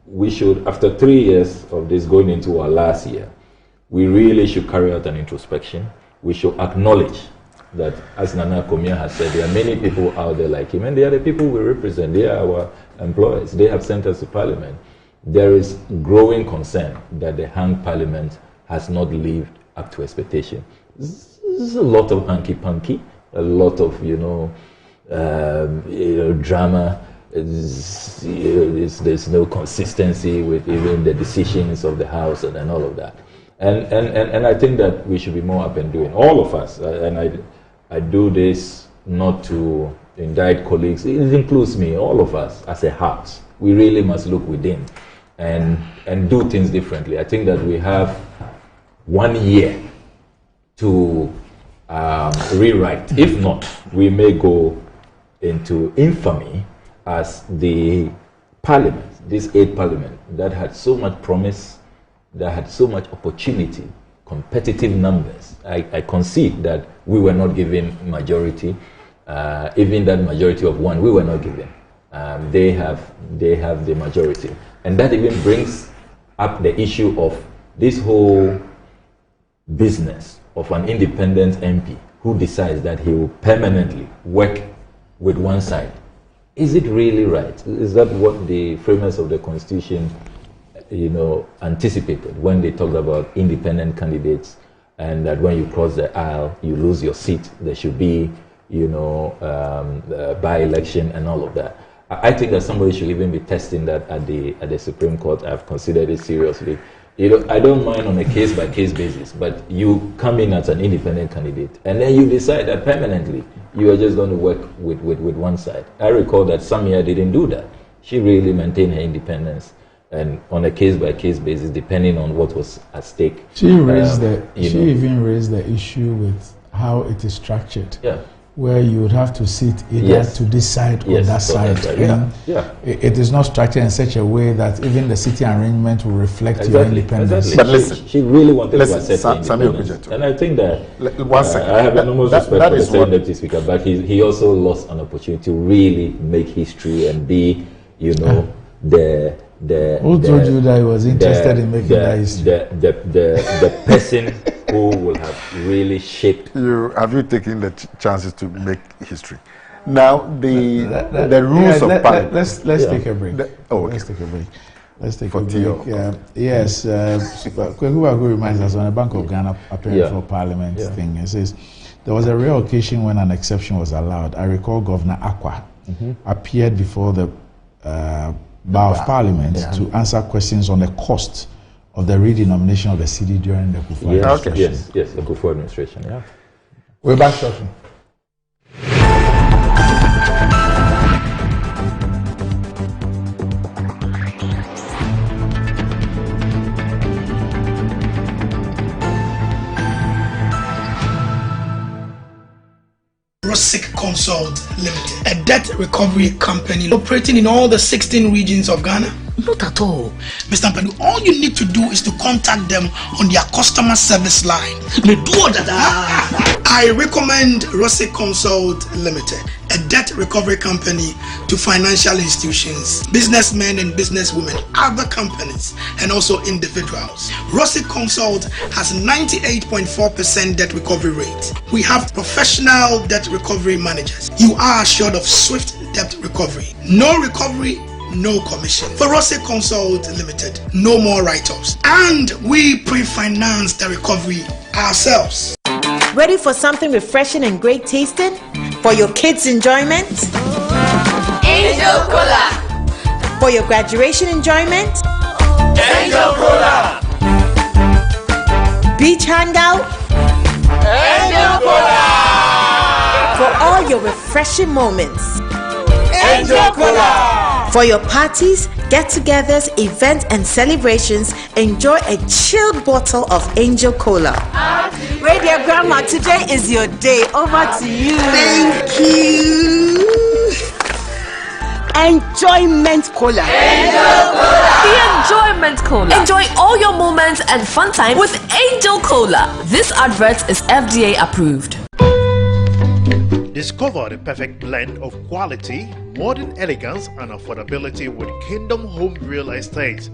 we should, after 3 years of this going into our last year, we really should carry out an introspection. We should acknowledge that, as Nana Komia has said, there are many people out there like him, and they are the people we represent. They are our employers. They have sent us to Parliament. There is growing concern that the hung parliament has not lived up to expectation. There's a lot of hanky-panky, a lot of, drama, there's no consistency with even the decisions of the House and all of that. And I think that we should be more up and doing, all of us. And I do this not to indict colleagues. It includes me, all of us as a house. We really must look within and do things differently. I think that we have 1 year to rewrite. If not, we may go into infamy as the parliament, this 8th parliament that had so much promise, that had so much opportunity, competitive numbers. I concede that we were not given majority. Even that majority of 1, we were not given. They have the majority, and that even brings up the issue of this whole business of an independent MP who decides that he will permanently work with one side. Is it really right? Is that what the framers of the Constitution, anticipated when they talked about independent candidates, and that when you cross the aisle, you lose your seat? There should be, by-election and all of that. I think that somebody should even be testing that at the Supreme Court. I've considered it seriously. I don't mind on a case-by-case basis, but you come in as an independent candidate, and then you decide that permanently you are just going to work with one side. I recall that Samia didn't do that. She really maintained her independence, and on a case-by-case basis, depending on what was at stake. She even raised the issue with how it is structured. Yeah. Where you would have to sit either to this side or that side. It is not structured in such a way that even the sitting arrangement will reflect your independence. Exactly. But listen, she really wanted to assert independence. And I think that I have enormous respect for the Deputy Speaker, but he also lost an opportunity to really make history and be, who told you that he was interested in making that history? The person who will have really shaped. Have you taken the chances to make history? Now the rules of parliament. Let's take a break. Let's take a break. Let's take a break. Yes, Kweku reminds us on the Bank of Ghana appearing for Parliament thing. It says there was a rare occasion when an exception was allowed. I recall Governor Akwa appeared before the Bar of Parliament to answer questions on the cost of the redenomination of the city during the Kufuor administration. Yes, the Kufuor administration. Yeah. We're back shortly. Consult Limited, a debt recovery company operating in all the 16 regions of Ghana. Not at all. Mr. Mpadu, all you need to do is to contact them on their customer service line. I recommend Rosic Consult Limited, a debt recovery company to financial institutions, businessmen and businesswomen, other companies, and also individuals. Rosic Consult has 98.4% debt recovery rate. We have professional debt recovery managers. You are assured of swift debt recovery. No recovery, no commission. For Rosic Consult Limited, no more write-offs. And we pre-finance the recovery ourselves. Ready for something refreshing and great tasting? For your kids' enjoyment? Angel Cola. For your graduation enjoyment? Angel Cola. Beach hangout? Angel Cola. For all your refreshing moments? Angel Cola. For your parties, get-togethers, events, and celebrations, enjoy a chilled bottle of Angel Cola. Radio Grandma, today is your day. Over to you. Thank you. Enjoyment Cola. Angel Cola. The Enjoyment Cola. Enjoy all your moments and fun time with Angel Cola. This advert is FDA approved. Discover the perfect blend of quality, modern elegance, and affordability with Kingdom Home Real Estate.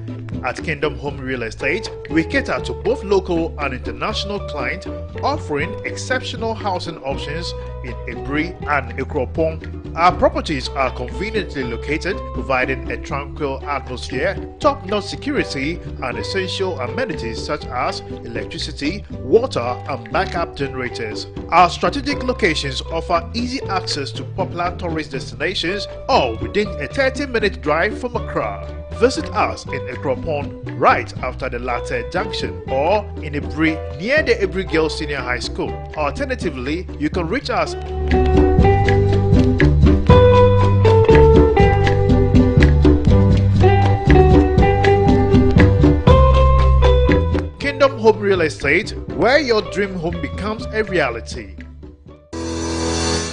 At Kingdom Home Real Estate, we cater to both local and international clients, offering exceptional housing options in Ebri and Ekropon. Our properties are conveniently located, providing a tranquil atmosphere, top-notch security, and essential amenities such as electricity, water, and backup generators. Our strategic locations offer easy access to popular tourist destinations, all within a 30-minute drive from Accra. Visit us in Ekropon right after the Latte Junction, or in Ebri near the Ebri Girls Senior High School. Alternatively, you can reach us Kingdom Home Real Estate, where your dream home becomes a reality.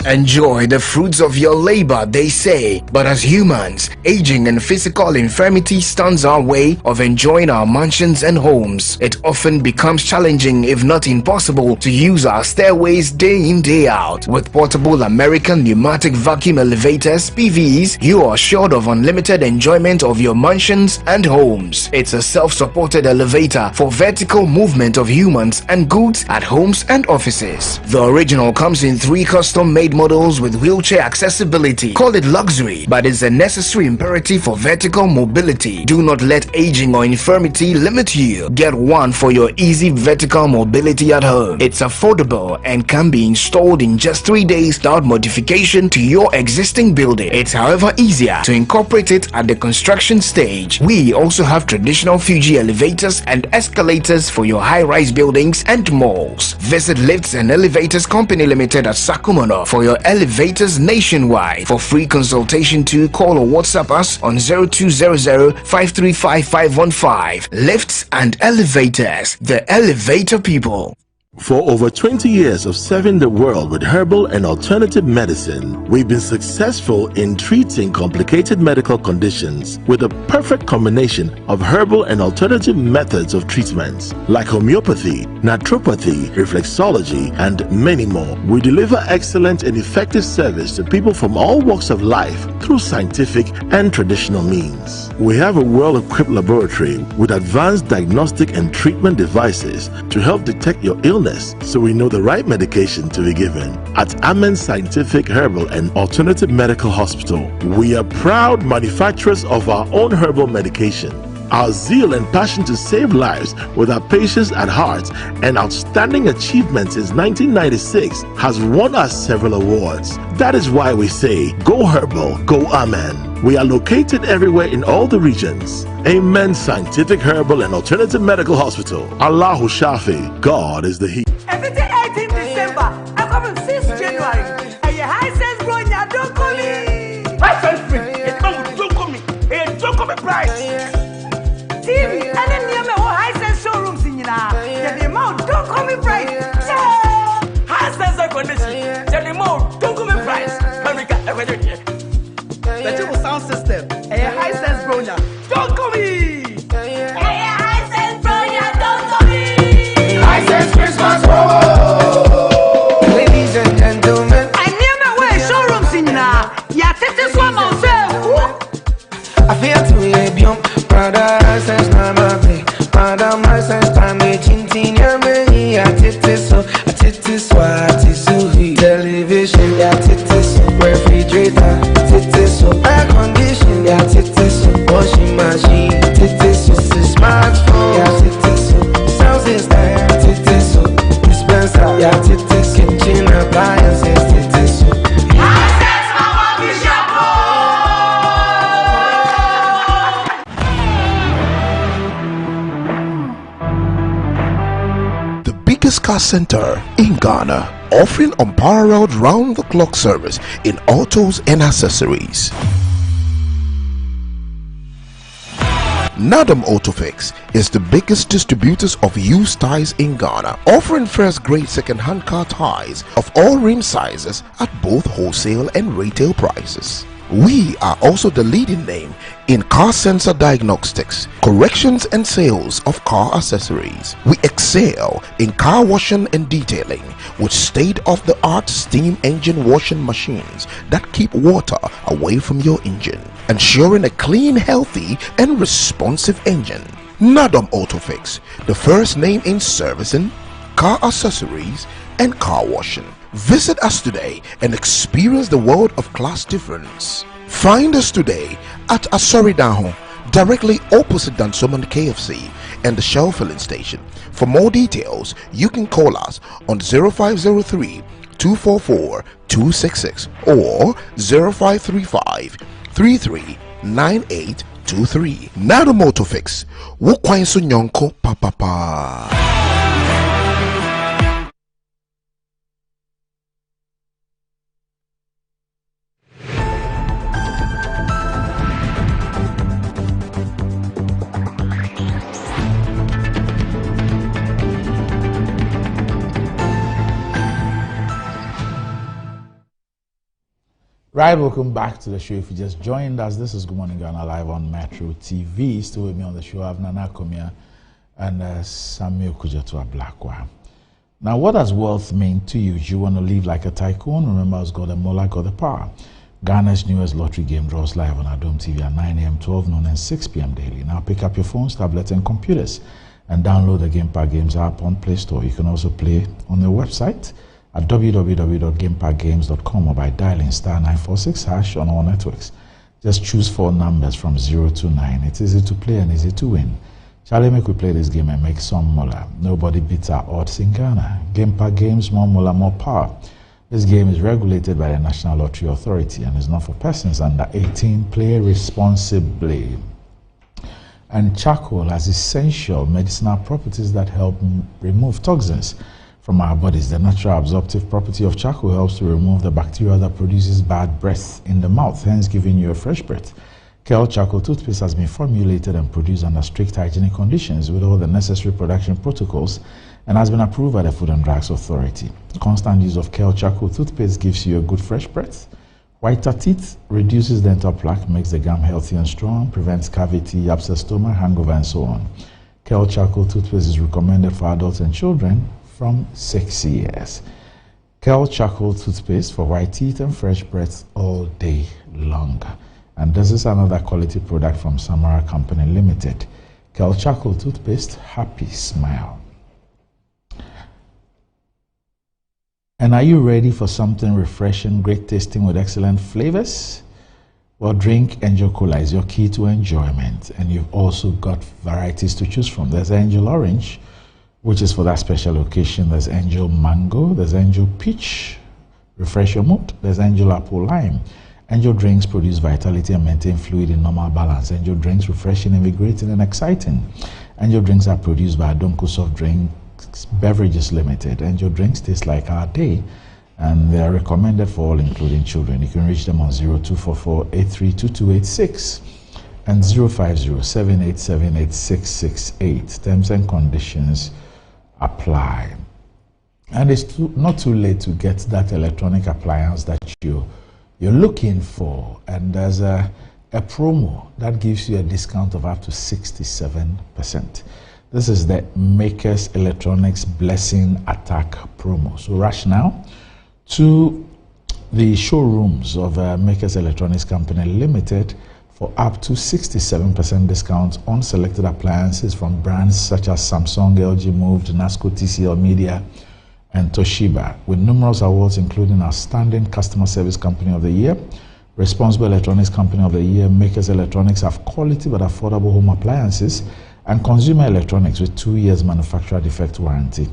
Enjoy the fruits of your labor, they say. But as humans, aging and physical infirmity stands our way of enjoying our mansions and homes. It often becomes challenging, if not impossible, to use our stairways day in, day out. With portable American pneumatic vacuum elevators, PVs, you are assured of unlimited enjoyment of your mansions and homes. It's a self-supported elevator for vertical movement of humans and goods at homes and offices. The original comes in 3 custom-made models with wheelchair accessibility. Call it luxury, but it's a necessary imperative for vertical mobility. Do not let aging or infirmity limit you. Get one for your easy vertical mobility at home. It's affordable and can be installed in just 3 days without modification to your existing building. It's however easier to incorporate it at the construction stage. We also have traditional Fuji elevators and escalators for your high-rise buildings and malls. Visit Lifts and Elevators Company Limited at Sakumono for your elevators nationwide. For free consultation to call or WhatsApp us on 0200-535-515. Lifts and Elevators, the elevator people. For over 20 years of serving the world with herbal and alternative medicine, we've been successful in treating complicated medical conditions with a perfect combination of herbal and alternative methods of treatment, like homeopathy, naturopathy, reflexology, and many more. We deliver excellent and effective service to people from all walks of life through scientific and traditional means. We have a well-equipped laboratory with advanced diagnostic and treatment devices to help detect your illness, so we know the right medication to be given. At Amen Scientific Herbal and Alternative Medical Hospital, we are proud manufacturers of our own herbal medication. Our zeal and passion to save lives with our patients at heart and outstanding achievements since 1996 has won us several awards. That is why we say, go herbal, go Amen. We are located everywhere in all the regions. Amen Scientific Herbal and Alternative Medical Hospital. Allahu Shafi, God is the He. Every 18 December, I come on 6 January. And your high sense bro, you don't call me. High sense free. It comes with don't call me. It don't call me price. TV, and then you have high sense showrooms in you now. The amount don't call me price. High sense condition. The amount don't call me price. America, everything. The triple sound system. A high sense bro, don't call me. High sense bro, don't call me. High sense Christmas promo. Ladies and gentlemen, I near my way showrooms in now. Yeah, this one myself. I feel to be young. Prada sense na my play. Prada my sense time me chintin ya me. I titi so, television ya titi so, refrigerator titi so, air condition ya titi so, washing machine titi so, smartphone ya titi so, sound system ya titi so, dispenser ya titi so, kitchen appliances titi so. Biggest car center in Ghana, offering unparalleled round-the-clock service in autos and accessories. Nadam Autofix is the biggest distributors of used tires in Ghana, offering first-grade second-hand car tires of all rim sizes at both wholesale and retail prices. We are also the leading name in car sensor diagnostics, corrections and sales of car accessories. We excel in car washing and detailing with state-of-the-art steam engine washing machines that keep water away from your engine, ensuring a clean, healthy and responsive engine. Nadam Autofix, the first name in servicing, car accessories and car washing. Visit us today and experience the world of class difference. Find us today at Asoridaho, directly opposite Dansoman KFC and the Shell filling station. For more details, you can call us on 0503 244 266 or 0535 339823. Nado Motor Fix. Wukwainso Nyonko Papa. Right, welcome back to the show. If you just joined us, this is Good Morning Ghana live on Metro TV. Still with me on the show, I have Nana Komia and Samuel Kujatua Blakwa. Now, what does wealth mean to you? Do you want to live like a tycoon? Remember, it's got the Mola, got the power. Ghana's newest lottery game draws live on Adom TV at 9 a.m., 12 noon, and 6 p.m. daily. Now, pick up your phones, tablets, and computers and download the Game Park Games app on Play Store. You can also play on their website at www.gameparkgames.com or by dialing *946# on all networks. Just choose 4 numbers from 0 to 9. It's easy to play and easy to win. Charlie, make we play this game and make some mola. Nobody beats our odds in Ghana. Game Park Games, more mola, more power. This game is regulated by the National Lottery Authority and is not for persons under 18. Play responsibly. And charcoal has essential medicinal properties that help remove toxins from our bodies. The natural absorptive property of charcoal helps to remove the bacteria that produces bad breath in the mouth, hence giving you a fresh breath. Kel Charcoal toothpaste has been formulated and produced under strict hygienic conditions with all the necessary production protocols and has been approved by the Food and Drugs Authority. Constant use of Kel Charcoal toothpaste gives you a good fresh breath, whiter teeth, reduces dental plaque, makes the gum healthy and strong, prevents cavity, upset stomach, hangover, and so on. Kel Charcoal toothpaste is recommended for adults and children from 6 years. Kel Charcoal toothpaste for white teeth and fresh breath all day long. And this is another quality product from Samara Company Limited. Kel Charcoal toothpaste, happy smile. And are you ready for something refreshing, great tasting with excellent flavors? Well, drink Angel Cola is your key to enjoyment. And you've also got varieties to choose from. There's Angel Orange, which is for that special occasion. There's Angel Mango, there's Angel Peach, refresh your mood. There's Angel Apple Lime. Angel drinks produce vitality and maintain fluid in normal balance. Angel drinks refreshing, invigorating, and exciting. Angel drinks are produced by Adonko Soft Drinks Beverages Limited. Angel drinks taste like our day, and they are recommended for all, including children. You can reach them on 0244-832286 and 050-787-8668. Terms and conditions apply. And it's not too late to get that electronic appliance that you're looking for, and there's a promo that gives you a discount of up to 67%. This is the Makers Electronics Blessing Attack promo. So rush now to the showrooms of Makers Electronics Company Limited for up to 67% discount on selected appliances from brands such as Samsung, LG Moved, NASCO, TCL Media, and Toshiba, with numerous awards including Outstanding Customer Service Company of the Year, Responsible Electronics Company of the Year. Makers Electronics have quality but affordable home appliances and consumer electronics with 2 years manufacturer defect warranty.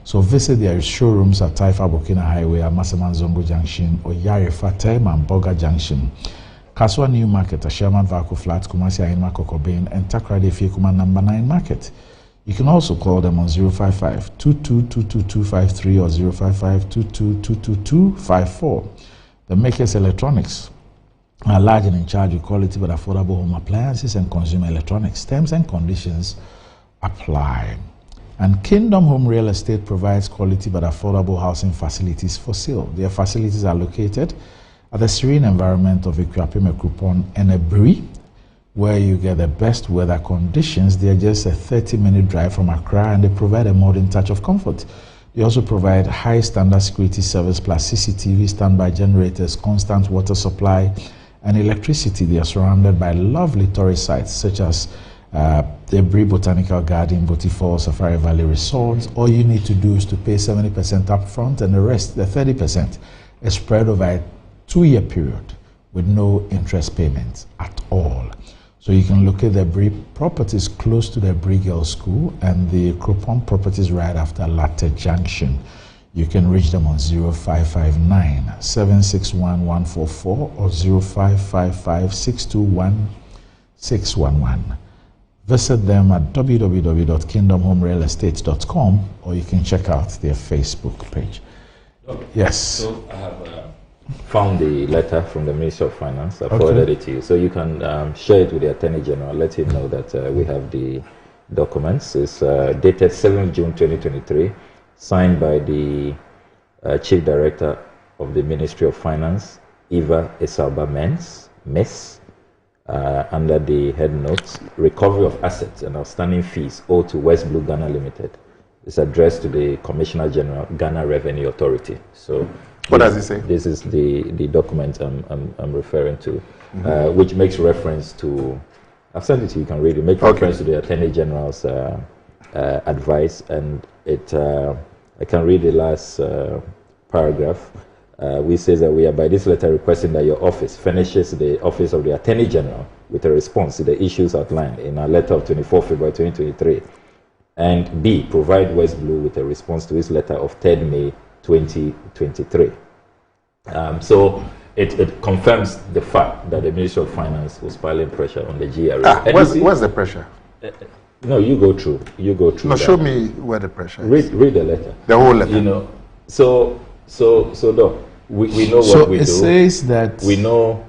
So visit their showrooms at Taifa Burkina Highway, Amasaman Zongo Junction, Oyare Fatem and Boga Junction, Kaswa New Market, Sherman Vaco Flats, Kumasi Ahima Kokobin, and Takrade Fiekuma number 9 Market. You can also call them on 055-2222-253 or 055-2222-254. The Makers Electronics are large and in charge of quality but affordable home appliances and consumer electronics. Terms and conditions apply. And Kingdom Home Real Estate provides quality but affordable housing facilities for sale. Their facilities are located at the serene environment of Equiapime Kupon and Ebri, where you get the best weather conditions. They are just a 30-minute drive from Accra, and they provide a modern touch of comfort. They also provide high standard security service plus CCTV, standby generators, constant water supply, and electricity. They are surrounded by lovely tourist sites such as Debris Botanical Garden, Boti Falls, Safari Valley Resort. All you need to do is to pay 70% up front, and the rest, the 30%, is spread over a 2-year period with no interest payments at all. So you can locate the Bri properties close to the Bri Girls School and the Kropon properties right after Latte Junction. You can reach them on 0559 761 144 or 0555 621 611. Visit them at www.kingdomhomerealestate.com, or you can check out their Facebook page. Yes. So I have found the letter from the Ministry of Finance. I forwarded it to you. So you can share it with the Attorney General. Let him know that we have the documents. It's dated 7th June 2023, signed by the Chief Director of the Ministry of Finance, Eva Esalba Mess, under the head notes, recovery of assets and outstanding fees owed to West Blue Ghana Limited. It's addressed to the Commissioner General, Ghana Revenue Authority. So, what does it say? This is the document I'm referring to, which makes reference to. I've sent it to you. You can read it. Make reference to the Attorney General's advice, and it. I can read the last paragraph. Which says that we are by this letter requesting that your office furnishes the Office of the Attorney General with a response to the issues outlined in our letter of 24 February 2023, and B, provide West Blue with a response to his letter of 3rd May 2023. So it confirms the fact that the Ministry of Finance was piling pressure on the GRA. Where's the pressure? No, you go through. No, that. Show me where the pressure is. Read the letter. The whole letter. You know, so Doc, we know what we do. So it says that we know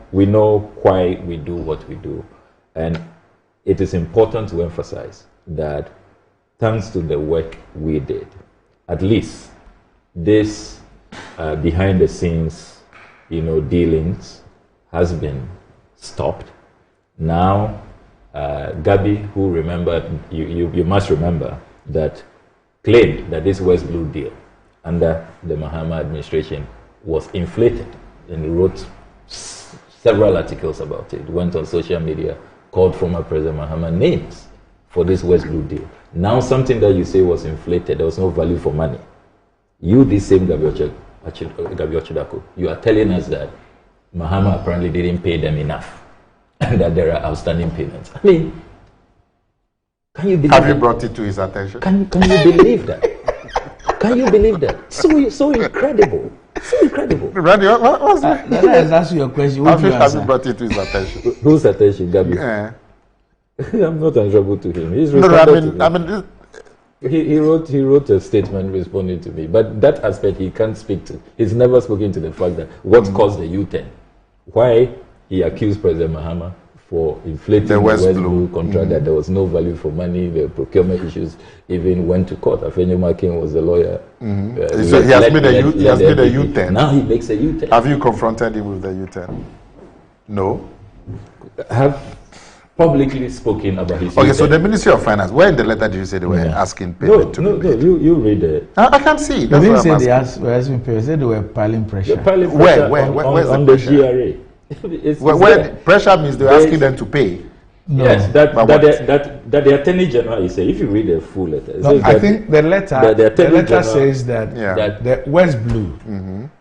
why we do what we do, and it is important to emphasize that thanks to the work we did, at least this behind the scenes, dealings has been stopped. Now, Gabi, who remembered, you must remember that claimed that this West Blue deal under the Mahama administration was inflated, and he wrote several articles about it. Went on social media, called former President Mahama names for this West Blue deal. Now something that you say was inflated, there was no value for money. You, this same Gabi Ochidako, you are telling us that Mahama apparently didn't pay them enough and that there are outstanding payments. I mean, can you believe Have you brought it to his attention? Can you believe that? Can you believe that? So incredible. So incredible. Randy, what was that? That's your question. Have you brought it to his attention? Whose attention, Gabi? Yeah. I'm not answerable to him. He's he wrote a statement responding to me, but that aspect he can't speak to. He's never spoken to the fact that what caused the U-turn, why he accused President Mahama for inflating the West Blue contract, that there was no value for money, the procurement issues even went to court. Afenyo Makin was the lawyer. So he has made a U-turn. Now he makes a U-turn. Have you confronted him with the U-turn? No. Have publicly spoken about his Okay, so the Ministry of Finance, where in the letter did you say they were asking payment to be made? No, you read it. I can't see. They didn't say they were asking payment. They said they were piling pressure. Where's on the the pressure? GRA. Where pressure means they're asking them to pay. No. Yes, that the Attorney General is saying. If you read the full letter, I think the letter says that the West Blue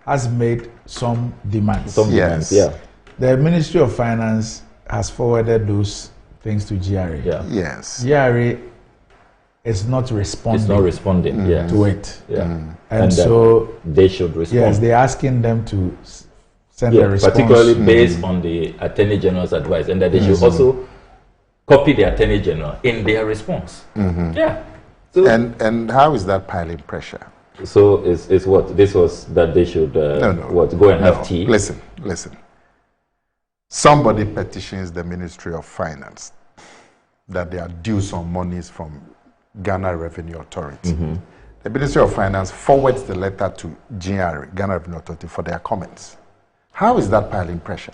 has made some demands. Demands, yeah. The Ministry of Finance has forwarded those things to GRA. Yeah. Yes. GRA is not responding. It's not responding. To it. Yeah. And so they should respond. Yes, they're asking them to send a response. Particularly based on the Attorney General's advice, and that they should also copy the Attorney General in their response. Yeah. So and how is that piling pressure? So it's what this was that they should go and have tea. Listen. Somebody petitions the Ministry of Finance that they are due some monies from Ghana Revenue Authority. The Ministry of Finance forwards the letter to GRA, Ghana Revenue Authority, for their comments. How is that piling pressure?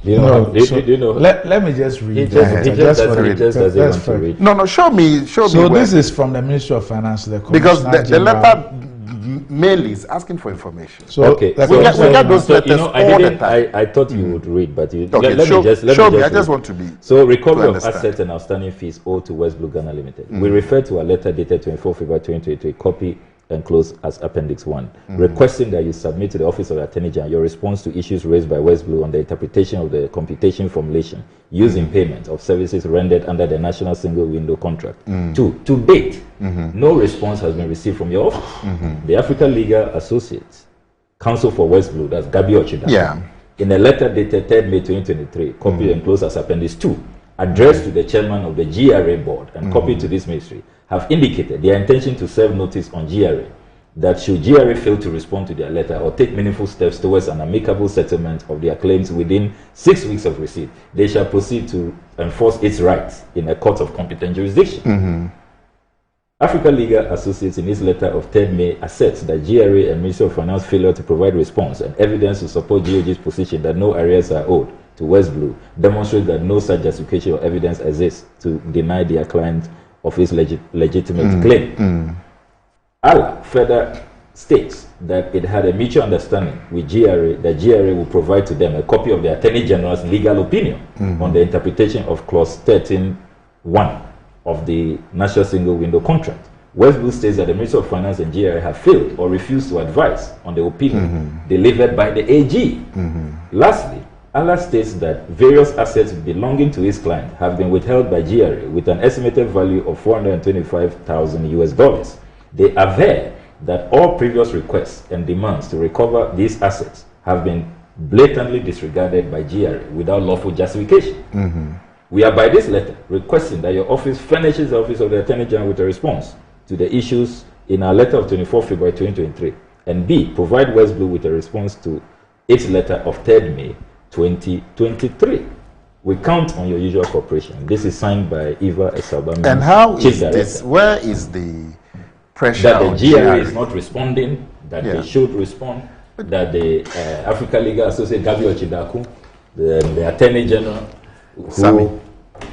Let me just read. No, show me. So this is from the Ministry of Finance to the because the letter mail is asking for information. So we get those letters all the time. I thought you would read, but you, okay, let me just I just want to be. So recovery of assets and outstanding fees owed to West Blue Ghana Limited. We refer to a letter dated 24 February 2023, copy enclosed as Appendix 1, requesting that you submit to the Office of the Attorney General your response to issues raised by West Blue on the interpretation of the computation formulation used in payment of services rendered under the National Single Window Contract. 2. To date, no response has been received from your office. The African Legal Associates, Counsel for West Blue, that's Gabi Ochida, in a letter dated 3rd May 2023, copy enclosed as Appendix 2, addressed to the chairman of the GRA board and copied to this ministry, have indicated their intention to serve notice on GRA that should GRA fail to respond to their letter or take meaningful steps towards an amicable settlement of their claims within 6 weeks of receipt, they shall proceed to enforce its rights in a court of competent jurisdiction. Africa Legal Associates in its letter of 3rd May asserts that GRA and Ministry of Finance failure to provide response and evidence to support GOG's position that no arrears are owed to West Blue demonstrate that no such justification or evidence exists to deny their client of his legitimate claim. Allah further states that it had a mutual understanding with GRA that GRA will provide to them a copy of the Attorney General's legal opinion on the interpretation of Clause 13.1 of the National Single Window Contract. West Blue states that the Ministry of Finance and GRA have failed or refused to advise on the opinion delivered by the AG. Lastly, Allah states that various assets belonging to his client have been withheld by GRA with an estimated value of $425,000. They aver that all previous requests and demands to recover these assets have been blatantly disregarded by GRA without lawful justification. We are by this letter requesting that your office furnishes the Office of the Attorney General with a response to the issues in our letter of 24 February 2023, and B, provide West Blue with a response to its letter of 3rd May 2023. We count on your usual cooperation. This is signed by Eva Esalbami. And how is this? Where is the pressure that the on GRA is not responding, that they should respond, that the Africa Legal Associate Gabi Ochidaku, the Attorney General, Sami,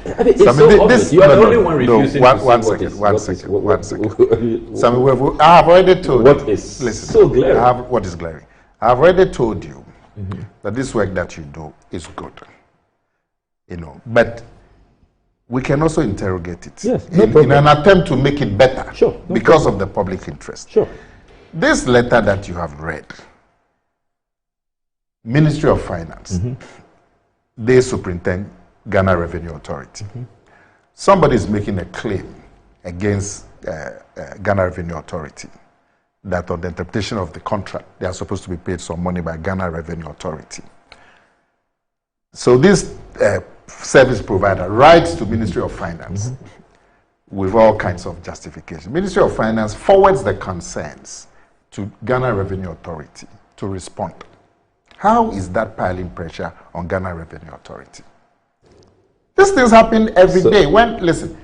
it's so obvious. You are the only one refusing to see one second. Sami, I have already told you. What is so glaring? What is glaring? I have already told you that this work that you do is good, but we can also interrogate it in an attempt to make it better because of the public interest. This letter that you have read, Ministry of Finance, they superintend Ghana Revenue Authority. Somebody is making a claim against Ghana Revenue Authority that on the interpretation of the contract, they are supposed to be paid some money by Ghana Revenue Authority. So this service provider writes to Ministry of Finance with all kinds of justification. Ministry of Finance forwards the concerns to Ghana Revenue Authority to respond. How is that piling pressure on Ghana Revenue Authority? These things happen every day. Listen,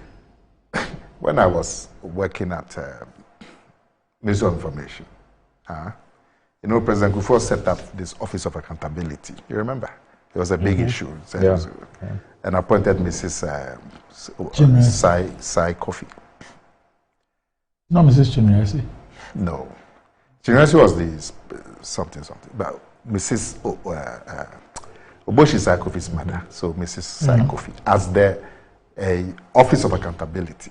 when I was working at Ministry of Information, President Kufuor set up this Office of Accountability. You remember? It was a big issue. And appointed Mrs. Sai Kofi. No, Mrs. Chinyasi. No. Chinyasi was the something. But Mrs. Oboshi Sai Kofi's mother, so Mrs. Sai Kofi, as the Office of Accountability.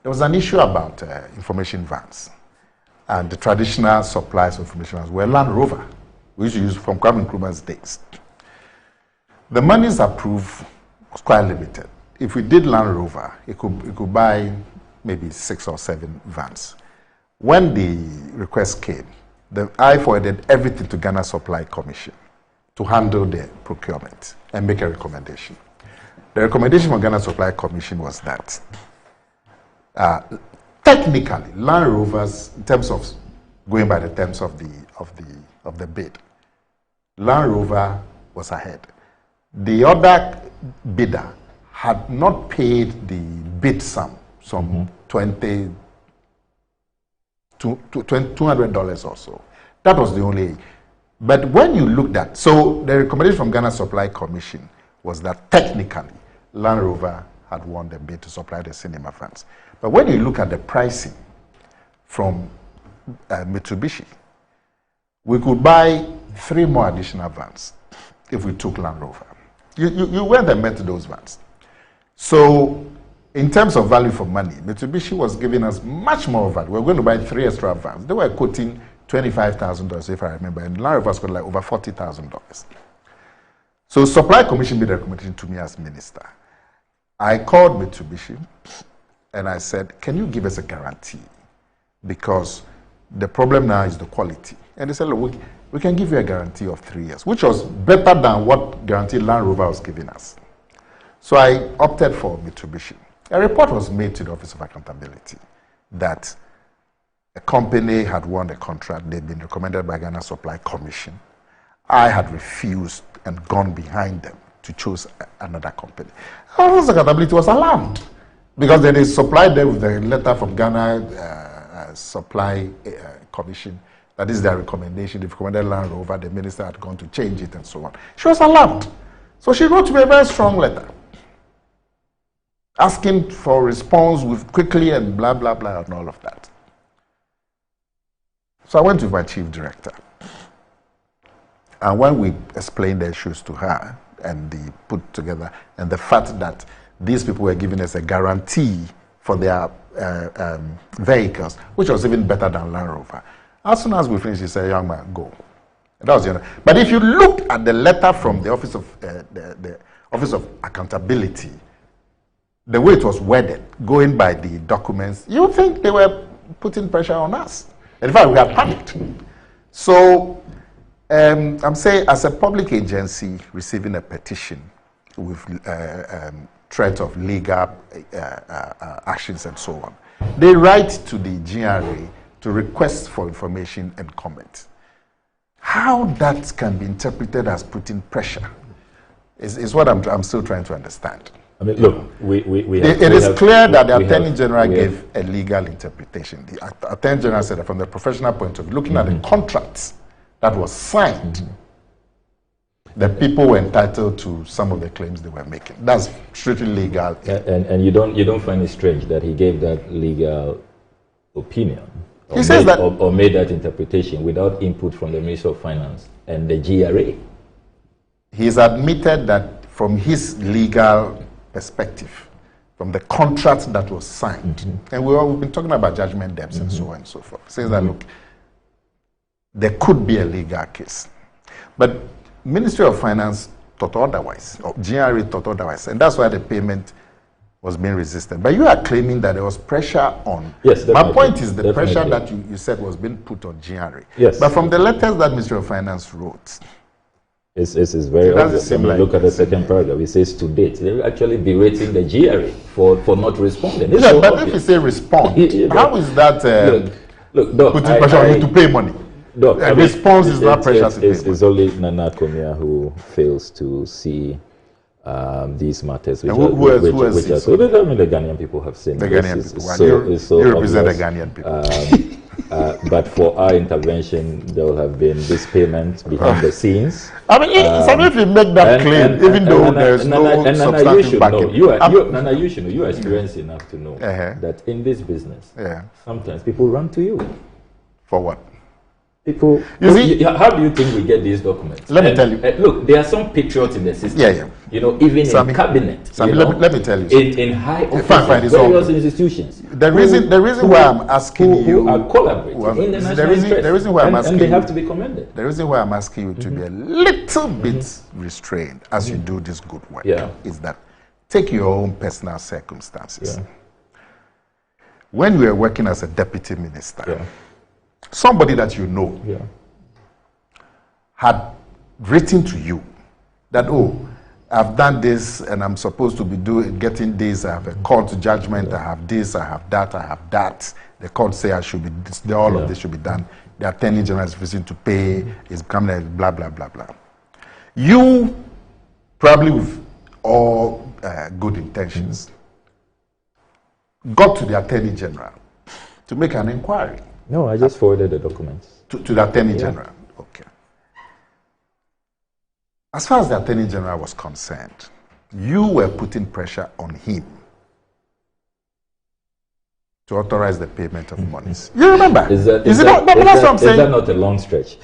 There was an issue about information vans, and the traditional supplies of information vans were Land Rover, we used to use from Kwame Nkrumah's days. The monies approved was quite limited. If we did Land Rover, it could buy maybe 6 or 7 vans. When the request came, I forwarded everything to Ghana Supply Commission to handle the procurement and make a recommendation. The recommendation from Ghana Supply Commission was that technically, Land Rovers, in terms of going by the terms of the bid, Land Rover was ahead. The other bidder had not paid the bid sum, some $200 or so. That was the only. But when you looked at, so the recommendation from Ghana Supply Commission was that technically Land Rover had won the bid to supply the cinema funds. But when you look at the pricing from Mitsubishi, we could buy 3 more additional vans if we took Land Rover. You went and met those vans. So, in terms of value for money, Mitsubishi was giving us much more value. We were going to buy 3 extra vans. They were quoting $25,000, if I remember, and Land Rover's got like over $40,000. So, Supply Commission made a recommendation to me as minister. I called Mitsubishi and I said, can you give us a guarantee? Because the problem now is the quality. And they said, look, we can give you a guarantee of 3 years, which was better than what guarantee Land Rover was giving us. So I opted for Mitsubishi. A report was made to the Office of Accountability that a company had won the contract. They'd been recommended by Ghana Supply Commission. I had refused and gone behind them to choose another company. Office of Accountability was alarmed because then they supplied them with a letter from Ghana Supply Commission. That is their recommendation. They've recommended Land Rover. The minister had gone to change it and so on. She was alarmed. So she wrote me a very strong letter asking for a response with quickly and blah, blah, blah, and all of that. So I went to my chief director. And when we explained the issues to her and the put together, and the fact that these people were giving us a guarantee for their vehicles, which was even better than Land Rover. As soon as we finished, he said, young man, go. That was the end. But if you look at the letter from the Office of the Office of Accountability, the way it was worded, going by the documents, you would think they were putting pressure on us. In fact, we had panicked. So I'm saying, as a public agency receiving a petition with threat of legal actions and so on, they write to the GRA to request for information and comment. How that can be interpreted as putting pressure is what I'm still trying to understand. I mean, look, it is clear that the Attorney General gave a legal interpretation. The Attorney General said that from the professional point of view, looking at the contracts that was signed, the people were entitled to some of the claims they were making. That's strictly legal. And you don't find it strange that he gave that legal opinion? He says that, or made that interpretation without input from the Minister of Finance and the GRA? He's admitted that from his legal perspective, from the contract that was signed, and we've been talking about judgment debts and so on and so forth, says that, look, there could be a legal case. But Ministry of Finance thought otherwise, or GRA thought otherwise, and that's why the payment was being resisted. But you are claiming that there was pressure on. Yes, my point is the pressure that you said was being put on GRA. Yes. But from the letters that Ministry of Finance wrote, it's very obvious. When you look at the second paragraph, it says to date. They will actually be rating the GRA for not responding. But if you say respond, how is that look, Doc, putting pressure on you to pay money? Doc, response is not pressure to pay money. It's only Nana Komia who fails to see these matters. Who else so I mean, the Ghanaian people have seen the Ghanaian people. You represent the Ghanaian people. But for our intervention, there will have been this payment behind the scenes. I mean, if you make that claim, even though there's no substantive backing. Nana, you should know. You are experienced enough to know that in this business, sometimes people run to you. For what? People, how do you think we get these documents? Let me tell you. Look, there are some patriots in the system. You know, even in cabinet. Let me tell you. In high offices, various institutions. The reason why I'm asking you are collaborating in the national interest. The reason why I'm asking and they have to be commended. The reason why I'm asking you to be a little bit restrained as you do this good work is that take your own personal circumstances. When you were working as a deputy minister, somebody that you know had written to you that, oh, I've done this and I'm supposed to be getting this, I have a court judgment, I have this, I have that, I have that. The court say I should be this, all of this should be done. The Attorney General is refusing to pay, it's becoming a blah, blah, blah, blah. You, probably with all good intentions, got to the Attorney General to make an inquiry. No, I just forwarded the documents. To the Attorney General? Okay. As far as the Attorney General was concerned, you were putting pressure on him to authorize the payment of monies. You remember? Is that not a long stretch?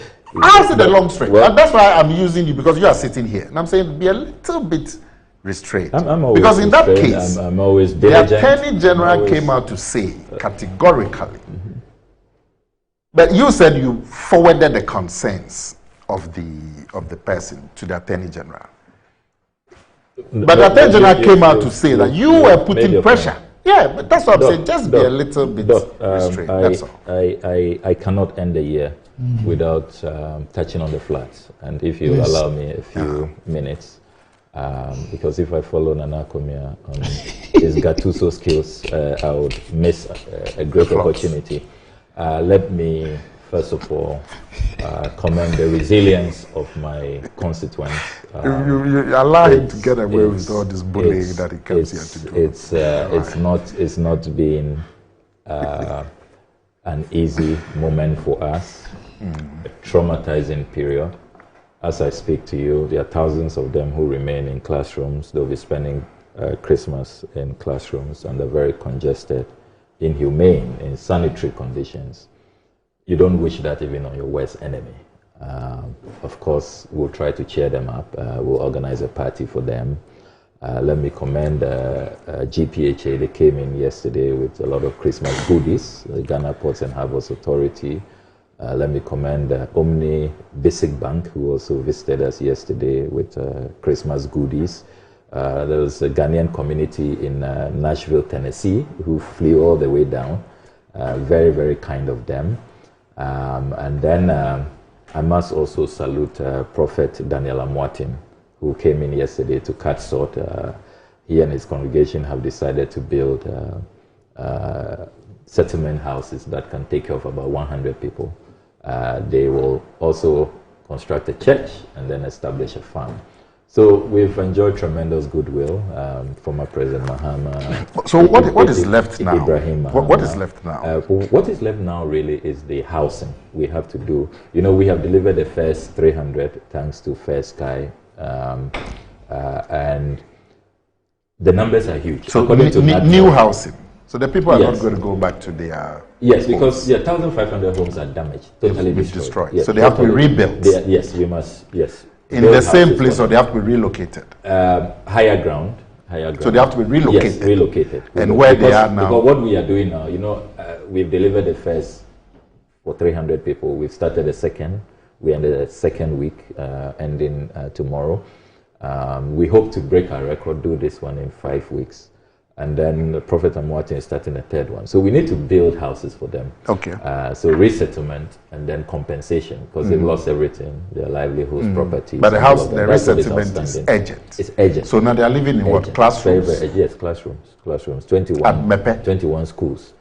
I said a long stretch. Well, that's why I'm using you, because you are sitting here. And I'm saying be a little bit restrained. I'm always because in that restrained. case, I'm always the diligent. Attorney General came out to say categorically, but you said you forwarded the concerns of the person to the Attorney General. But the Attorney General came out to say that you were putting pressure. Yeah, but that's what I'm saying. Just be a little bit restrained. That's all. I cannot end the year without touching on the floods. And if you allow me a few minutes, because if I follow Nana Komia on his Gattuso skills, I would miss a great opportunity. Let me, first of all, commend the resilience of my constituents. You allow him to get away with all this bullying that he comes here to do. It's not been an easy moment for us, a traumatizing period. As I speak to you, there are thousands of them who remain in classrooms. They'll be spending Christmas in classrooms under very congested, inhumane, insanitary conditions. You don't wish that even on your worst enemy. Of course, we'll try to cheer them up. We'll organize a party for them. Let me commend GPHA. They came in yesterday with a lot of Christmas goodies, the Ghana Ports and Harbours Authority. Let me commend Omni Basic Bank, who also visited us yesterday with Christmas goodies. There was a Ghanaian community in Nashville, Tennessee, who flew all the way down. Very, very kind of them. And then I must also salute Prophet Daniel Amwatin, who came in yesterday to cut short. He and his congregation have decided to build settlement houses that can take care of about 100 people. They will also construct a church and then establish a farm. So we've enjoyed tremendous goodwill from our President Mahama. So what is left now? Ibrahim Mahama. What is left now? What is left now really is the housing we have to do. You know, we have delivered the first 300 thanks to Fair Sky, and the numbers are huge. So new housing. So the people are not going to go back to their Yes, because 1,500 homes are damaged, totally destroyed. Yes, so they have to be rebuilt. Yes, we must. Yes. In the same place, or they have to be relocated? Higher ground. So they have to be relocated? Yes, relocated. And where they are now? Because what we are doing now, you know, we've delivered the first for 300 people. We've started the second. We ended the second week, ending tomorrow. We hope to break our record, do this one in 5 weeks. And then the Prophet Amwatin is starting a third one. So we need to build houses for them. Okay. So resettlement and then compensation, because they've lost everything, their livelihoods, properties. But the house, the resettlement is urgent. It's urgent. So now they are living in what, classrooms? Yes, classrooms. 21. At Mepe? 21 schools.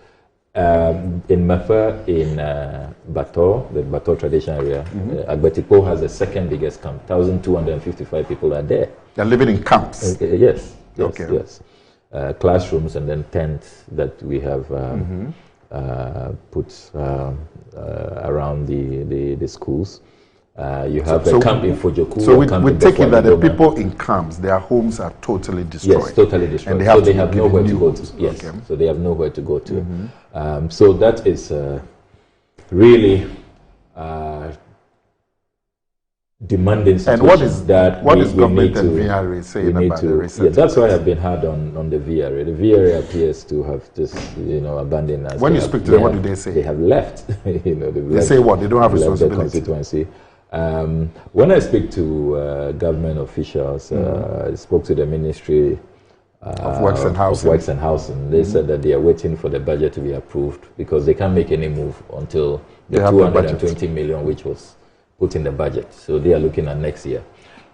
In Mepe, in Bato, the Bato traditional area, Agbetipo has the second biggest camp. 1,255 people are there. They're living in camps? Yes. Okay. Yes. Classrooms and then tents that we have put around the schools. You have a camp in Fujoku. So we take it that the people in camps, their homes are totally destroyed. Yes, totally destroyed. And they have nowhere to go to. Yes, so they have nowhere to go to. So that is really demanding situation. And what is government and to, VRA saying about the resettlement? Yeah, that's why I've been hard on the VRA. The VRA appears to have just, abandoned us. When you speak to them, what do they say? They have left. They say what? They don't have responsibility. The constituency. When I speak to government officials, I spoke to the Ministry of Works and Housing. They said that they are waiting for the budget to be approved because they can't make any move until the 220 million, which was put in the budget. So they are looking at next year.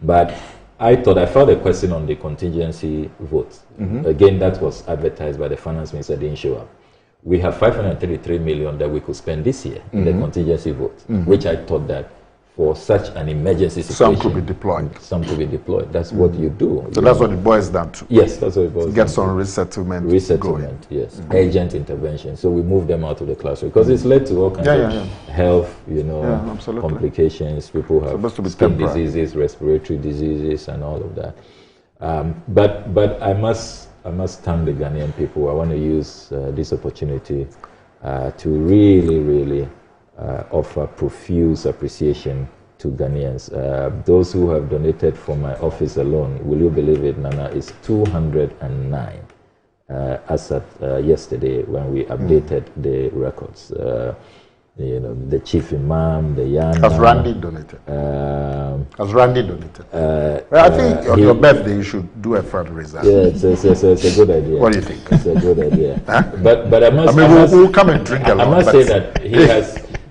But I filed a question on the contingency vote. Again, that was advertised by the finance minister, didn't show up. We have 533 million that we could spend this year in the contingency vote, which I thought that for such an emergency situation, some could be deployed. That's what you do. So that's what it boils down to. Yes, that's what it boils down to. Get some resettlement going. Yes. Urgent intervention. So we move them out of the classroom because it's led to all kinds of health, complications. People have skin diseases, respiratory diseases, and all of that. But I must thank the Ghanaian people. I want to use this opportunity to really offer profuse appreciation to Ghanaians. Those who have donated for my office alone, will you believe it, Nana, is 209 as at yesterday when we updated the records. The chief imam, the Yana. Has Randy donated? I think on your birthday you should do a fundraiser. Yeah, it's a good idea. What do you think? It's a good idea. Huh? But I must. We'll come and drink along. I must say that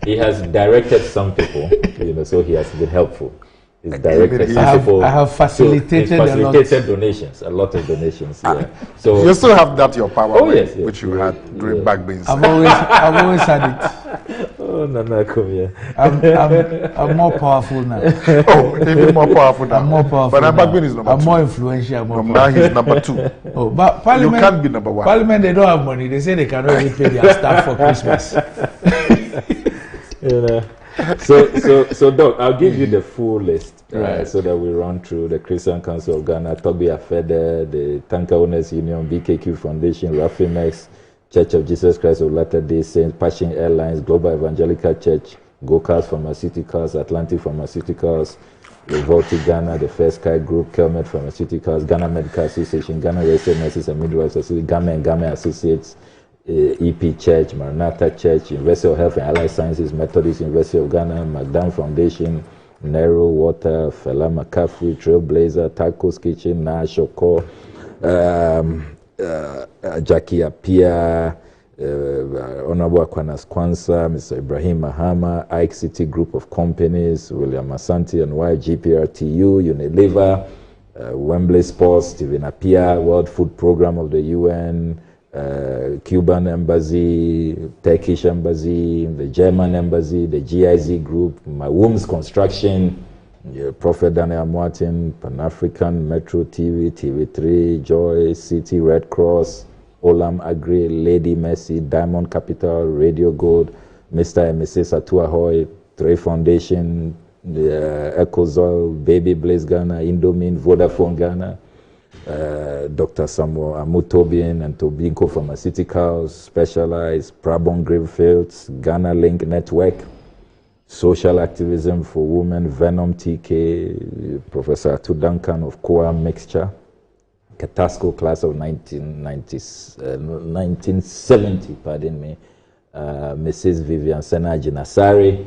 he has directed some people, so he has been helpful. He's directed some people. I have facilitated donations, a lot of donations. Yeah. So you still have that your power, yes, which you had during back beans. I've always had it. Oh, Nana, come here. I'm more powerful now. Oh, even more powerful now. I'm more powerful. But Bagbin is number 2. I'm more influential. Now he's number 2. Oh, but Parliament, you can't be number 1. Parliament, they don't have money. They say they cannot even pay their staff for Christmas. So Doc, I'll give you the full list so that we run through the Christian Council of Ghana, Toby Afede, the Tanker Owners Union, BKQ Foundation, Rafimex, Church of Jesus Christ of Latter-day Saints, Passion Airlines, Global Evangelical Church, Go-Cars Pharmaceuticals, Atlantic Pharmaceuticals, Revolti Ghana, the First Sky Group, Kelmet Pharmaceuticals, Ghana Medical Association, Ghana Registered Nurses and Midwives Association, Gamma and Gamma Associates, EP Church, Maranatha Church, University of Health and Allied Sciences, Methodist University of Ghana, McDown Foundation, Nero Water, Fela McCaffrey, Trailblazer, Tacos Kitchen, Nash Oko, Jackie Apia, Honorable Akwanas Kwanza, Mr. Ibrahim Mahama, Ike City Group of Companies, William Asante and wife, GPRTU, Unilever, Wembley Sports, Stephen Apia, World Food Program of the UN, Cuban Embassy, Turkish Embassy, the German Embassy, the GIZ Group, My Wombs Construction, Prophet Daniel Martin, Pan-African, Metro TV, TV3, Joy, City, Red Cross, Olam Agri, Lady Mercy, Diamond Capital, Radio Gold, Mr. and Mrs. Atuahoy, Trey Foundation, the Ecozol, Baby Blaze Ghana, Indomine, Vodafone Ghana, Dr. Samuel Amutobian and Tobinco Pharmaceuticals, Specialized, Prabon Greenfields, Ghana Link Network, Social Activism for Women, Venom TK, Professor Atu Duncan of Koa Mixture, Catasco class of 1970, pardon me, Mrs. Vivian Sena Jinasari,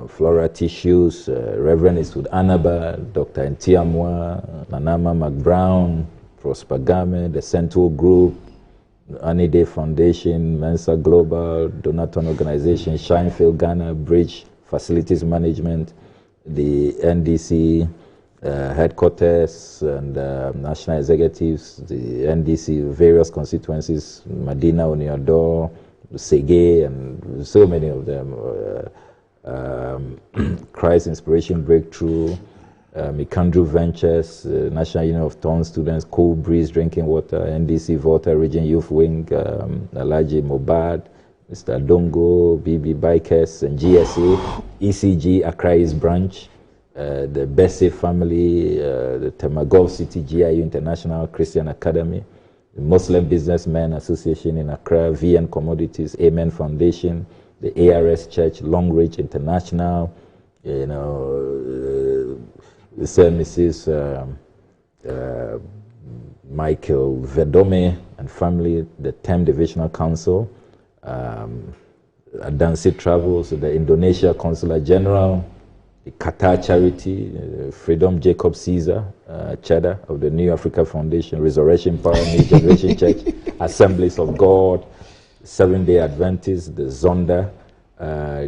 Flora Tissues, Reverend Eastwood Anaba, Dr. Ntiamwa, Nanama McBrown, Prosper Game, the Central Group, Anide Foundation, Mensa Global, Donaton Organization, Shinefield Ghana, Bridge Facilities Management, the NDC headquarters and national executives, the NDC various constituencies, Medina, Oniado, Sege, and so many of them. Christ Inspiration Breakthrough, Mikandru Ventures, National Union of Town Students, Cool Breeze Drinking Water, NDC Volta Region Youth Wing, Alaji Mobad, Mr. Dongo, BB Bikers, and GSA, ECG Accra East Branch, the Bessie Family, the Temagov City GIU International Christian Academy, the Muslim Businessmen Association in Accra, VN Commodities, Amen Foundation, the ARS Church, Long Reach International, Mrs. Michael Vedome and family, the 10th Divisional Council, Adansi Travels, the Indonesia Consular General, the Qatar Charity, Freedom Jacob Caesar, Cheddar of the New Africa Foundation, Resurrection Power, New Generation Church, Assemblies of God, Seventh-day Adventists, the Zonda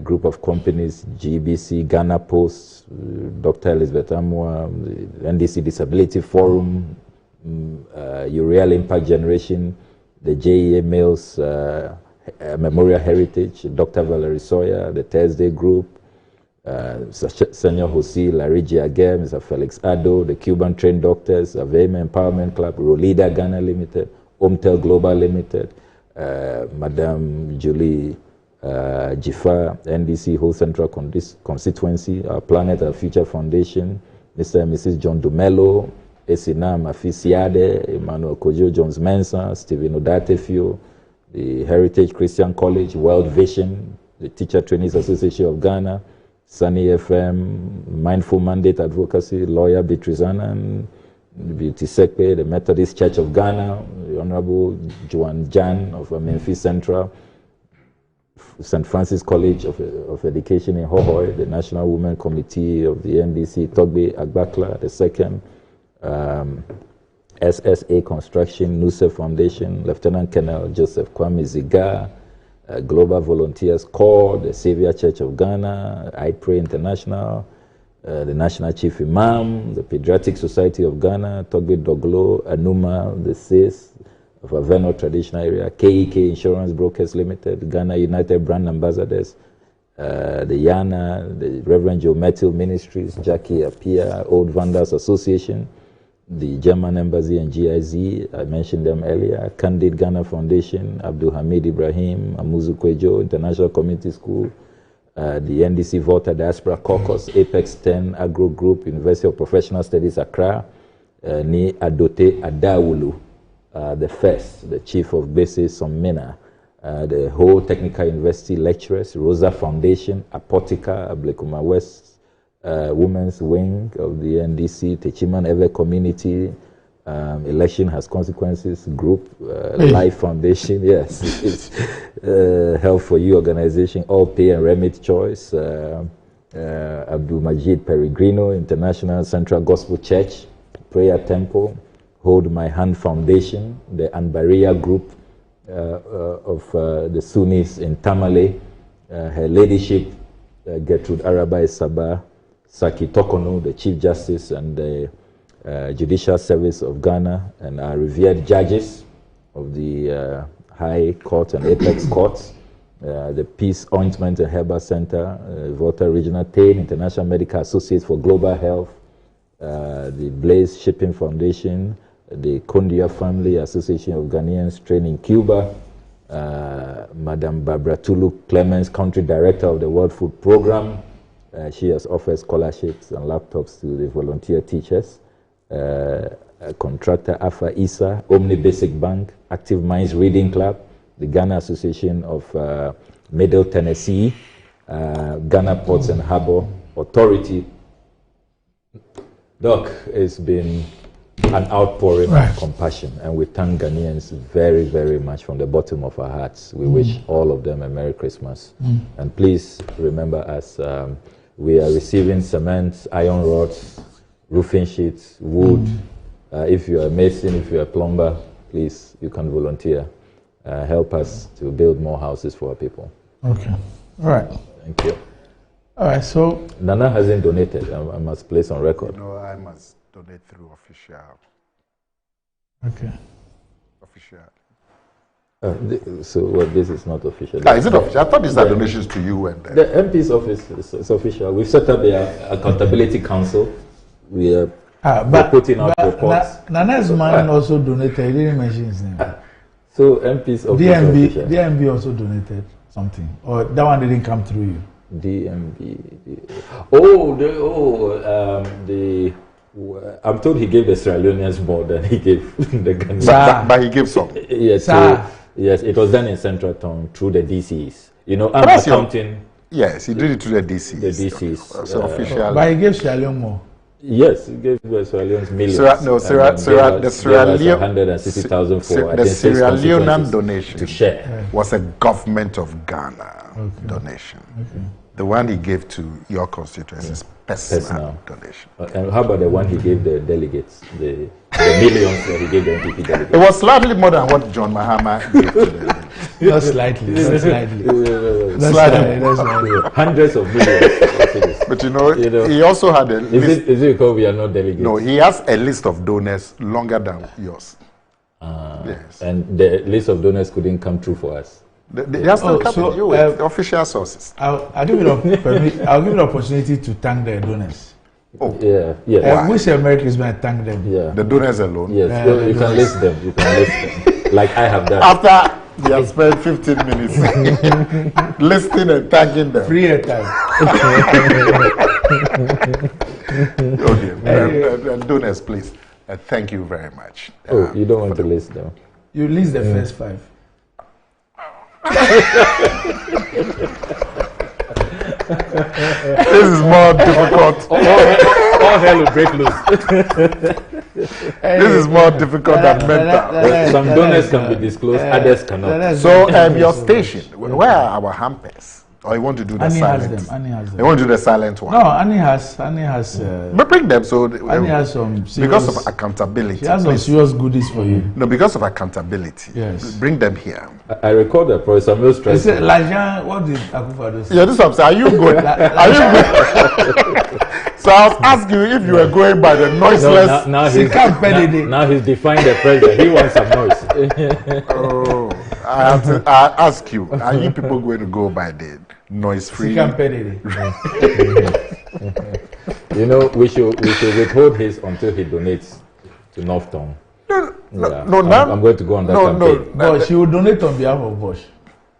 group of companies, GBC, Ghana Post, Dr. Elizabeth Amwa, the NDC Disability Forum, Uriel Impact Generation, the JEA Mills Memorial Heritage, Dr. Valerie Sawyer, the Thursday Group, Senor Jose Larigi Agem, Mr. Felix Ado, the Cuban Trained Doctors, Avema Empowerment Club, Rolida Ghana Limited, Omtel Global Limited, Madame Julie Jifa, NDC Whole Central Constituency, Our Planet, Our Future Foundation, Mr. and Mrs. John Dumelo, Esinam Afisiade, Emmanuel Kojo Jones Mensa, Stephen Odatefio, the Heritage Christian College, World Vision, the Teacher Trainees Association of Ghana, Sunny FM, Mindful Mandate Advocacy, Lawyer Beatrice Annan, Beauty Sekpe, the Methodist Church of Ghana, the Honorable Joan Jan of Memphis Central, St. Francis College of Education in Hohoy, the National Women Committee of the NDC, Togbe Agbakla, the second, SSA Construction, NUSE Foundation, Lieutenant Colonel Joseph Kwame Ziga, Global Volunteers Corps, the Savior Church of Ghana, I Pray International, the National Chief Imam, the Pediatric Society of Ghana, Togbe Doglo, Anuma, the CIS of Aveno Traditional Area, KEK Insurance Brokers Limited, Ghana United Brand Ambassadors, the YANA, the Reverend Joe Metil Ministries, Jackie Apia, Old Vandals Association, the German Embassy and GIZ, I mentioned them earlier, Candid Ghana Foundation, Abdul Hamid Ibrahim, Amuzu Kwejo International Community School, the NDC Volta Diaspora Caucus, Apex 10 Agro Group, University of Professional Studies Accra, Ni Adote Adawulu, the first, the Chief of Basis Somina, the whole Technical University lecturers, Rosa Foundation, Apotica, Ablekuma West, Women's Wing of the NDC, Techiman Ever Community, Election Has Consequences Group, Life Foundation, yes, it's Health for You Organization, All Pay and Remit Choice, Abdul Majid Peregrino, International Central Gospel Church, Prayer Temple, Hold My Hand Foundation, the Anbaria Group of the Sunnis in Tamale, Her Ladyship, Gertrude Arabai Sabah, Saki Tokono, the Chief Justice and the Judicial Service of Ghana, and our revered judges of the High Court and Apex Courts, the Peace Ointment and Herbal Center, Volta Regional Pain, International Medical Associates for Global Health, the Blaze Shipping Foundation, the Kondia Family Association of Ghanaians Training Cuba, Madam Barbara Tulu Clemens, Country Director of the World Food Program. She has offered scholarships and laptops to the volunteer teachers. Contractor Afa Isa, Omni Basic Bank, Active Minds Reading Club, the Ghana Association of Middle Tennessee, Ghana Ports and Harbour Authority. Doc, it's been an outpouring of compassion, and we thank Ghanaians very, very much from the bottom of our hearts. We wish all of them a Merry Christmas. And please remember us, we are receiving cement, iron rods, roofing sheets, wood. If you are a mason, if you are a plumber, please, you can volunteer. Help us to build more houses for our people. Okay. All right. Thank you. All right, so Nana hasn't donated. I must place on record. No, I must donate through official. Okay. Official. So this is not official. Is it official? I thought these are donations to you and the MP's office is official. We've set up the Accountability Council. We are putting out reports. Nana's man also donated. He didn't mention his name. So MP's office official. DMB also donated something, or that one didn't come through you. DMB. I'm told he gave the Sierra Leoneans more than he gave the Ghanaians. But he gave some. Yes, so, yes, it was done in Central Town through the DCs. You know, I'm accounting. Yes, he did it through the DCs. The DCs. So official. But he gave Sierra Leone more. Yes, he gave the Sierra Leoneans millions. The Sierra Leone 160,000 for the Sierra Leonean donation to share was a government of Ghana donation. Okay. The one he gave to your constituency is personal donation. And how about the one he gave the delegates, the millions that he gave the NPP delegates? It was slightly more than what John Mahama gave to them. Not slightly. Hundreds of millions. But you know, he also had a list. Is it because we are not delegates? No, he has a list of donors longer than yours. Yes. And the list of donors couldn't come true for us. They are still coming you with official sources. I'll give you the opportunity to thank the donors. Oh, yeah. Wish America is going to thank them. Yeah. The donors alone. Yes, you can list them. You can list them, like I have done. After you have spent 15 minutes listening and thanking them. Free airtime. Okay, and donors, please. Thank you very much. Oh, you don't want to list them? You list the first 5. This is more difficult. All hell will break loose. This is more difficult than mental. Some donors can be disclosed, others cannot. So, your station, where are our hampers? Or you want to do the silent? Annie has them. You want to do the silent one? No, Annie has. But bring them so. Annie has some serious, because of accountability. She has some serious goodies for you. No, because of accountability. Yes. Bring them here. I recall that Professor Mills stressed. Lajan, what did Akufo say? Yeah, this is what I'm saying. Are you good? Are you good? So I was asking you if you were going by the noiseless. No, now he's defying the pressure. He wants some noise. Oh, I have to ask you. Are you people going to go by the noise-free? You know, we should withhold his until he donates to Northtown. I'm going to go on that campaign. But she will donate on behalf of Bosch.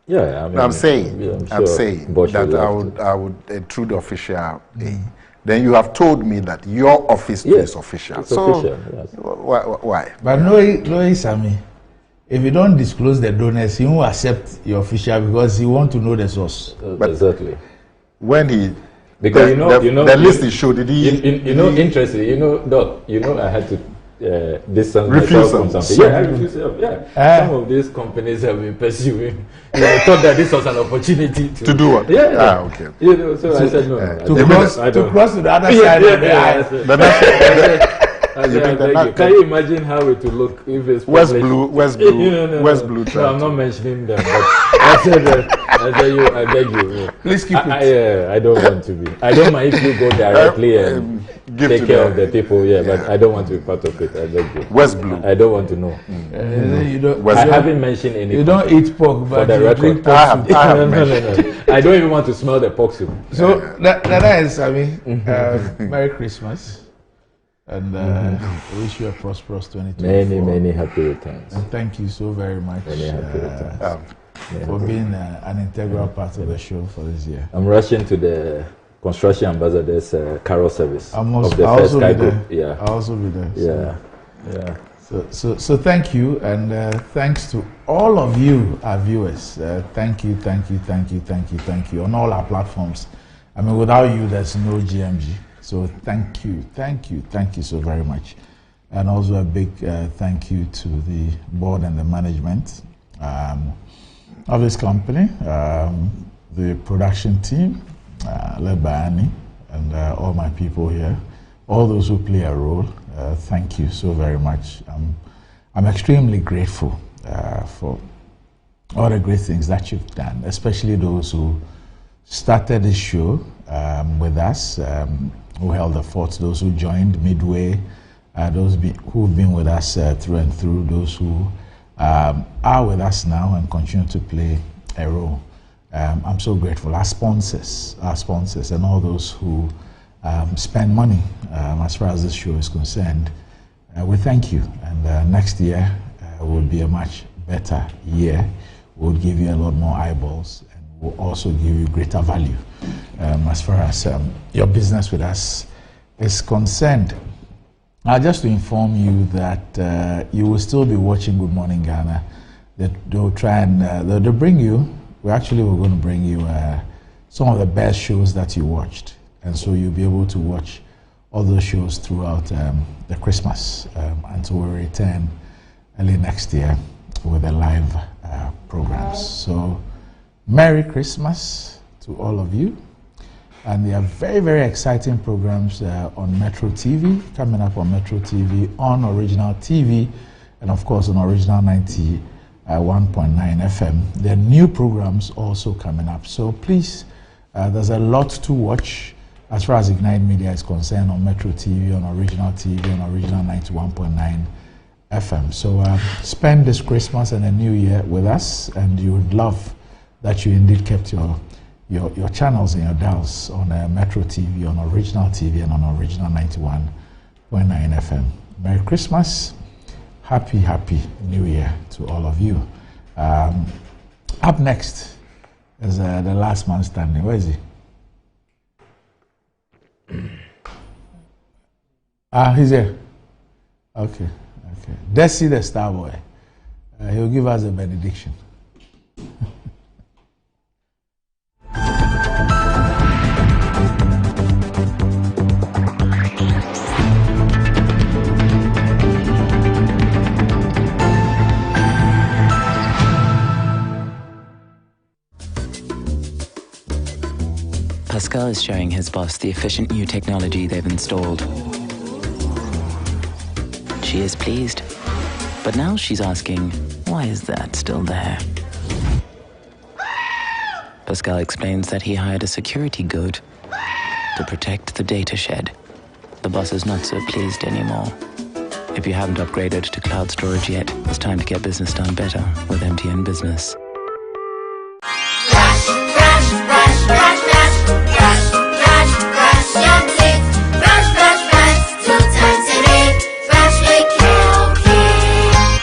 Yeah, I mean, I'm saying Bosch that I would through the official. Then you have told me that your office is official. It's official, yes. Why? But no, Sammy. If you don't disclose the donors, he won't accept your official because he want to know the source. Exactly. When he, because the list he showed, did he? Interesting. Doc. I had to distance refuse myself from something. I refuse. Some of these companies have been pursuing. I thought that this was an opportunity to do what? Yeah. Okay. So I said no. To cross to the other side of the aisle. Can you imagine how it would look if it's West Blue No, I'm not mentioning them, but I beg you. Please keep it. I don't want to be. I don't mind if you go directly and take care of the people. But I don't want to be part of it. I beg you. West Blue. I don't want to know. I haven't mentioned any. You don't eat pork, but you drink pork. I don't even want to smell the pork soup. So that is, Merry Christmas. And I wish you a prosperous 2024. Many happy returns. And thank you so very much for being an integral part of the show for this year. I'm rushing to the construction ambassador's carol service of the I'll first also be group. there. I'll also be there. Yeah. So thank you, and thanks to all of you, our viewers. Thank you on all our platforms. Without you, there's no GMG. So thank you so very much. And also a big thank you to the board and the management of this company, the production team, led by Annie, and all my people here, all those who play a role. Thank you so very much. I'm extremely grateful for all the great things that you've done, especially those who started this show with us, who held the fort, those who joined midway, those who've been with us through and through, those who are with us now and continue to play a role. I'm so grateful. Our sponsors, and all those who spend money as far as this show is concerned, we thank you. And next year will be a much better year. We'll give you a lot more eyeballs, and we'll also give you greater value as far as your business with us is concerned. Just to inform you that you will still be watching Good Morning Ghana. They'll try and they'll bring you. We're going to bring you some of the best shows that you watched, and so you'll be able to watch all those shows throughout the Christmas until we return early next year with the live programs. So Merry Christmas to all of you. And there are very, very exciting programs on Metro TV, coming up on Metro TV, on Original TV, and of course on Original 91.9 FM. There are new programs also coming up. So please, there's a lot to watch as far as Ignite Media is concerned on Metro TV, on Original TV, on Original 91.9 FM. So spend this Christmas and the New Year with us, and you would love that you indeed kept your channels and your dials on Metro TV, on Original TV, and on Original 91.9 FM. Merry Christmas, happy New Year to all of you. Up next is the last man standing. Where is he? He's here. Okay. Desi the star boy. He'll give us a benediction. Fiscal is showing his boss the efficient new technology they've installed. She is pleased, but now she's asking, why is that still there? Fiscal explains that he hired a security guard to protect the data shed. The boss is not so pleased anymore. If you haven't upgraded to cloud storage yet, it's time to get business done better with MTN Business.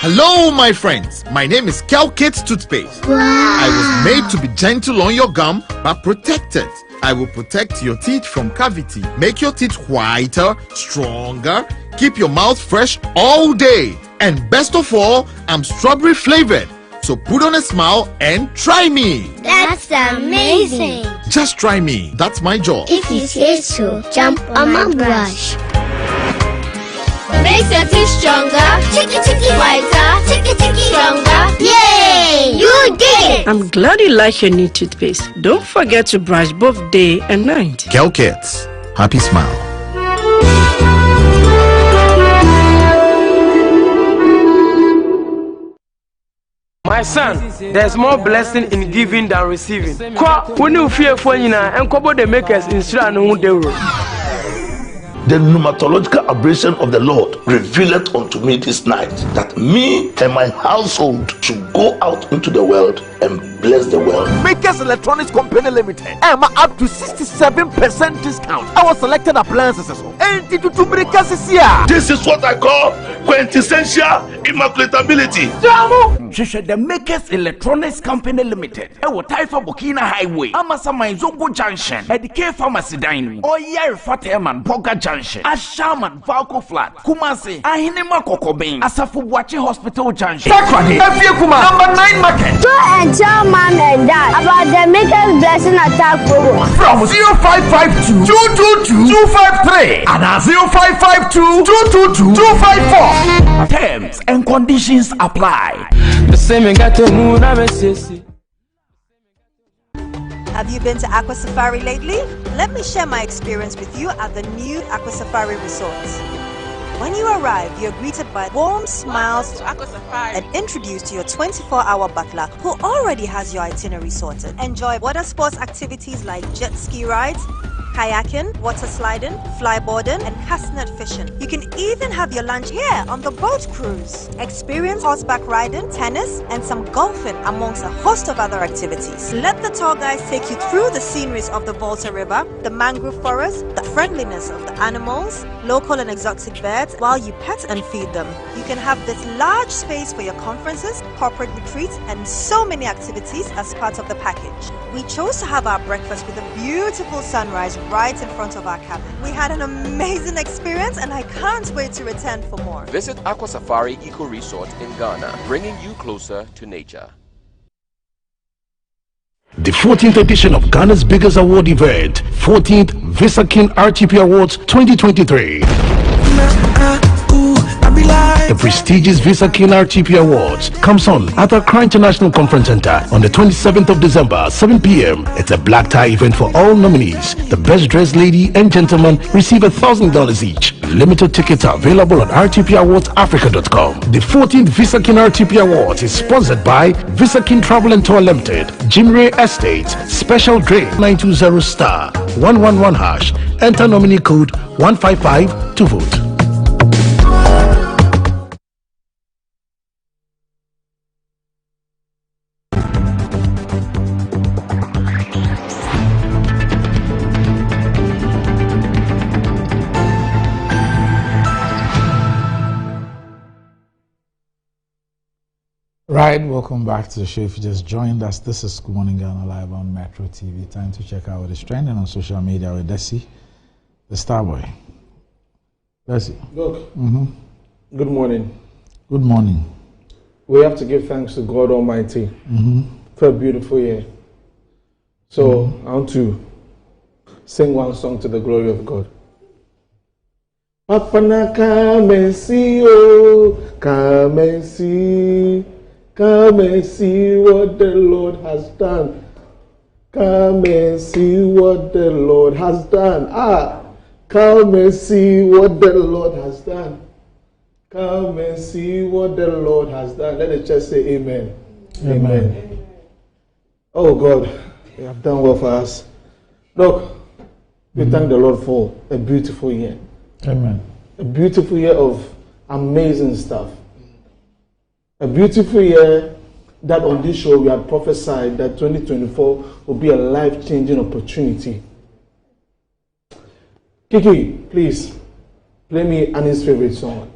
Hello, my friends. My name is Calkit Toothpaste. Wow. I was made to be gentle on your gum, but protected. I will protect your teeth from cavity, make your teeth whiter, stronger, keep your mouth fresh all day. And best of all, I'm strawberry flavored. So put on a smile and try me. That's amazing. Just try me. That's my job. If you say so, jump on my brush. Makes your teeth stronger, chicky whiter, chicky stronger. Yay! You did it! I'm glad you like your new toothpaste. Don't forget to brush both day and night. Calkits. Happy smile. My son, there's more blessing in giving than receiving. When you fear for you and cover the makers in The pneumatological abrasion of the Lord revealed unto me this night that me and my household should go out into the world and bless the world. Makers Electronics Company Limited. I'm up to 67% discount. Our selected appliances. This is what I call quintessential immaculatability. The Makers Electronics Company Limited. Ewo Taifa Burkina Highway. Amasa Zongo Junction. At the K Pharmacy Dining. Oyer Fateman Boga Junction. Ashaman Valco Flat. Kumasi. Ahinema Kokobin. Asafu Bwachi Hospital Junction. Takradi. Number 9 Market. And tell mom and dad about the Makers Blessing Attack program. From 0552 222 253 and 0552 222 254. Terms and conditions apply. Have you been to Aqua Safari lately? Let me share my experience with you at the new Aqua Safari Resort. When you arrive, you're greeted by warm smiles and introduced to your 24-hour butler who already has your itinerary sorted. Enjoy water sports activities like jet ski rides, kayaking, water sliding, flyboarding, and castnet fishing. You can even have your lunch here on the boat cruise. Experience horseback riding, tennis, and some golfing amongst a host of other activities. Let the tour guides take you through the sceneries of the Volta River, the mangrove forest, the friendliness of the animals, local and exotic birds, while you pet and feed them. You can have this large space for your conferences, corporate retreats, and so many activities as part of the package. We chose to have our breakfast with a beautiful sunrise right in front of our cabin. We had an amazing experience and I can't wait to return for more. Visit Aqua Safari Eco Resort in Ghana, bringing you closer to nature. The 14th edition of Ghana's biggest award event, 14th Visa King RTP Awards 2023. The prestigious Visa King RTP Awards comes on at the Accra International Conference Center on the 27th of December, 7 p.m. It's a black tie event for all nominees. The best dressed lady and gentleman receive $1,000 each. Limited tickets are available on rtpawardsadafrica.com. The 14th Visa King RTP Awards is sponsored by Visa King Travel and Tour Limited, Jimre Estates, Special Drink 920*111#. Enter nominee code 155 to vote. Right, welcome back to the show. If you just joined us, this is Good Morning Ghana live on Metro TV. Time to check out what is trending on social media with Desi, the Starboy. Desi. Look, Good morning. Good morning. We have to give thanks to God Almighty for a beautiful year. So I want to sing one song to the glory of God. Papana, come and see, oh, come and see what the Lord has done. Come and see what the Lord has done. Come and see what the Lord has done. Come and see what the Lord has done. Let the church say amen. Amen. Oh God, you have done well for us. Look, we thank the Lord for a beautiful year. Amen. A beautiful year of amazing stuff. A beautiful year that on this show we had prophesied that 2024 will be a life-changing opportunity. Kiki, please, play me Annie's favorite song.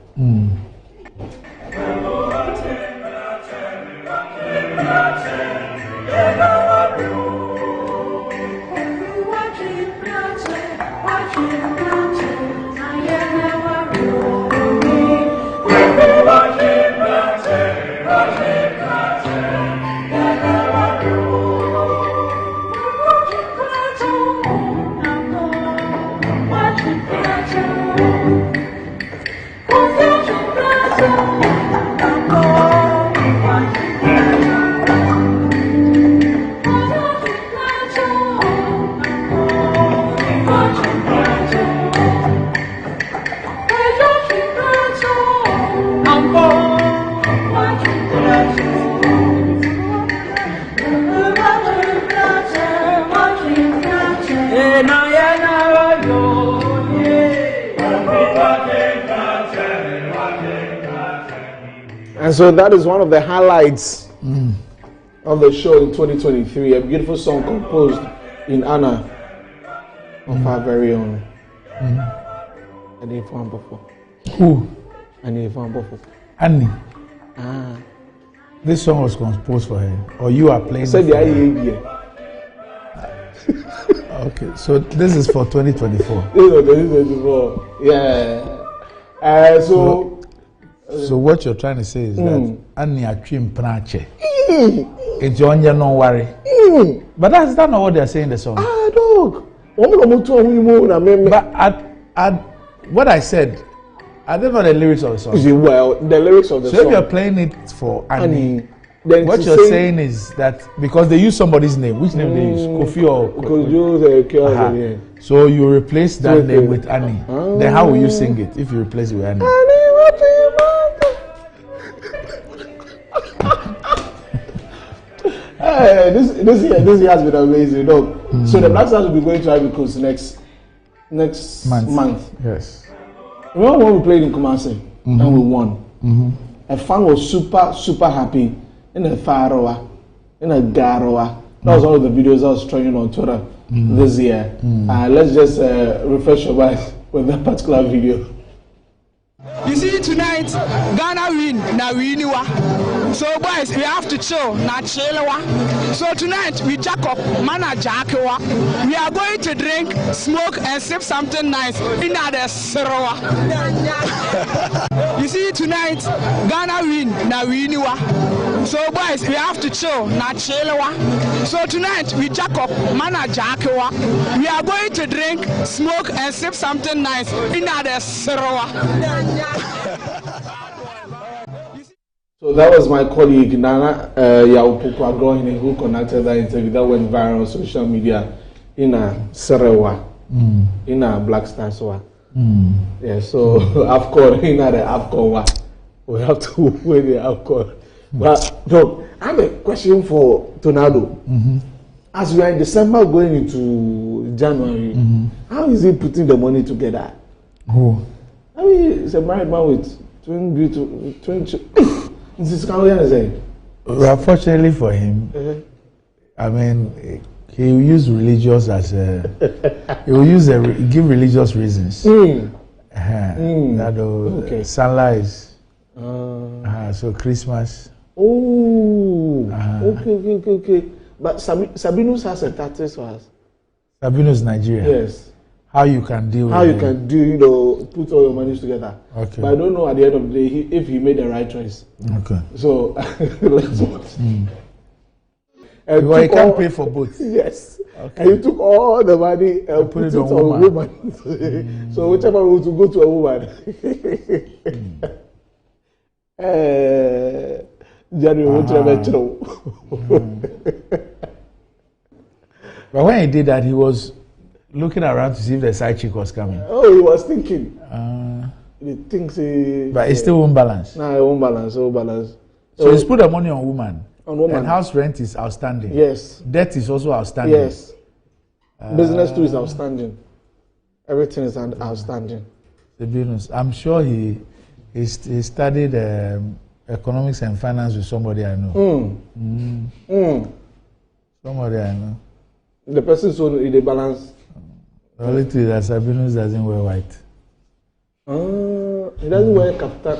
And so that is one of the highlights of the show in 2023. A beautiful song composed in honor of our very own Annie. Who? Annie Bofo. Annie. This song was composed for her, or you are playing? Said the idea. Okay, so this is for 2024. This is for 2024. Yeah. So what you're trying to say is that Annie Achim Prache. It's on your no worry. But that's not what they're saying in the song. Dog. But what I said, I don't know the lyrics of the song. Well, the lyrics of the song. So if you're playing it for Annie, then what you're saying is that because they use somebody's name, which name they use? Kofi or So you replace that name with Annie. Then how will you sing it if you replace it with Annie? This year has been amazing. So the Black Stars will be going to Ivory Coast next month. Yes. Remember when we played in Kumasi and we won? A fan was super happy in a Faroa, in a Garoa. That was one of the videos I was trending on Twitter this year. Let's just refresh your minds with that particular video. You see, tonight, Ghana win, na winiwa. So boys, we have to chill, na chilewa. So tonight, we jack up, mana jackewa. We are going to drink, smoke, and sip something nice in the Sarawa. You see, tonight, Ghana win, na winiwa. So boys, we have to chill, na chilewa. So tonight, we jack up, mana jackewa. We are going to drink, smoke, and sip something nice in the Sarawa. So that was my colleague Nana Yaupukwa Grohine who conducted that interview that went viral on social media in a Serewa, in a Black Stars. Yeah, so AFCON, in a AFCON. We have to win the AFCON. But no, I have a question for Tornado. As we are in December going into January, how is he putting the money together? Who? I mean, it's a married man with twin Well, fortunately for him, I mean, he will use religious as a. He will give religious reasons. That sunrise. So Christmas. Oh, okay. But Sabinus has a tattoo for us. Sabinus Nigeria. Yes. how you can deal. How you can do, you know, put all your money together. Okay. But I don't know at the end of the day if he made the right choice. Okay. So let's watch. And well, you can't pay for both. Yes. Okay. And you took all the money and put it on a woman. So whichever way to go to a woman. But when he did that, he was looking around to see if the side chick was coming. Oh, he was thinking. He thinks he. But it still won't balance. No, it won't balance. It won't balance. So he's put the money on woman. On woman. And house rent is outstanding. Yes. Debt is also outstanding. Yes. Business too is outstanding. Everything is outstanding. The business. I'm sure he studied economics and finance with somebody I know. Somebody I know. The person so in the balance. The only thing that Sabinus doesn't wear white. He doesn't wear kaftan.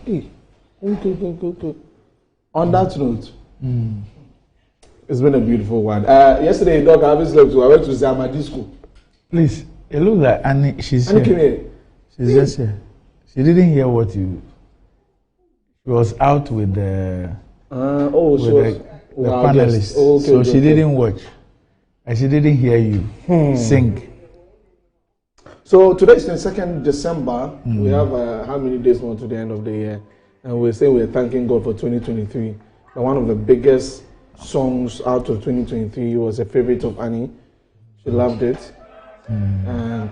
Okay. On that note, it's been a beautiful one. Yesterday, Doc, I haven't slept, so I went to Zama Disco. Please, it looks like Annie. She's Annie here. came here. She's just here. She didn't hear what you. She was out with the. the panelists. Okay, so she didn't watch, and she didn't hear you sing. So today is the 2nd December. We have how many days more to the end of the year? And we're saying we're thanking God for 2023. And one of the biggest songs out of 2023 was a favorite of Annie. She loved it. And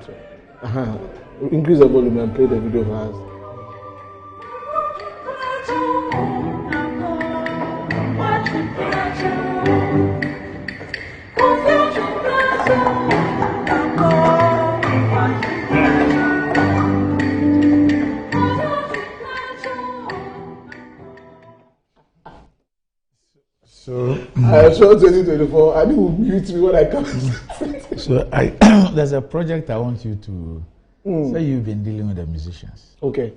increase the volume and play the video for us. So I'm sure 2024, I will mute me when I come. So there's a project I want you to say you've been dealing with the musicians. Okay,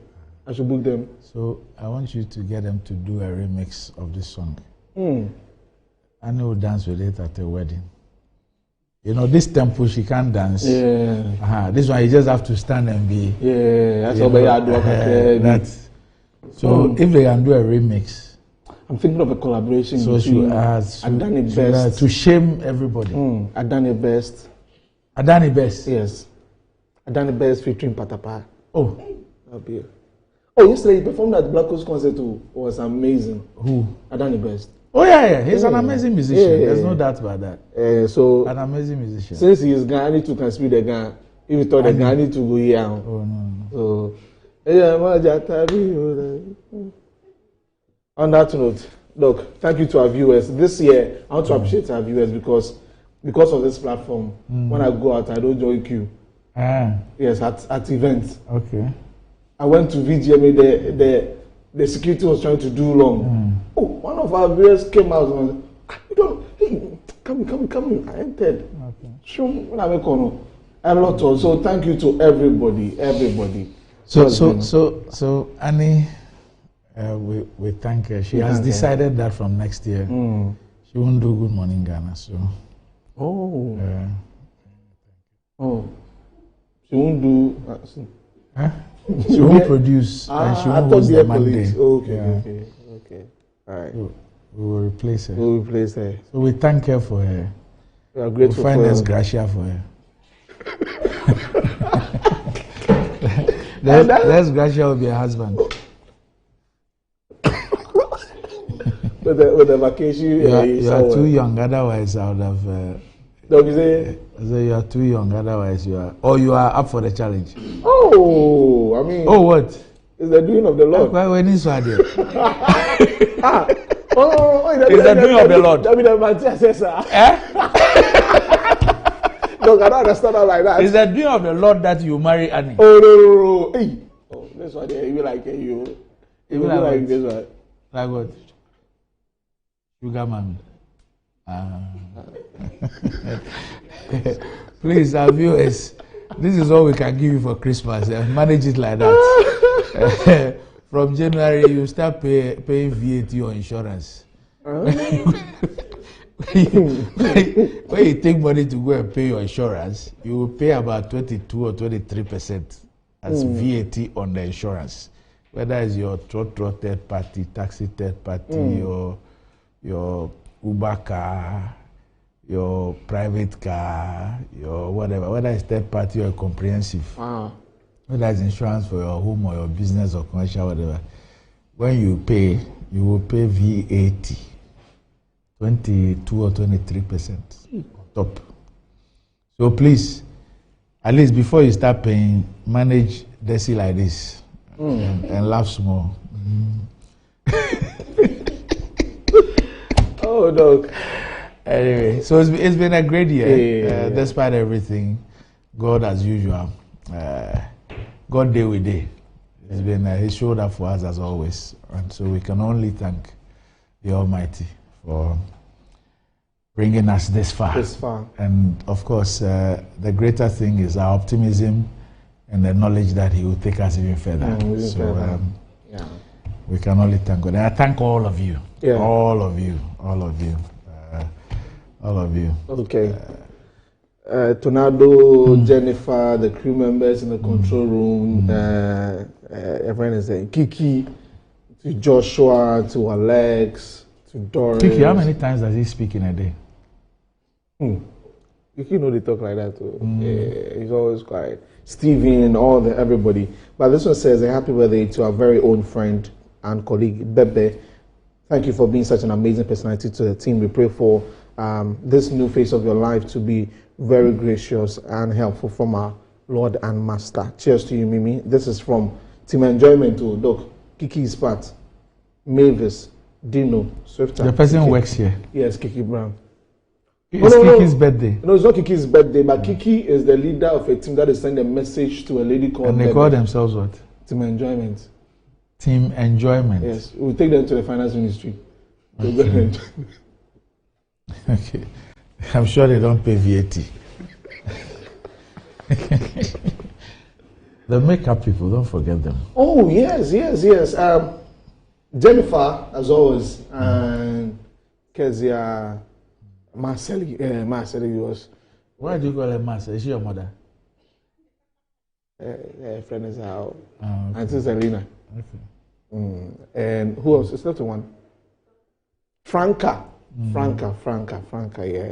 I should book them. So I want you to get them to do a remix of this song. Annie will dance with it at a wedding. You know, this tempo she can't dance. Yeah. This one you just have to stand and be. Yeah, that's what I do. That's so if they can do a remix. I'm thinking of a collaboration between Adani Best to shame everybody. Adani Best. Adani Best. Yes. Adani Best featuring Patapa. Oh. Yesterday he performed at the Black Coast concert too. It was amazing. Who? Adani Best. Oh yeah. He's an amazing musician. There's no doubt about that. So an amazing musician. Since he is Ghana, to can speak the Ghana. If you thought the Ghana to go here. Oh no. So on that note, look, thank you to our viewers. This year, I want to appreciate our viewers because of this platform. When I go out, I don't join queue. Yes, at events. Okay. I went to VGMA. The security was trying to do long. One of our viewers came out and was, hey, come in. I entered. Okay. A lot of. So thank you to everybody. So Annie. We thank her. She has decided that from next year she won't do Good Morning Ghana. So. She won't do. She won't produce and she won't host the Monday. Okay. All right. So we will replace her. So we thank her for her. We are grateful we'll find for us Gracia for her. Let's Gracia will be her husband. With the vacation, you are too young. Otherwise, I would have. Don't you say? You are too young. Otherwise, you are up for the challenge. Oh, I mean. Oh, what? It's the doing of the Lord. Why when is that? It's the doing of the Lord. No, I don't understand that like that. It's the doing of the Lord that you marry Annie. Oh no. Hey. Oh, this one there, you like you. You like this one. Like what? Sugar mommy. Please, our viewers, this is all we can give you for Christmas. Manage it like that. From January, you start paying VAT or insurance. when you take money to go and pay your insurance, you will pay about 22 or 23% as VAT on the insurance. Whether it's your trotro third party, taxi third party, or your Uber car, your private car, your whatever, whether it's third party or comprehensive, whether it's insurance for your home or your business or commercial, whatever, when you pay, you will pay VAT, 22 or 23% on top. So please, at least before you start paying, manage Desi like this and laugh small. Oh, no. Anyway, so it's been a great year. Despite everything, God as usual. God day with day. It's been He showed up for us as always, and so we can only thank the Almighty for bringing us this far. And of course, the greater thing is our optimism and the knowledge that He will take us even further. We can only thank God. And I thank all of you, all of you. Okay. Tornado, Jennifer, the crew members in the control room, everyone is saying Kiki, to Joshua, to Alex, to Doris. Kiki, how many times does he speak in a day? Kiki know they talk like that too. He's always quiet. Steven, everybody. But this one says a happy birthday to our very own friend and colleague Bebe. Thank you for being such an amazing personality to the team. We pray for this new phase of your life to be very gracious and helpful from our Lord and Master. Cheers to you, Mimi. This is from Team Enjoyment to Doc, Kiki's part, Mavis, Dino, Swifter. The person Kiki. works here. Yes, Kiki Brown. It's Kiki's birthday. No, it's not Kiki's birthday, but Kiki is the leader of a team that is sending a message to a lady called. And they call themselves what? Team Enjoyment. Team Enjoyment. Yes, we'll take them to the finance ministry. Okay. I'm sure they don't pay VAT. The makeup people, don't forget them. Oh, yes. Jennifer, as always, and Kezia, Marceli was. Why do you call her Marcel? Is she your mother? Friend is out. Okay. Auntie Selena. Okay. And who else? It's not the one. Franca, yeah.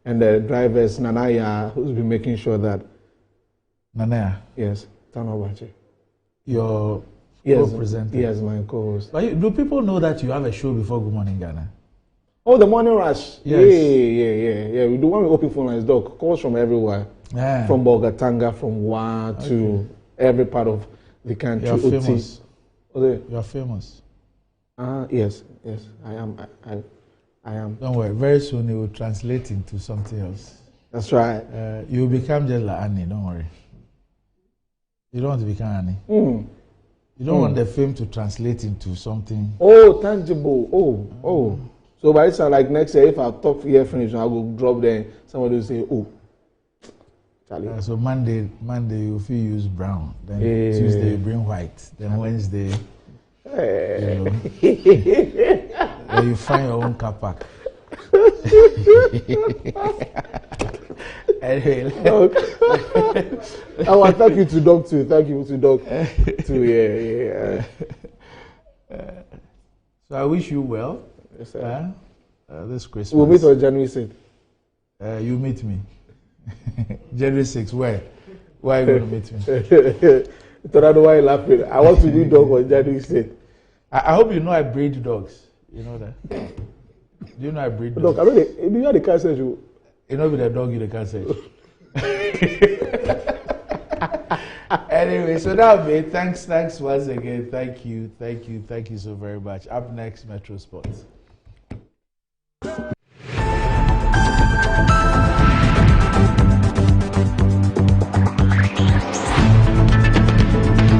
And the drivers, Nanaya, who's been making sure that. Nanaya? Yes, Tanobachi. Your co-presenter? Yes, my co-host. But do people know that you have a show before Good Morning Ghana? Oh, the Morning Rush. Yes. Yeah. We do one with open phone lines, Doc. Calls from everywhere. Yeah. From Bogatanga, from Wa to every part of the country. You're famous. You are famous. Yes, I am. Don't worry, very soon it will translate into something else. That's right. You will become just like Annie, don't worry. You don't want to become Annie. You don't want the fame to translate into something. Oh, tangible. Oh. So by the time, like next year, if I talk here finish, I will drop there. Somebody will say, "Oh, Charlie." So Monday you feel use brown. Then Tuesday you bring white. Then Wednesday, then you find your own car park. Anyway, I want to thank you to Doc too. Thank you to Doc too. Yeah. So I wish you well. Yes, sir. This Christmas. We'll meet on January 6th. You meet me. January 6th. Where? Why are you going to meet me? Tornado, why are you laughing? I want to meet Doc on January 6th. I hope you know I breed dogs. You know that? Do you know I breed dogs? Doc, I mean, do you have the car search? You know with a dog you the car search. Anyway, so that be it. Thanks once again. Thank you so very much. Up next, Metro Sports.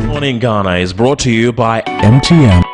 Morning Ghana is brought to you by MTN.